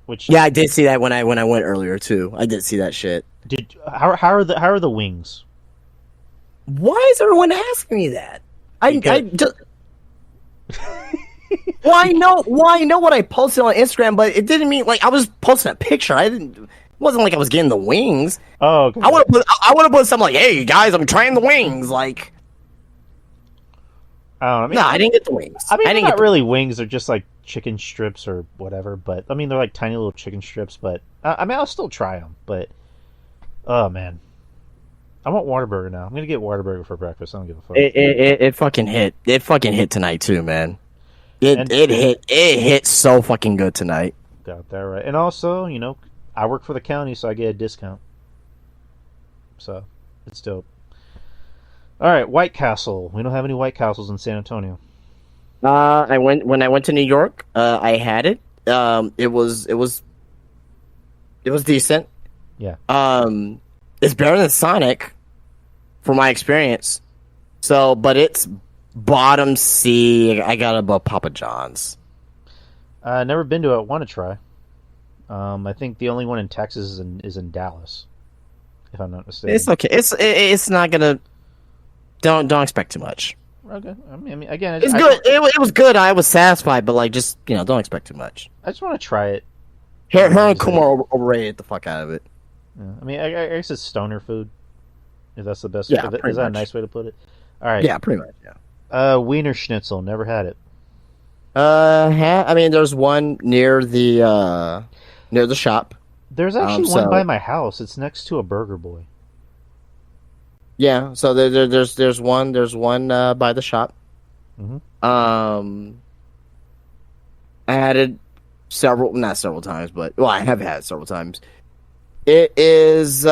Which I did see that when I went earlier too. I did see that shit. How are the wings? Why is everyone asking me that? I just. Well, I know what I posted on Instagram, but it didn't mean like I was posting a picture. It wasn't like I was getting the wings. Oh, okay. I would have put something like, "Hey guys, I'm trying the wings." Like, I didn't get the wings. I mean, they're not really wings. They're just like chicken strips or whatever. But I mean, they're like tiny little chicken strips. But I'll still try them. But oh man, I want Whataburger now. I'm gonna get Whataburger for breakfast. I don't give a fuck. It fucking hit. It fucking hit tonight too, man. It hit so fucking good tonight. Got that right. And also, I work for the county, so I get a discount. So it's dope. All right, White Castle. We don't have any White Castles in San Antonio. When I went to New York. I had it. It was decent. Yeah. It's better than Sonic, from my experience. So, but it's bottom C. I got above Papa John's. Never been to it. Want to try. I think the only one in Texas is in Dallas, if I'm not mistaken. It's okay. It's not gonna. Don't expect too much. Okay. I mean, again, it's good. It was good. I was satisfied, but like, just don't expect too much. I just want to try it. Her and Kumar overrated the fuck out of it. Yeah. I mean, I guess it's stoner food. If that's the best. Yeah, is that a nice way to put it? All right. Yeah, pretty much. Yeah. Wiener Schnitzel. Never had it. I mean, there's one near the shop. There's actually one by my house. It's next to a Burger Boy. Yeah, so there's one by the shop. Mm-hmm. I had it not several times, but I have had it several times. It is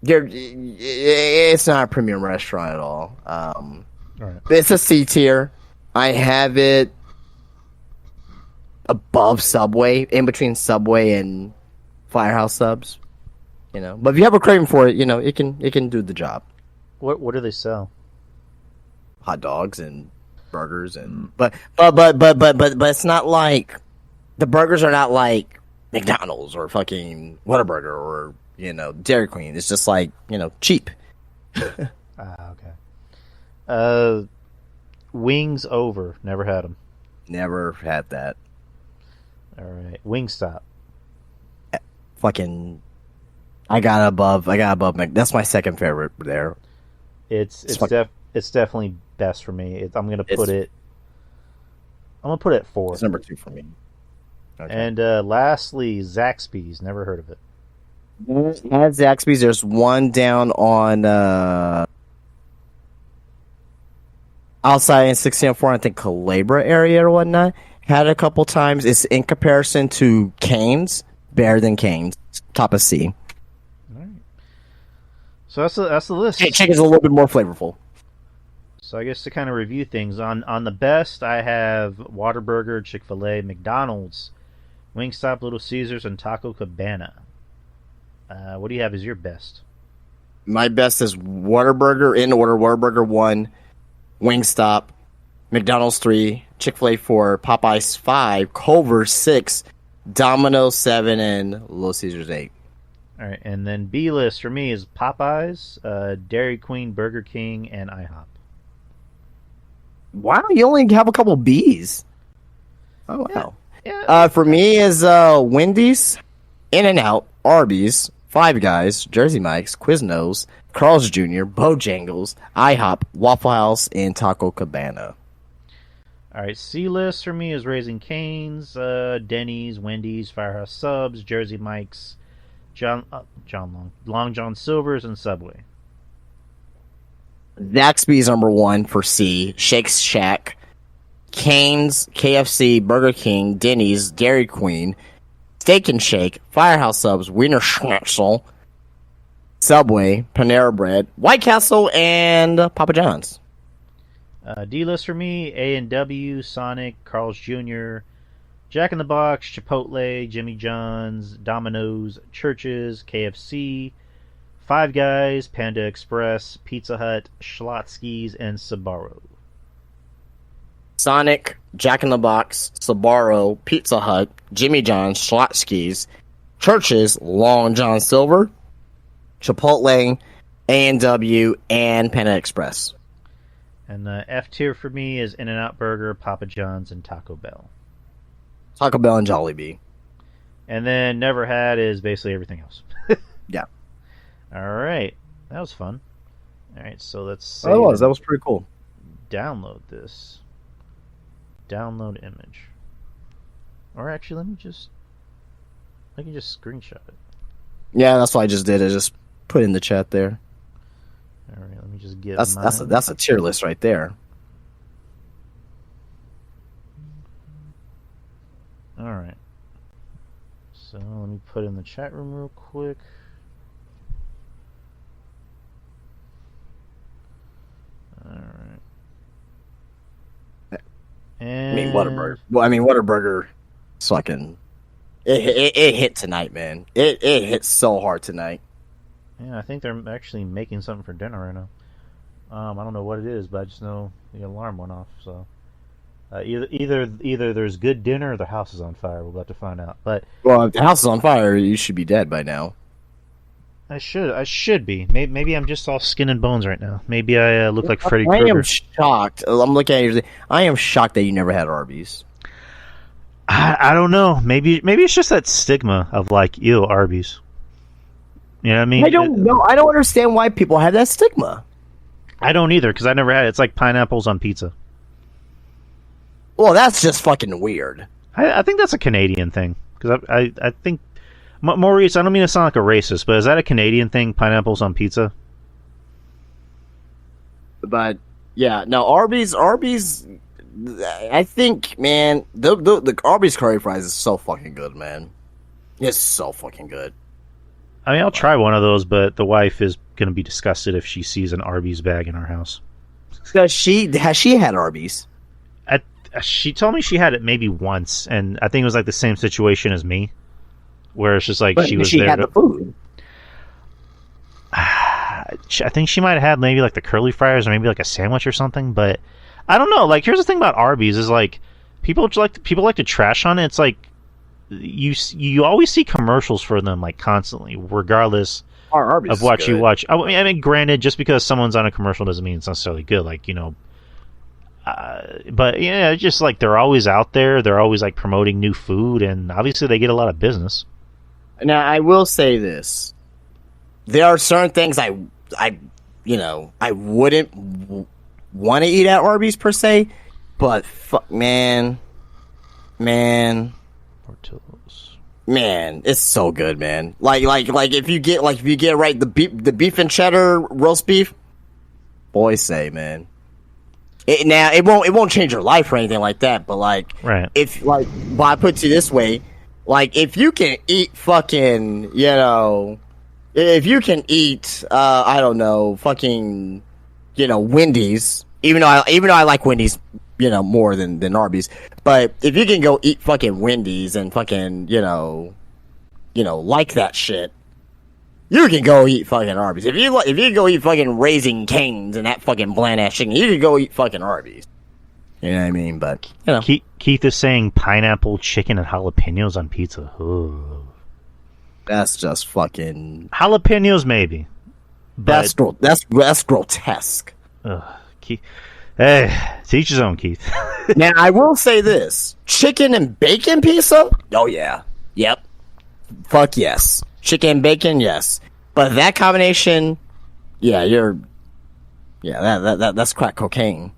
it's not a premium restaurant at all. All right. It's a C tier. I have it above Subway, in between Subway and Firehouse Subs. But if you have a craving for it, it can do the job. What do they sell? Hot dogs and burgers but it's not like the burgers are not like McDonald's or fucking Whataburger or Dairy Queen. It's just like cheap. Okay. Wings over. Never had them. Never had that. All right. Wingstop. Fucking. I got above. That's my second favorite there. It's definitely best for me. I'm gonna put it 4. It's number 2 for me. Okay. And lastly, Zaxby's. Never heard of it. At Zaxby's, there's one down on outside in 1604, I think Calabria area or whatnot. Had it a couple times. It's in comparison to Cane's, better than Cane's. Top of C. All right. So that's the list. Chicken's a little bit more flavorful. So I guess to kind of review things, on the best, I have Whataburger, Chick-fil-A, McDonald's, Wingstop, Little Caesars, and Taco Cabana. What do you have as your best? My best is Whataburger, in order, Whataburger 1, Wingstop, McDonald's 3, Chick-fil-A 4, Popeyes 5, Culver's 6, Domino's 7, and Little Caesars 8. All right, and then B list for me is Popeyes, Dairy Queen, Burger King, and IHOP. Wow, you only have a couple B's. Oh, wow. Yeah. For me is Wendy's, In-N-Out, Arby's, Five Guys, Jersey Mike's, Quiznos, Carl's Jr., Bojangles, IHOP, Waffle House, and Taco Cabana. All right, C list for me is Raising Cane's, Denny's, Wendy's, Firehouse Subs, Jersey Mike's, Long John Silver's, and Subway. Zaxby's number 1 for C, Shake Shack, Cane's, KFC, Burger King, Denny's, Dairy Queen, Steak and Shake, Firehouse Subs, Wiener Schnitzel, Subway, Panera Bread, White Castle, and Papa John's. D list for me: A&W, Sonic, Carl's Jr., Jack in the Box, Chipotle, Jimmy John's, Domino's, Church's, KFC, Five Guys, Panda Express, Pizza Hut, Schlotsky's, and Sbarro. Sonic, Jack in the Box, Sbarro, Pizza Hut, Jimmy John's, Schlotsky's, Church's, Long John Silver, Chipotle, A&W, and Panda Express. And the F tier for me is In-N-Out Burger, Papa John's, and Taco Bell. Taco Bell and Jollibee. And then Never Had is basically everything else. Yeah. All right. That was fun. All right, so let's see. That was pretty cool. Download this. Download image. Or actually, I can just screenshot it. Yeah, that's what I just did. I just put in the chat there. All right, let me just get That's a tier list right there. All right. So let me put in the chat room real quick. All right. And Whataburger. Well, Whataburger. Fucking. It hit tonight, man. It hit so hard tonight. Yeah, I think they're actually making something for dinner right now. I don't know what it is, but I just know the alarm went off. So either there's good dinner or the house is on fire. We're about to find out. But well, if the house is on fire, you should be dead by now. I should be. Maybe I'm just all skin and bones right now. Maybe I look like Freddy Krueger. I am shocked. I'm looking at you. I am shocked that you never had Arby's. I don't know. Maybe it's just that stigma of like, ew, Arby's. You know what I mean? I don't know. I don't understand why people have that stigma. I don't either, because I never had it. It's like pineapples on pizza. Well, that's just fucking weird. I think that's a Canadian thing. Because I think... Maurice, I don't mean to sound like a racist, but is that a Canadian thing, pineapples on pizza? But, yeah. No, Arby's... I think, man... The Arby's curry fries is so fucking good, man. It's so fucking good. I mean, I'll try one of those, but the wife is going to be disgusted if she sees an Arby's bag in our house. Has she had Arby's? She told me she had it maybe once, and I think it was like the same situation as me, where it's just like but she was she there. Had the food. I think she might have had maybe like the curly fries or maybe like a sandwich or something, but I don't know. Like, here's the thing about Arby's is like people like to trash on it. It's like you always see commercials for them like constantly, regardless of what you watch. I mean, granted, just because someone's on a commercial doesn't mean it's necessarily good. Like, you know, but yeah, it's just like they're always out there. They're always like promoting new food, and obviously they get a lot of business. Now, I will say this: there are certain things I wouldn't want to eat at Arby's per se, but man, Portillo's. Man, it's so good, man. Like if you get right the beef and cheddar roast beef, boy say, man. It won't change your life or anything like that, but like right. If like, but I put it to you this way, like if you can eat fucking, if you can eat I don't know, fucking, Wendy's, even though I like Wendy's, more than Arby's, but if you can go eat fucking Wendy's and fucking, like that shit, you can go eat fucking Arby's. If you go eat fucking Raising Cane's and that fucking bland ass chicken, you can go eat fucking Arby's. You know what I mean? But Keith is saying pineapple, chicken, and jalapenos on pizza. Ooh. That's just fucking jalapenos, maybe. That's grotesque. Keith. Hey, to each his own, Keith. Now I will say this: chicken and bacon pizza. Oh yeah, yep. Fuck yes. Chicken and bacon, yes. But that combination, that's crack cocaine.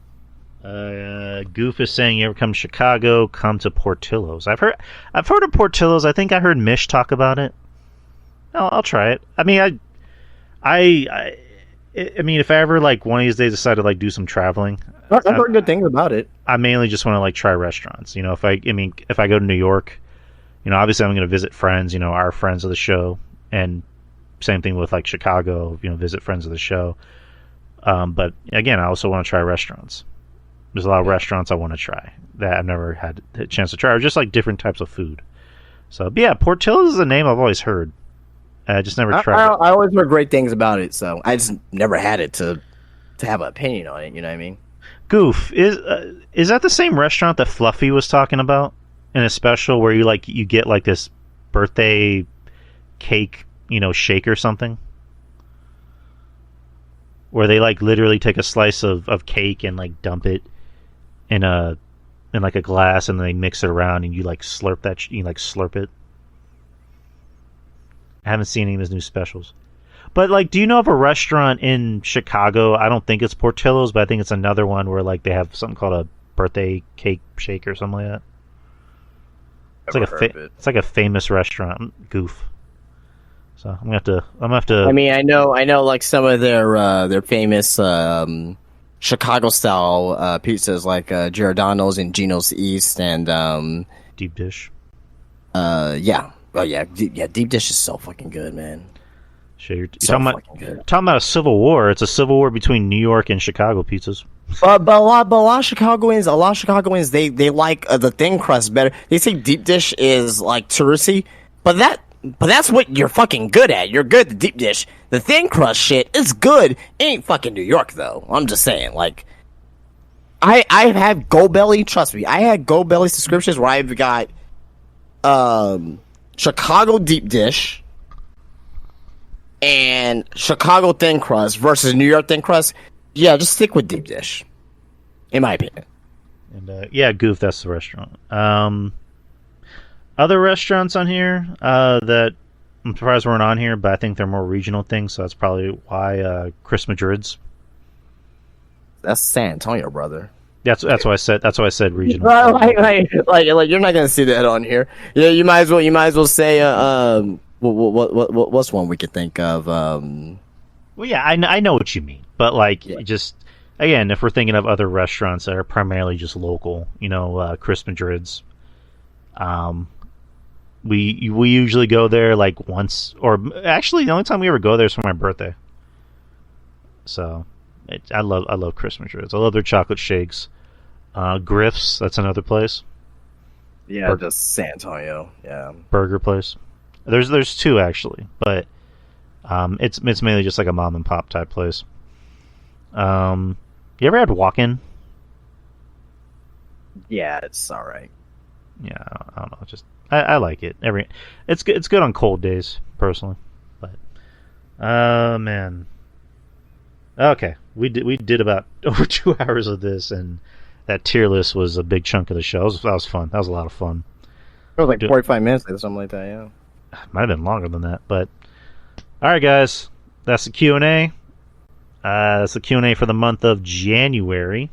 Goof is saying, you ever come to Chicago, come to Portillo's. I've heard of Portillo's. I think I heard Mish talk about it. I'll try it. I mean, I mean, if I ever like one of these days decide to like do some traveling, I've heard good things about it. I mainly just want to like try restaurants. If I go to New York, obviously I'm going to visit friends, our friends of the show, and same thing with like Chicago, visit friends of the show. But again, I also want to try restaurants. There's a lot of restaurants I want to try that I've never had a chance to try, or just like different types of food. So, but yeah, Portillo's is a name I've always heard. I just never tried it. I always heard great things about it, so I just never had it to have an opinion on it. You know what I mean? Goof, is that the same restaurant that Fluffy was talking about in a special where you get like this birthday cake, shake or something? Where they like literally take a slice of cake and like dump it in like a glass, and then they mix it around and you like slurp it. I haven't seen any of his new specials. But like, do you know of a restaurant in Chicago? I don't think it's Portillo's, but I think it's another one where like they have something called a birthday cake shake or something like that. It's like a famous restaurant. Goof. So I'm gonna have to. I mean, I know, like some of their famous Chicago style pizzas, like Giordano's and Gino's East, and deep dish. Deep dish is so fucking good, man. Sure, you're talking about a civil war. It's a civil war between New York and Chicago pizzas. But a lot of Chicagoans, they like the thin crust better. They say deep dish is like touristy, but that's what you're fucking good at. You're good at the deep dish. The thin crust shit is good. It ain't fucking New York though. I'm just saying, like, I've had Go Belly. Trust me, I had Go Belly subscriptions where I've got Chicago deep dish and Chicago thin crust versus New York thin crust. Yeah, just stick with deep dish, in my opinion. And Goof, that's the restaurant. Other restaurants on here that I'm surprised weren't on here, but I think they're more regional things, so that's probably why. Chris Madrid's. That's San Antonio, brother. That's why I said regional. like you're not gonna see that on here. Yeah, you might as well say what's one we could think of. Well, yeah, I know what you mean, but like just again, if we're thinking of other restaurants that are primarily just local, Chris Madrid's. We usually go there like once, or actually the only time we ever go there is for my birthday. So I love Chris Madrid's. I love their chocolate shakes. Griff's, that's another place. Yeah, just San Antonio. Yeah, burger place. There's two actually, but it's mainly just like a mom and pop type place. You ever had walk-in? Yeah, it's all right. Yeah, I don't know. Just I like it. It's good on cold days, personally. But man, okay, we did about over 2 hours of this, and that tier list was a big chunk of the show. That was fun. That was a lot of fun. It was like 45 minutes or something like that. Yeah, might have been longer than that. But all right, guys, that's the Q&A. That's the Q&A for the month of January.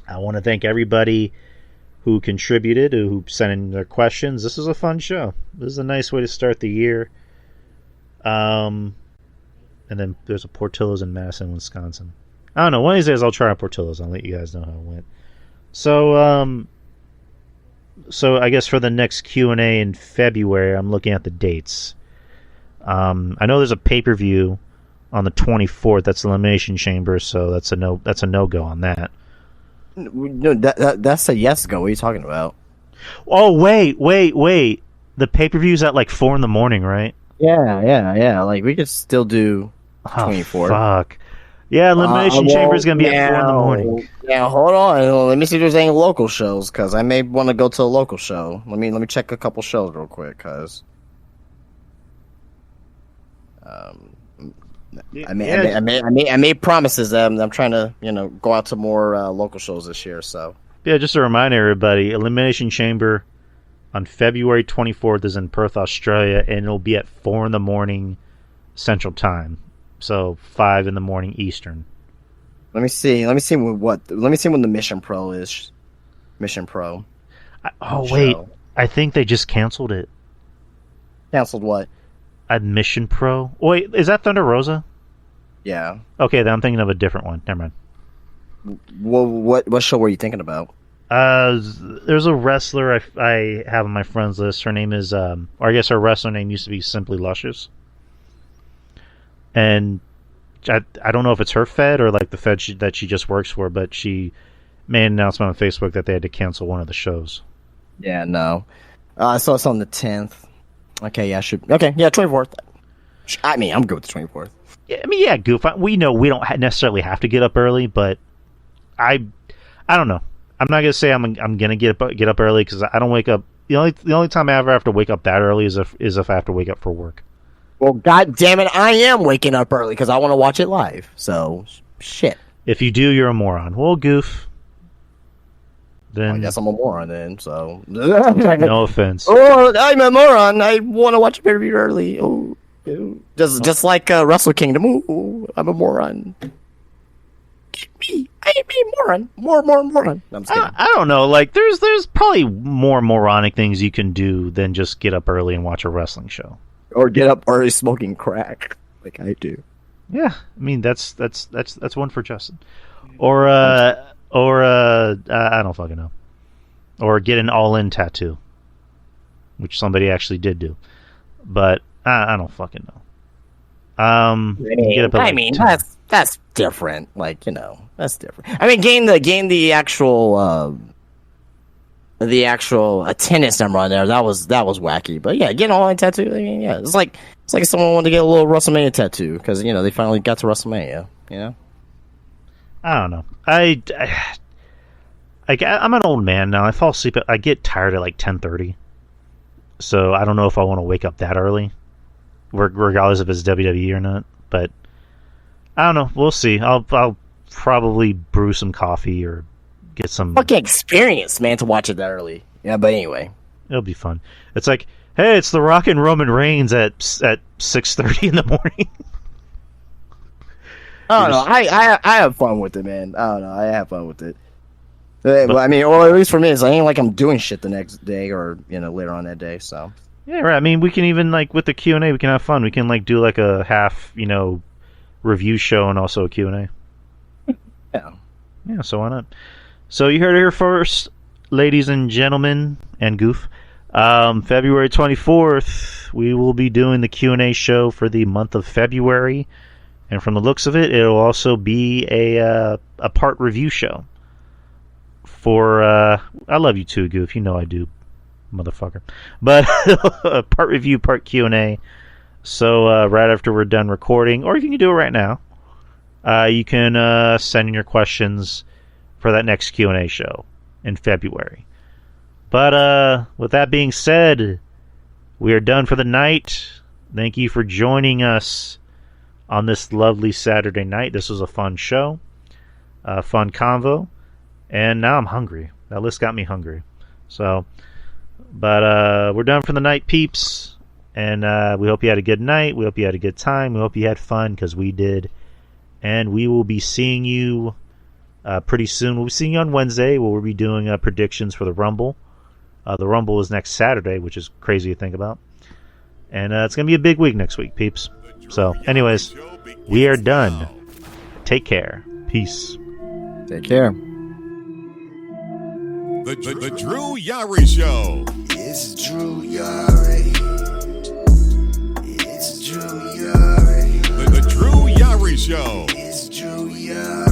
I want to thank everybody who contributed, who sent in their questions. This is a fun show. This is a nice way to start the year. And then there's a Portillo's in Madison, Wisconsin. I don't know. One of these days I'll try a Portillo's. I'll let you guys know how it went. So, so I guess for the next Q&A in February, I'm looking at the dates. I know there's a pay-per-view on the 24th. That's Elimination Chamber, so that's a no-go on that. No, that's a yes go. What are you talking about? Oh, wait. The pay-per-view's at like 4 in the morning, right? Yeah. Like, we could still do 24. Fuck. Yeah, Elimination Chamber is going to be at 4 in the morning. Yeah, hold on. Let me see if there's any local shows, because I may want to go to a local show. Let me check a couple shows real quick, because I made promises that I'm trying to go out to more local shows this year. So yeah, just a reminder, everybody: Elimination Chamber on February 24th is in Perth, Australia, and it'll be at 4 in the morning Central Time. So 5 in the morning Eastern. Let me see when the Mission Pro is. Mission Pro. Wait, I think they just canceled it. Canceled what? Mission Pro. Wait, is that Thunder Rosa? Yeah. Okay, then I'm thinking of a different one. Never mind. Well, what show were you thinking about? There's a wrestler I have on my friends list. Her name is, or I guess her wrestler name used to be Simply Luscious. And I don't know if it's her Fed or like the Fed that she just works for, but she made an announcement on Facebook that they had to cancel one of the shows. Yeah, no. I saw it's on the 10th. Okay, yeah, 24th. I mean, I'm good with the 24th. Yeah, Goof. We know we don't necessarily have to get up early, but I don't know. I'm not gonna say I'm gonna get up early because I don't wake up. The only time I ever have to wake up that early is if I have to wake up for work. Well, god damn it, I am waking up early because I want to watch it live. So, shit. If you do, you're a moron. Well, Goof. Then well, I guess I'm a moron then, so... No offense. Oh, I'm a moron. I want to watch a pay-per-view early. Oh, just like Wrestle Kingdom. Oh, I'm a moron. Me. I am a moron. More moron. No, I'm just kidding. I don't know. Like, there's probably more moronic things you can do than just get up early and watch a wrestling show. Or get up early smoking crack, like I do. Yeah, I mean that's one for Justin. Or I don't fucking know. Or get an all-in tattoo, which somebody actually did do, but I don't fucking know. That's different. Like that's different. I mean, gain the actual attendance number on there, that was wacky. But yeah, getting all-in tattoo, I mean, yeah, it's like if someone wanted to get a little WrestleMania tattoo because they finally got to WrestleMania. I don't know. I'm an old man now. I fall asleep. I get tired at like 10:30, so I don't know if I want to wake up that early, regardless if it's WWE or not. But I don't know. We'll see. I'll probably brew some coffee or get some fucking experience, man, to watch it that early. Yeah, but anyway, it'll be fun. It's like, hey, it's The Rock and Roman Reigns at 6:30 in the morning. I don't know. I have fun with it, man. I don't know. I have fun with it. But I mean, or at least for me, it's ain't like I'm doing shit the next day or later on that day. So yeah, right. I mean, we can even like with the Q&A, we can have fun. We can like do like a half review show and also a Q&A. Yeah. So why not? So you heard it here first, ladies and gentlemen, and Goof. February 24th, we will be doing the Q&A show for the month of February, and from the looks of it, it'll also be a part review show. For I love you too, Goof. You know I do, motherfucker. But part review, part Q&A. So right after we're done recording, or you can do it right now, you can send in your questions for that next Q&A show in February. But with that being said, we are done for the night. Thank you for joining us on this lovely Saturday night. This was a fun show, a fun convo, and now I'm hungry. That list got me hungry. So, but we're done for the night, peeps, and we hope you had a good night. We hope you had a good time. We hope you had fun, because we did. And we will be seeing you pretty soon. We'll be seeing you on Wednesday, where we'll be doing predictions for the Rumble. The Rumble is next Saturday, which is crazy to think about. And it's going to be a big week next week, peeps. So, anyways, we are done. Take care. Peace. Take care. The Drew Yari Show. It's Drew Yari. It's Drew Yari. The Drew Yari Show. It's Drew Yari.